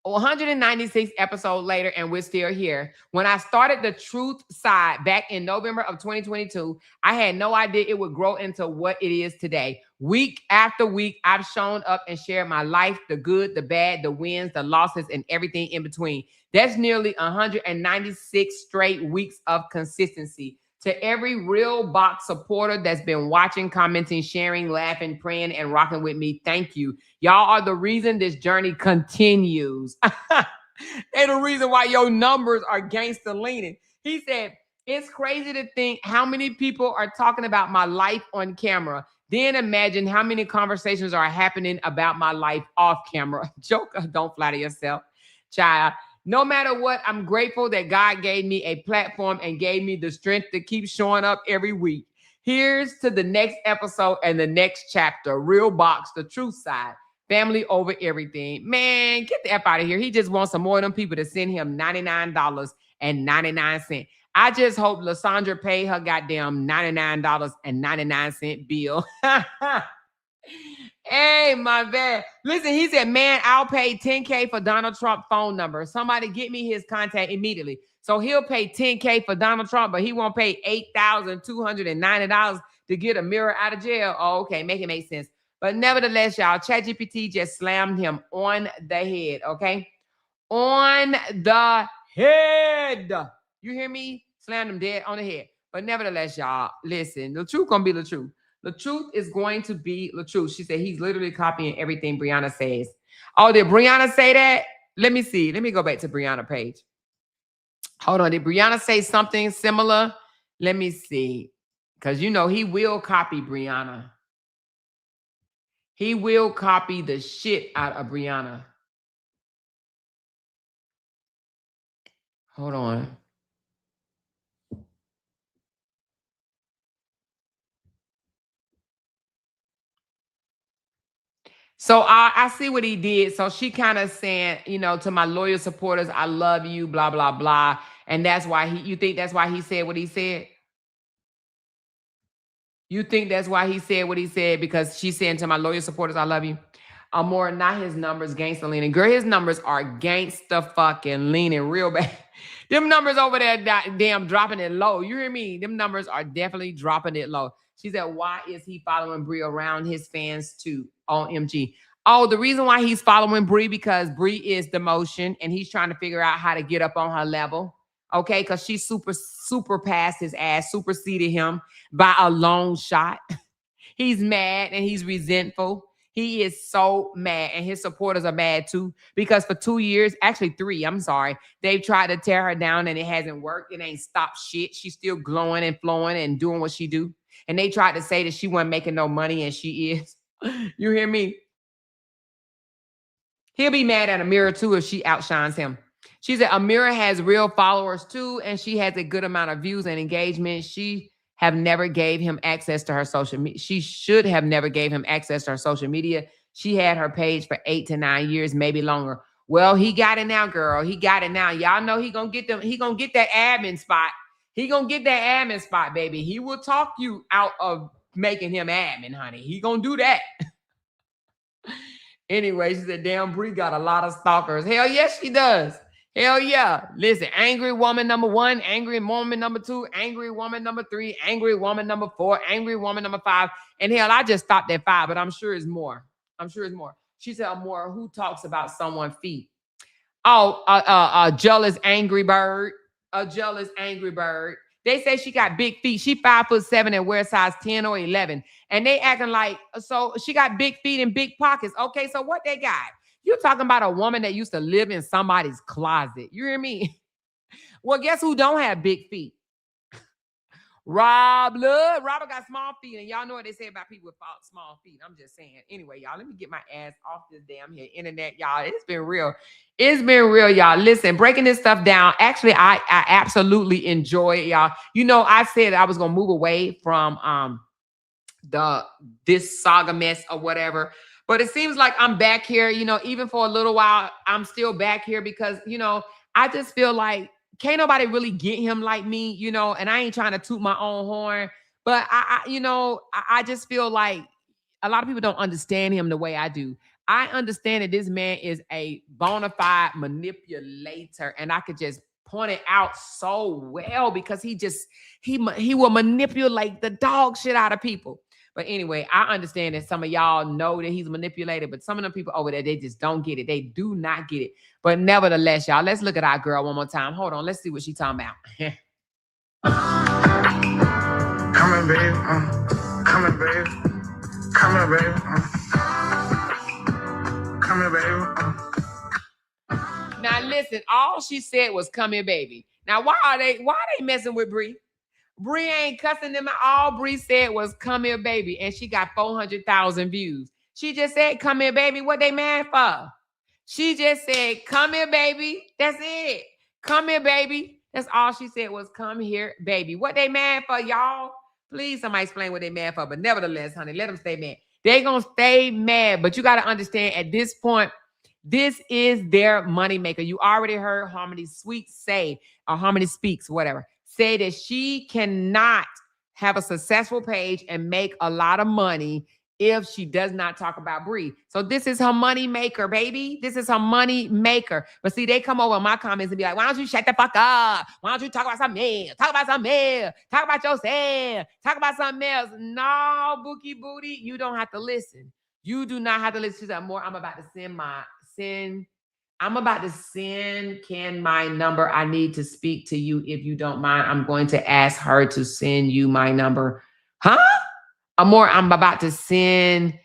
S1: 196 episodes later, and we're still here. When I started the truth side back in November of 2022, I had no idea it would grow into what it is today. Week after week, I've shown up and shared my life, the good, the bad, the wins, the losses, and everything in between. That's nearly 196 straight weeks of consistency. To every real box supporter that's been watching, commenting, sharing, laughing, praying, and rocking with me, thank you. Y'all are the reason this journey continues. And the reason why your numbers are gangster leaning. He said, it's crazy to think how many people are talking about my life on camera. Then imagine how many conversations are happening about my life off camera. Joker, don't flatter yourself, child. No matter what, I'm grateful that God gave me a platform and gave me the strength to keep showing up every week. Here's to the next episode and the next chapter. Real Box, the truth side. Family over everything. Man, get the F out of here. He just wants some more of them people to send him $99.99. I just hope Lysandra paid her goddamn $99.99 bill. Hey, my bad. Listen, he said, man, I'll pay $10K for Donald Trump phone number. Somebody get me his contact immediately. So he'll pay $10K for Donald Trump, but he won't pay $8,290 to get a mirror out of jail. Oh, okay, make it make sense. But nevertheless, y'all, ChatGPT just slammed him on the head, okay? On the head. You hear me? Slammed him dead on the head. But nevertheless, y'all, listen, the truth gonna be the truth. The truth is going to be the truth. She said he's literally copying everything Brianna says. Oh, did Brianna say that? Let me see. Let me go back to Brianna page. Hold on. Did Brianna say something similar? Let me see. Because, you know, he will copy Brianna. He will copy the shit out of Brianna. Hold on. So I see what he did. So she kind of saying, you know, to my loyal supporters, I love you, blah, blah, blah. And that's why you think that's why he said what he said? You think that's why he said what he said? Because she's saying to my loyal supporters, I love you. More not his numbers, gangster leaning. Girl, his numbers are gangster fucking leaning real bad. Them numbers over there, damn, dropping it low. You hear me? Them numbers are definitely dropping it low. She said, why is he following Brie around his fans too? OMG. Oh, the reason why he's following Brie because Brie is the motion and he's trying to figure out how to get up on her level. Okay, because she super passed his ass, superseded him by a long shot. He's mad and he's resentful. He is so mad, and his supporters are mad too because for 2 years, actually 3, I'm sorry, they've tried to tear her down and it hasn't worked. It ain't stopped shit. She's still glowing and flowing and doing what she do. And they tried to say that she wasn't making no money, and she is. You hear me? He'll be mad at Amira too if she outshines him. She said Amira has real followers too, and she has a good amount of views and engagement. She have never gave him access to her social media. She should have never gave him access to her social media. She had her page for 8 to 9 years, maybe longer. Well, he got it now, girl. He got it now. Y'all know he gonna get them. He gonna get that admin spot. He gonna get that admin spot, baby. He will talk you out of making him admin, honey. He gonna do that. Anyway, she said, damn, Brie got a lot of stalkers. Hell yes, she does. Hell yeah. Listen, angry woman number 1, angry woman number 2, angry woman number 3, angry woman number 4, angry woman number 5. And hell, I just stopped at 5, but I'm sure it's more. I'm sure it's more. She said, more, who talks about someone's feet? Oh, a jealous angry bird. A jealous angry bird. They say she got big feet. She 5'7" and wears size 10 or 11. And they acting like, so she got big feet and big pockets. Okay, so what they got? You talking about a woman that used to live in somebody's closet. You hear me? Well, guess who don't have big feet? Robert got small feet, and y'all know what they say about people with small feet. I'm just saying. Anyway, y'all, let me get my ass off this damn here internet, y'all. It's been real. It's been real, y'all. Listen, breaking this stuff down. Actually, I absolutely enjoy it, y'all. You know, I said I was gonna move away from this saga mess or whatever. But it seems like I'm back here, you know, even for a little while, I'm still back here because, you know, I just feel like can't nobody really get him like me, you know, and I ain't trying to toot my own horn, but I just feel like a lot of people don't understand him the way I do. I understand that this man is a bona fide manipulator, and I could just point it out so well because he will manipulate the dog shit out of people. But anyway, I understand that some of y'all know that he's manipulated, but some of them people over there, they just don't get it. They do not get it. But nevertheless, y'all, let's look at our girl one more time. Hold on. Let's see what she's talking about.
S5: Come in, babe. Come in, babe. Come in, babe. Come in, babe.
S1: Now, listen, all she said was come here, baby. Now, why are they messing with Brie? Brie ain't cussing them out. All Brie said was come here, baby. And she got 400,000 views. She just said, come here, baby. What they mad for? She just said, come here, baby. That's it. Come here, baby. That's all she said was come here, baby. What they mad for, y'all? Please, somebody explain what they mad for. But nevertheless, honey, let them stay mad. They gonna stay mad. But you got to understand, at this point, this is their moneymaker. You already heard Harmony Sweet say, or Harmony Speaks, whatever, say that she cannot have a successful page and make a lot of money if she does not talk about Brie. So this is her money maker, baby. This is her money maker. But see, they come over in my comments and be like, why don't you shut the fuck up? Why don't you talk about something else? Talk about something else. Talk about yourself. Talk about something else. No, Bookie Booty, you don't have to listen. You do not have to listen to that more. I'm about to send Ken my number. I need to speak to you if you don't mind. I'm going to ask her to send you my number. Huh? Amor, I'm about to send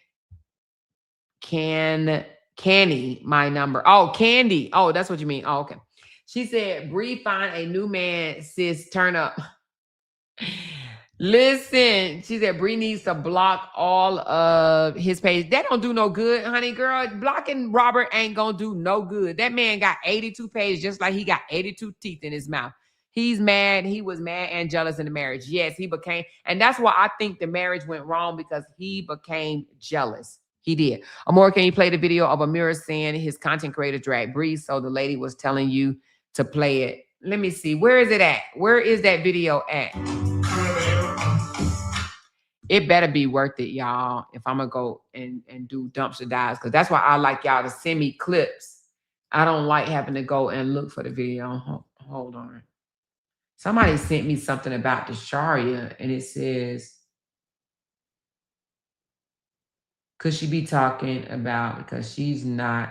S1: Candy my number. Oh, Candy. Oh, that's what you mean. Oh, okay. She said, Bree, find a new man, sis, turn up. Listen, she said Bree needs to block all of his page. That don't do no good, honey girl. Blocking Robert ain't gonna do no good. That man got 82 pages, just like he got 82 teeth in his mouth. He's mad. He was mad and jealous in the marriage. Yes, he became, and that's why I think the marriage went wrong, because he became jealous. He did. Amor, can you play the video of Amira saying his content creator dragged Bree? So the lady was telling you to play it. Let me see. Where is it at? Where is that video at? It better be worth it, y'all, if I'm going to go and do dumpster dives, because that's why I like y'all to send me clips. I don't like having to go and look for the video. Hold on. Somebody sent me something about the Sharia, and it says, could she be talking about, because she's not.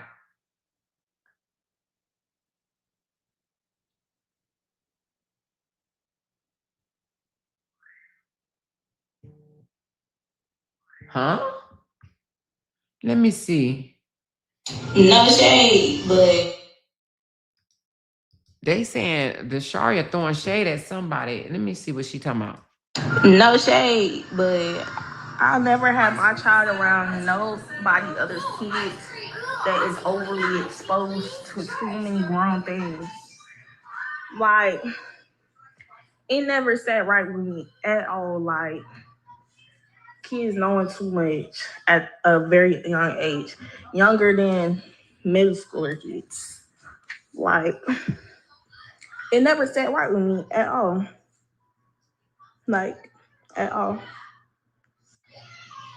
S1: Huh? Let me see.
S6: No shade, but
S1: They saying the Sharia throwing shade at somebody. Let me see what she talking about.
S6: no shade, but I'll never have my child around nobody other's kids that is overly exposed to too many grown things. Like, it never sat right with me at all. Like, kids knowing too much at a very young age, younger than middle schooler kids. Like, it never sat right with me at all. Like, at all.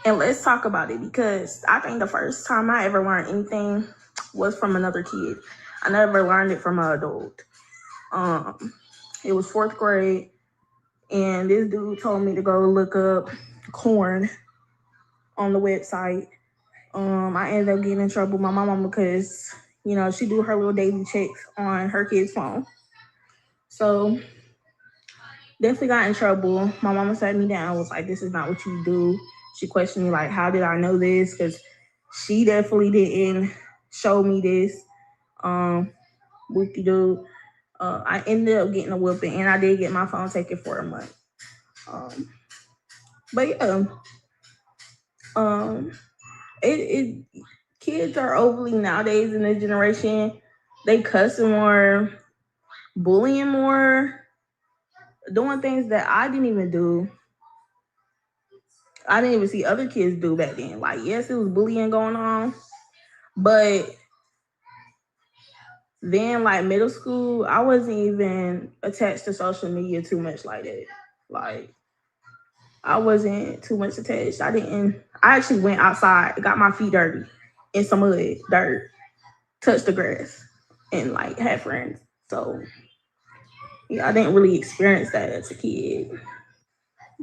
S6: And let's talk about it, because I think the first time I ever learned anything was from another kid. I never learned it from an adult. It was 4th grade, and this dude told me to go look up corn on the website. I ended up getting in trouble with my mama because, you know, she do her little daily checks on her kid's phone. So definitely got in trouble. My mama sat me down, was like, this is not what you do. She questioned me, like, how did I know this? Because she definitely didn't show me this. Whoop-de-doo. I ended up getting a whooping, and I did get my phone taken for a month. But yeah, kids are overly nowadays in this generation. They cussing more, bullying more, doing things that I didn't even do. I didn't even see other kids do back then. Like, yes, it was bullying going on, but then, like, middle school, I wasn't even attached to social media too much like that. Like, I wasn't too much attached. I actually went outside, got my feet dirty in some mud, dirt, touched the grass, and, like, had friends. So, yeah, I didn't really experience that as a kid.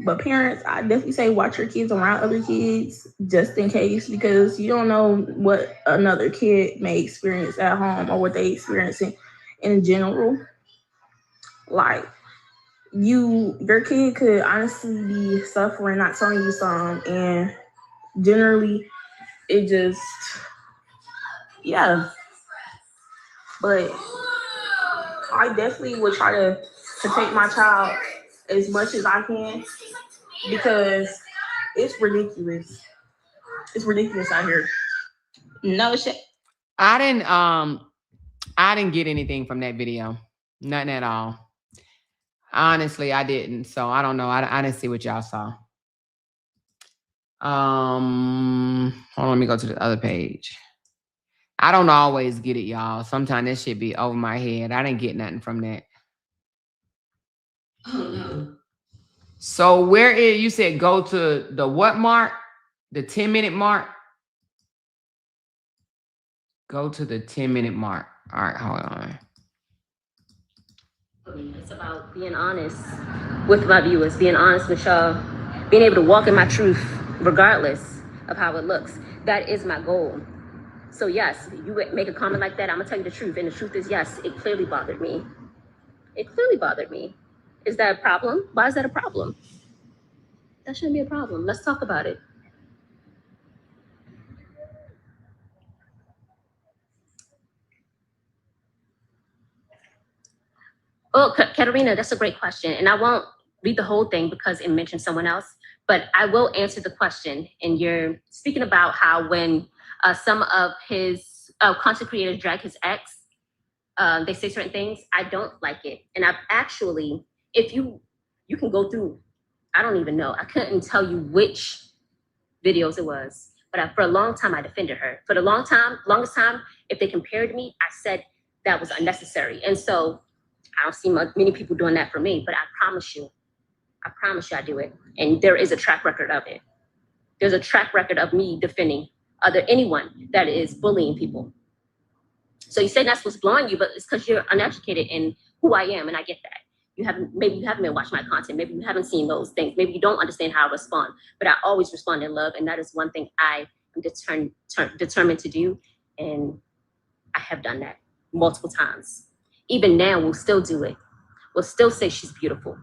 S6: But parents, I definitely say watch your kids around other kids just in case, because you don't know what another kid may experience at home or what they experiencing in general. Like, your kid could honestly be suffering, not telling you something, and generally it just, yeah. But I definitely would try to take my child as much as I can, because it's ridiculous. It's ridiculous out here. No shit.
S1: I didn't get anything from that video. Nothing at all. Honestly, I didn't. So I don't know. I didn't see what y'all saw. Hold on, let me go to the other page. I don't always get it, y'all. Sometimes that shit be over my head. I didn't get nothing from that.
S6: Oh no.
S1: So where is, you said go to the what mark? The 10-minute mark? Go to the 10-minute mark. All right, hold on.
S6: It's about being honest with my viewers, being honest with y'all, being able to walk in my truth regardless of how it looks. That is my goal. So yes, you make a comment like that, I'm gonna tell you the truth. And the truth is, yes, it clearly bothered me. It clearly bothered me. Is that a problem? Why is that a problem? That shouldn't be a problem. Let's talk about it. Oh, Katerina, that's a great question. And I won't
S7: read the whole thing because it mentioned someone else, but I will answer the question. And you're speaking about how when some of his content creators drag his ex, they say certain things. I don't like it. And I've actually, if you can go through, I don't even know. I couldn't tell you which videos it was, but for a long time, I defended her. For the longest time, if they compared me, I said that was unnecessary. And so I don't see many people doing that for me, but I promise you I do it. And there is a track record of it. There's a track record of me defending anyone that is bullying people. So you say that's what's blowing you, but it's because you're uneducated in who I am, and I get that. Maybe you haven't been watching my content. Maybe you haven't seen those things. Maybe you don't understand how I respond. But I always respond in love, and that is one thing I am determined to do, and I have done that multiple times. Even now, we'll still do it. We'll still say she's beautiful,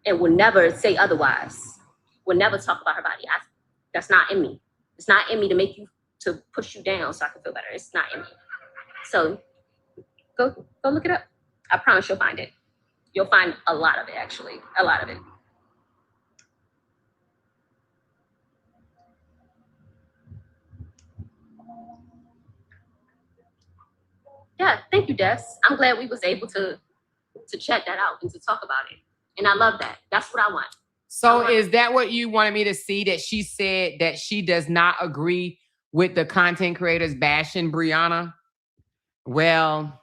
S7: and we'll never say otherwise. We'll never talk about her body. That's not in me. It's not in me to push you down so I can feel better. It's not in me. So go look it up. I promise you'll find it. You'll find a lot of it, actually. A lot of it. Yeah, thank you, Des. I'm glad we was able to check that out and to talk about it. And I love that. That's what I want.
S1: So is that what you wanted me to see? That she said that she does not agree with the content creators bashing Brianna? Well,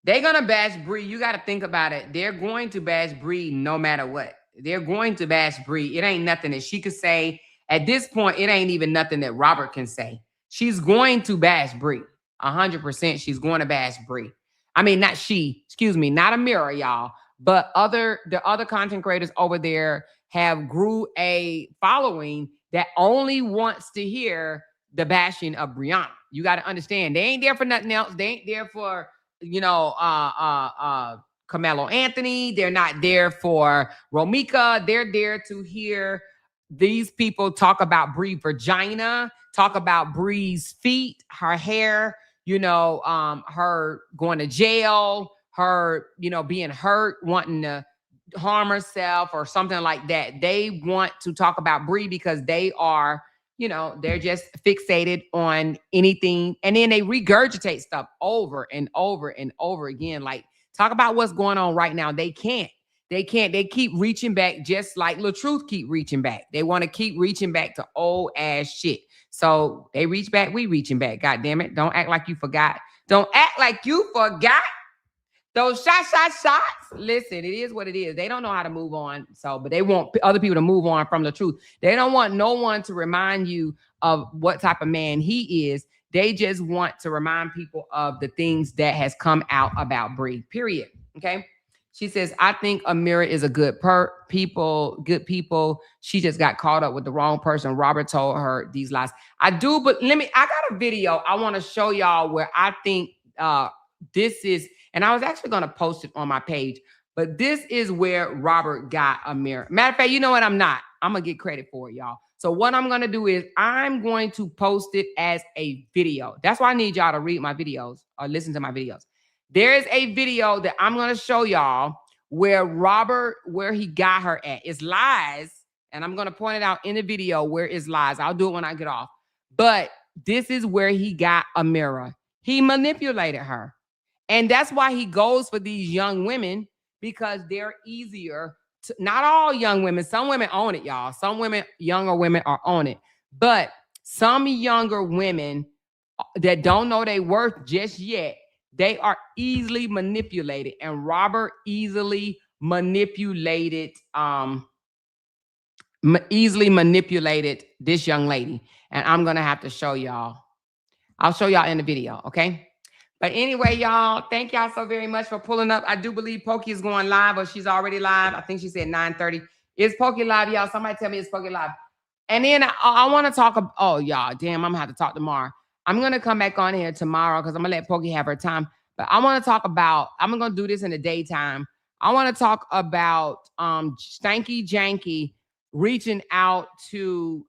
S1: they're going to bash Bree. You got to think about it. They're going to bash Bree no matter what. They're going to bash Bree. It ain't nothing that she could say. At this point, it ain't even nothing that Robert can say. She's going to bash Bree. 100% she's going to bash Bree. I mean, not Amira, y'all. But the other content creators over there have grew a following that only wants to hear the bashing of Brianna. You got to understand, they ain't there for nothing else. They ain't there for, Carmelo Anthony. They're not there for Romika. They're there to hear these people talk about Bree vagina, talk about Bree's feet, her hair, her going to jail, her, being hurt, wanting to harm herself or something like that. They want to talk about Bree because they are, they're just fixated on anything. And then they regurgitate stuff over and over and over again. Like, talk about what's going on right now. They can't. They keep reaching back just like LaTruth keep reaching back. They want to keep reaching back to old ass shit. So they reach back, we reaching back. God damn it. Don't act like you forgot. Don't act like you forgot. Those shots. Listen, it is what it is. They don't know how to move on. But they want other people to move on from the truth. They don't want no one to remind you of what type of man he is. They just want to remind people of the things that has come out about Bree, period. Okay. She says, I think Amira is a good people. She just got caught up with the wrong person. Robert told her these lies. I do, but I got a video I want to show y'all where I think this is, and I was actually going to post it on my page, but this is where Robert got Amira. Matter of fact, you know what? I'm not. I'm going to get credit for it, y'all. So what I'm going to do is I'm going to post it as a video. That's why I need y'all to read my videos or listen to my videos. There is a video that I'm going to show y'all where he got her at. It's lies. And I'm going to point it out in the video where it's lies. I'll do it when I get off. But this is where he got Amira. He manipulated her. And that's why he goes for these young women, because they're easier to, not all young women. Some women own it, y'all. Some younger women are on it. But some younger women that don't know their worth just yet, they are easily manipulated. And Robert easily manipulated this young lady. And I'm going to have to show y'all. I'll show y'all in the video, okay? But anyway, y'all, thank y'all so very much for pulling up. I do believe Pokey is going live, or she's already live. I think she said 9:30. Is Pokey live, y'all? Somebody tell me it's Pokey live. And then I want to talk about, oh, y'all, damn, I'm going to have to talk tomorrow. I'm going to come back on here tomorrow because I'm going to let Pokey have her time. But I want to talk about, I'm going to do this in the daytime. I want to talk about Stanky Janky reaching out to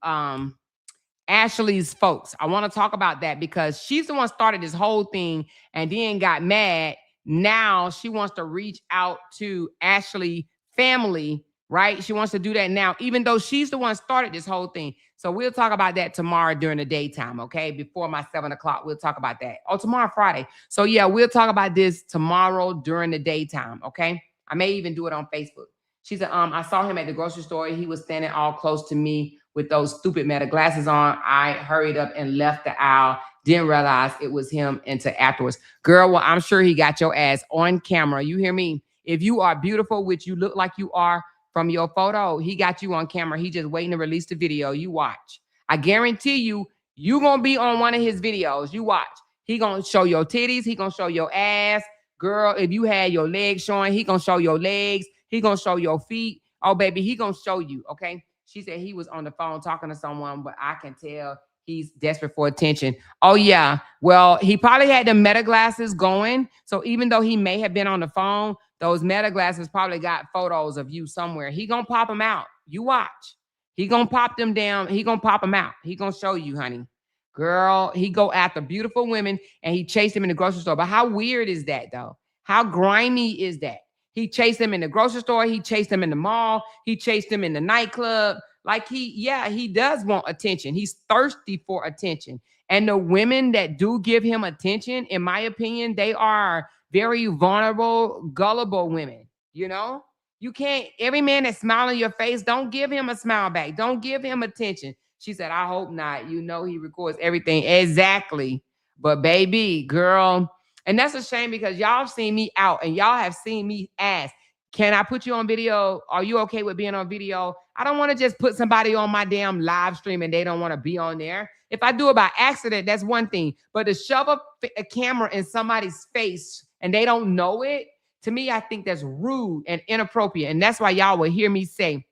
S1: Ashley's folks. I want to talk about that because she's the one started this whole thing and then got mad. Now she wants to reach out to Ashley family right? She wants to do that now, even though she's the one started this whole thing. So we'll talk about that tomorrow during the daytime, okay? Before my 7 o'clock, we'll talk about that. Oh, tomorrow, Friday. So yeah, we'll talk about this tomorrow during the daytime, okay? I may even do it on Facebook. She said, I saw him at the grocery store. He was standing all close to me with those stupid Meta glasses on. I hurried up and left the aisle. Didn't realize it was him until afterwards. Girl, well, I'm sure he got your ass on camera. You hear me? If you are beautiful, which you look like you are from your photo, he got you on camera. He just waiting to release the video. You watch. I guarantee you going to be on one of his videos. You watch. He going to show your titties. He going to show your ass. Girl, if you had your legs showing, he going to show your legs. He going to show your feet. Oh, baby, he going to show you, okay? She said he was on the phone talking to someone, but I can tell he's desperate for attention. Oh, yeah. Well, he probably had the Meta glasses going. So even though he may have been on the phone, those Meta glasses probably got photos of you somewhere. He going to pop them out. You watch. He going to pop them down. He going to pop them out. He going to show you, honey. Girl, he go after beautiful women and he chased them in the grocery store. But how weird is that, though? How grimy is that? He chased them in the grocery store. He chased them in the mall. He chased them in the nightclub. Like he does want attention. He's thirsty for attention. And the women that do give him attention, in my opinion, they are very vulnerable, gullible women. You know, you can't, every man that smiles in your face, don't give him a smile back. Don't give him attention. She said, I hope not. You know, he records everything. Exactly. But baby, girl, and that's a shame because y'all have seen me out and y'all have seen me ask, can I put you on video? Are you okay with being on video? I don't want to just put somebody on my damn live stream and they don't want to be on there. If I do it by accident, that's one thing. But to shove a camera in somebody's face and they don't know it, to me, I think that's rude and inappropriate. And that's why y'all will hear me say,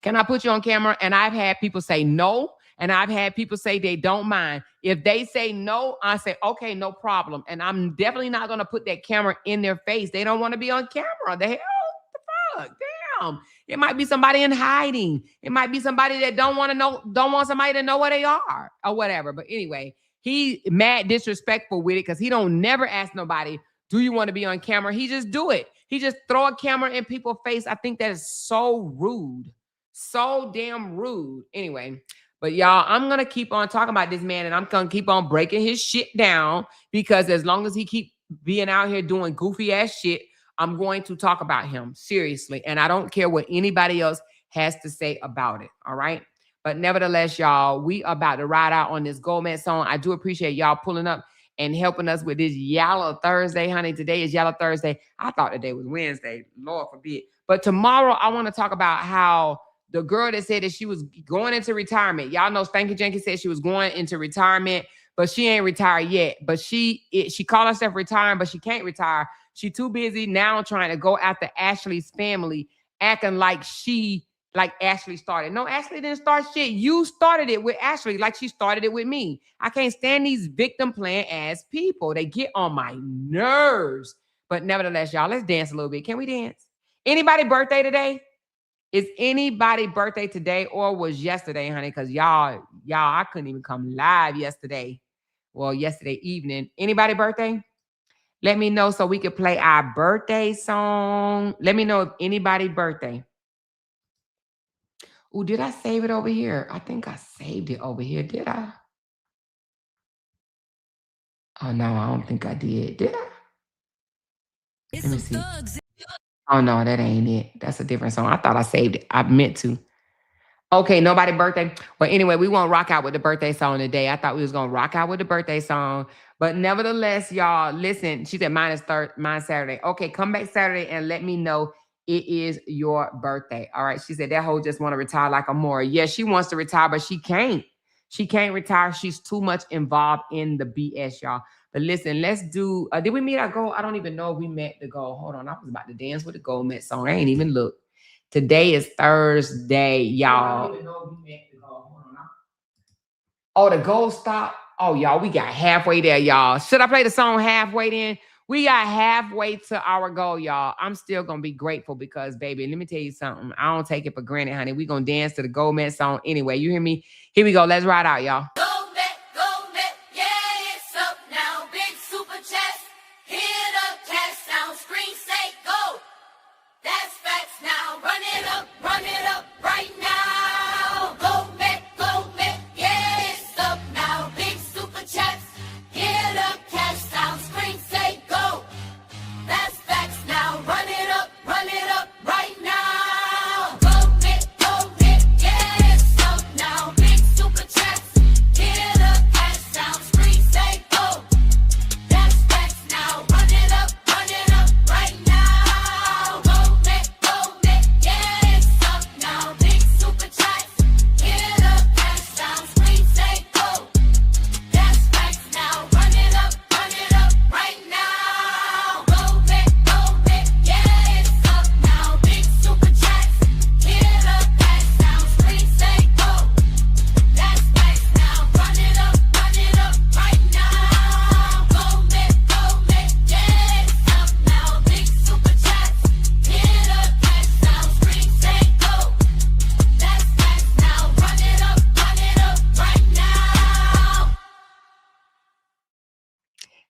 S1: can I put you on camera? And I've had people say no. And I've had people say they don't mind. If they say no, I say, okay, no problem. And I'm definitely not going to put that camera in their face. They don't want to be on camera. The hell? The fuck? Damn. It might be somebody in hiding. It might be somebody that don't want somebody to know where they are or whatever. But anyway, he mad disrespectful with it because he don't never ask nobody, do you want to be on camera? He just do it. He just throw a camera in people's face. I think that is so rude. So damn rude. Anyway. But y'all, I'm going to keep on talking about this man and I'm going to keep on breaking his shit down because as long as he keep being out here doing goofy ass shit, I'm going to talk about him seriously. And I don't care what anybody else has to say about it. All right. But nevertheless, y'all, we about to ride out on this Goldman song. I do appreciate y'all pulling up and helping us with this Yellow Thursday, honey. Today is Yellow Thursday. I thought today was Wednesday. Lord forbid. But tomorrow I want to talk about how the girl that said that she was going into retirement. Y'all know Stanky Janky said she was going into retirement, but she ain't retired yet. But she called herself retiring, but she can't retire. She too busy now trying to go after Ashley's family, acting like Ashley started. No, Ashley didn't start shit. You started it with Ashley like she started it with me. I can't stand these victim playing ass people. They get on my nerves. But nevertheless, y'all, let's dance a little bit. Can we dance? Anybody birthday today? Is anybody birthday today or was yesterday, honey? Because y'all, I couldn't even come live yesterday. Well, yesterday evening. Anybody birthday? Let me know so we could play our birthday song. Let me know if anybody birthday. Oh, did I save it over here? I think I saved it over here. Did I? Oh, no, I don't think I did. Did I? Let me see. Oh, no, that ain't it. That's a different song. I thought I saved it. I meant to. Okay, nobody birthday. Well, anyway, we won't rock out with the birthday song today. I thought we was going to rock out with the birthday song. But nevertheless, y'all, listen. She said mine Saturday. Okay, come back Saturday and let me know it is your birthday. All right. She said that hoe just want to retire like Amora. Yeah, she wants to retire, but she can't. She can't retire. She's too much involved in the BS, y'all. But listen, let's do, did we meet our goal? I don't even know if we met the goal. Hold on. I was about to dance with the goal met song. I ain't even look. Today is Thursday, y'all. I don't even know if we met the goal. Hold on. Oh, the goal stop. Oh, y'all, we got halfway there, y'all. Should I play the song halfway then? We got halfway to our goal, y'all. I'm still going to be grateful because, baby, let me tell you something. I don't take it for granted, honey. We going to dance to the goal met song anyway. You hear me? Here we go. Let's ride out, y'all.
S8: Hit up, cash down, screen say go. That's facts now, run it up.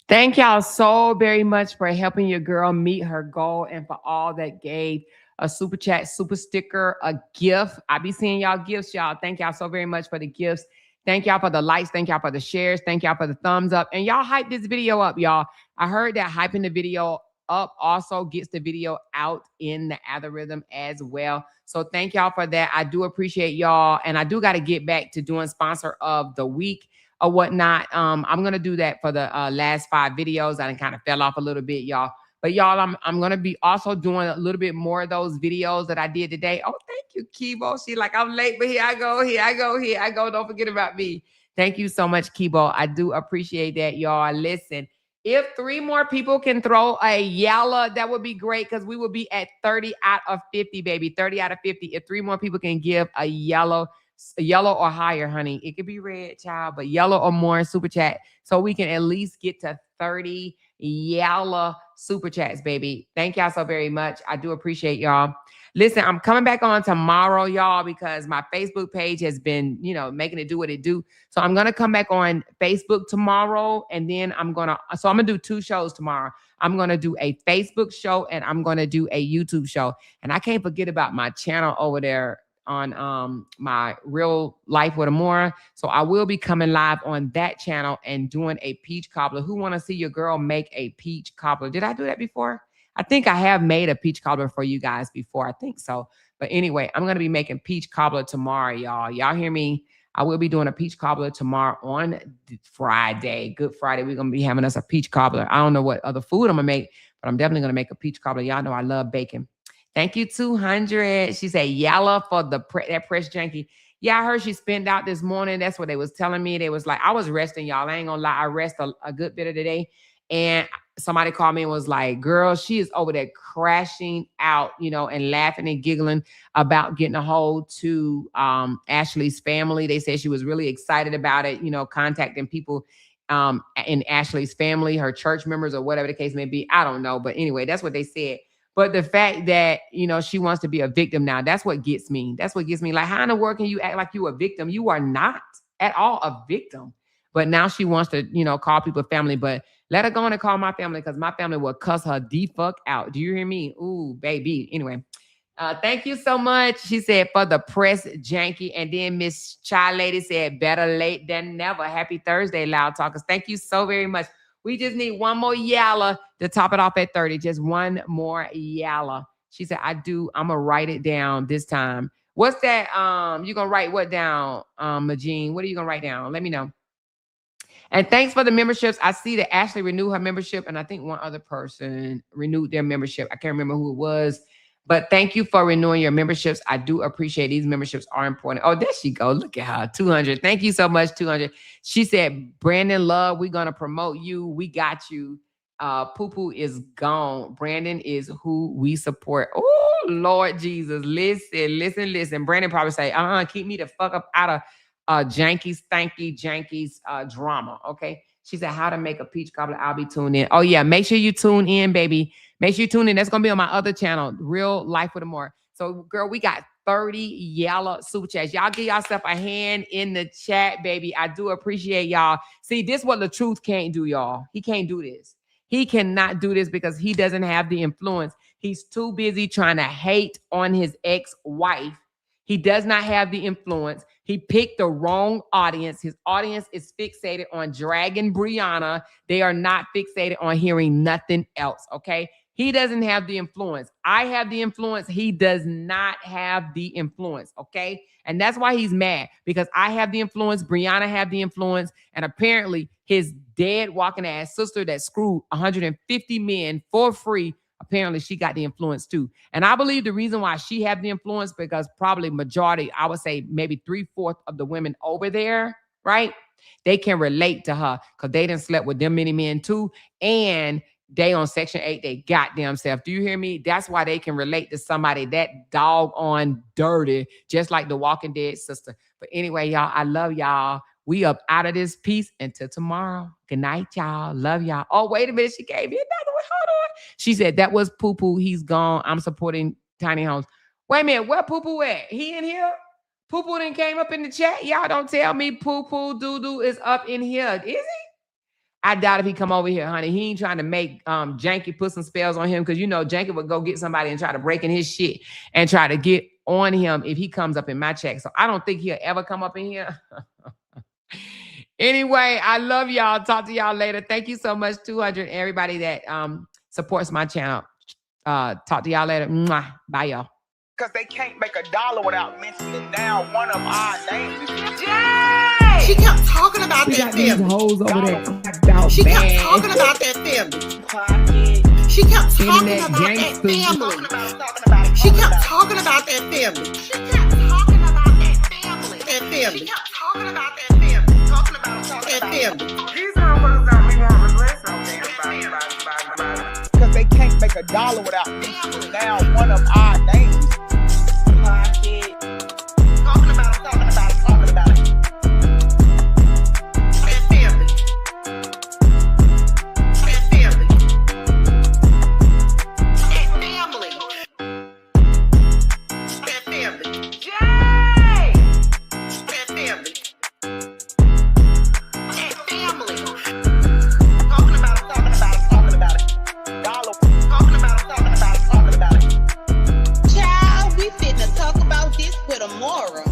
S1: Thank y'all so very much for helping your girl meet her goal and for all that gave a super chat, super sticker, a gift. I be seeing y'all gifts, y'all. Thank y'all so very much for the gifts. Thank y'all for the likes. Thank y'all for the shares. Thank y'all for the thumbs up. And y'all hype this video up, y'all. I heard that hyping the video up also gets the video out in the algorithm as well. So thank y'all for that. I do appreciate y'all. And I do got to get back to doing sponsor of the week or whatnot. I'm gonna do that for the last 5 videos. I kind of fell off a little bit, y'all. But y'all, I'm gonna be also doing a little bit more of those videos that I did today. Oh, thank you, Kibo. She like, I'm late, but here I go, here I go, here I go. Don't forget about me. Thank you so much, Kibo. I do appreciate that, y'all. Listen, if 3 more people can throw a yalla, that would be great because we will be at 30 out of 50, baby. 30 out of 50. If 3 more people can give a yellow or higher, honey. It could be red, child, but yellow or more super chat. So we can at least get to 30 yellow super chats, baby. Thank y'all so very much. I do appreciate y'all. Listen, I'm coming back on tomorrow, y'all, because my Facebook page has been, making it do what it do. So I'm going to come back on Facebook tomorrow. And then I'm going to do 2 shows tomorrow. I'm going to do a Facebook show and I'm going to do a YouTube show. And I can't forget about my channel over there on my Real Life with Amora. So I will be coming live on that channel and doing a peach cobbler. Who want to see your girl make a peach cobbler? Did I do that before? I think I have made a peach cobbler for you guys before. I think so. But anyway, I'm going to be making peach cobbler tomorrow, y'all. Y'all hear me? I will be doing a peach cobbler tomorrow on Friday. Good Friday. We're going to be having us a peach cobbler. I don't know what other food I'm going to make, but I'm definitely going to make a peach cobbler. Y'all know I love bacon. Thank you, 200. She said, yalla for that press janky. Yeah, I heard she spent out this morning. That's what they was telling me. They was like, I was resting, y'all. I ain't gonna lie. I rest a good bit of the day. And somebody called me and was like, girl, she is over there crashing out, and laughing and giggling about getting a hold to Ashley's family. They said she was really excited about it, contacting people in Ashley's family, her church members or whatever the case may be. I don't know. But anyway, that's what they said. But the fact that, she wants to be a victim now, that's what gets me. That's what gets me. Like, how in the world can you act like you a victim? You are not at all a victim. But now she wants to, call people family. But let her go on and call my family because my family will cuss her the fuck out. Do you hear me? Ooh, baby. Anyway, thank you so much. She said for the press janky. And then Miss Child Lady said better late than never. Happy Thursday, Loud Talkers. Thank you so very much. We just need one more yalla to top it off at 30. Just one more yalla. She said, I'm going to write it down this time. What's that? You going to write what down, Majine? What are you going to write down? Let me know. And thanks for the memberships. I see that Ashley renewed her membership, and I think one other person renewed their membership. I can't remember who it was. But thank you for renewing your memberships. I do appreciate these memberships are important. Oh, there she goes. Look at her. 200. Thank you so much, 200. She said, Brandon Love, we're going to promote you. We got you. Poo Poo is gone. Brandon is who we support. Oh, Lord Jesus. Listen. Brandon probably say, keep me the fuck up out of Janky's drama. Okay. She said, how to make a peach cobbler. I'll be tuned in. Oh, yeah. Make sure you tune in, baby. Make sure you tune in. That's going to be on my other channel, Real Life with Amore. So, girl, we got 30 yellow super chats. Y'all give yourself a hand in the chat, baby. I do appreciate y'all. See, this is what LaTruth can't do, y'all. He can't do this. He cannot do this because he doesn't have the influence. He's too busy trying to hate on his ex-wife. He does not have the influence. He picked the wrong audience. His audience is fixated on dragging Brianna. They are not fixated on hearing nothing else, okay? He doesn't have the influence. I have the influence. He does not have the influence, okay? And that's why he's mad, because I have the influence, Brianna have the influence, and apparently his dead walking ass sister that screwed 150 men for free, apparently she got the influence too. And I believe the reason why she had the influence, because probably majority, I would say maybe 3/4 of the women over there, right? They can relate to her because they done slept with them many men too. And they on Section 8, they goddamn self. Do you hear me? That's why they can relate to somebody that doggone dirty, just like the Walking Dead sister. But anyway, y'all, I love y'all. We up out of this piece until tomorrow. Good night, y'all. Love y'all. Oh, wait a minute. She gave me another one. Hold on. She said, that was Poo Poo. He's gone. I'm supporting tiny homes. Wait a minute. Where Poo Poo at? He in here? Poo Poo done came up in the chat. Y'all don't tell me Poo Poo Doo Doo is up in here. Is he? I doubt if he come over here, honey. He ain't trying to make Janky put some spells on him because you know Janky would go get somebody and try to break in his shit and try to get on him if he comes up in my check. So I don't think he'll ever come up in here. Anyway, I love y'all. Talk to y'all later. Thank you so much, 200, everybody that supports my channel. Talk to y'all later. Mwah. Bye, y'all.
S8: Because they can't make $1 without mentioning down one of our names.
S9: She kept talking about that family.
S1: Hoes over there.
S9: She kept talking about that family. She kept talking about that family. She kept talking about that family. She kept talking about that family. That family. She kept talking about that family. Talking about that family.
S8: These motherfuckers don't be want to regret something. Because they can't make $1 without mentioning down one of our names.
S9: Talking about it. That family. That family. That family. That family. Jay! That family. That family. Talking about it. Talking about it. Child, we finna talk about this with a moral.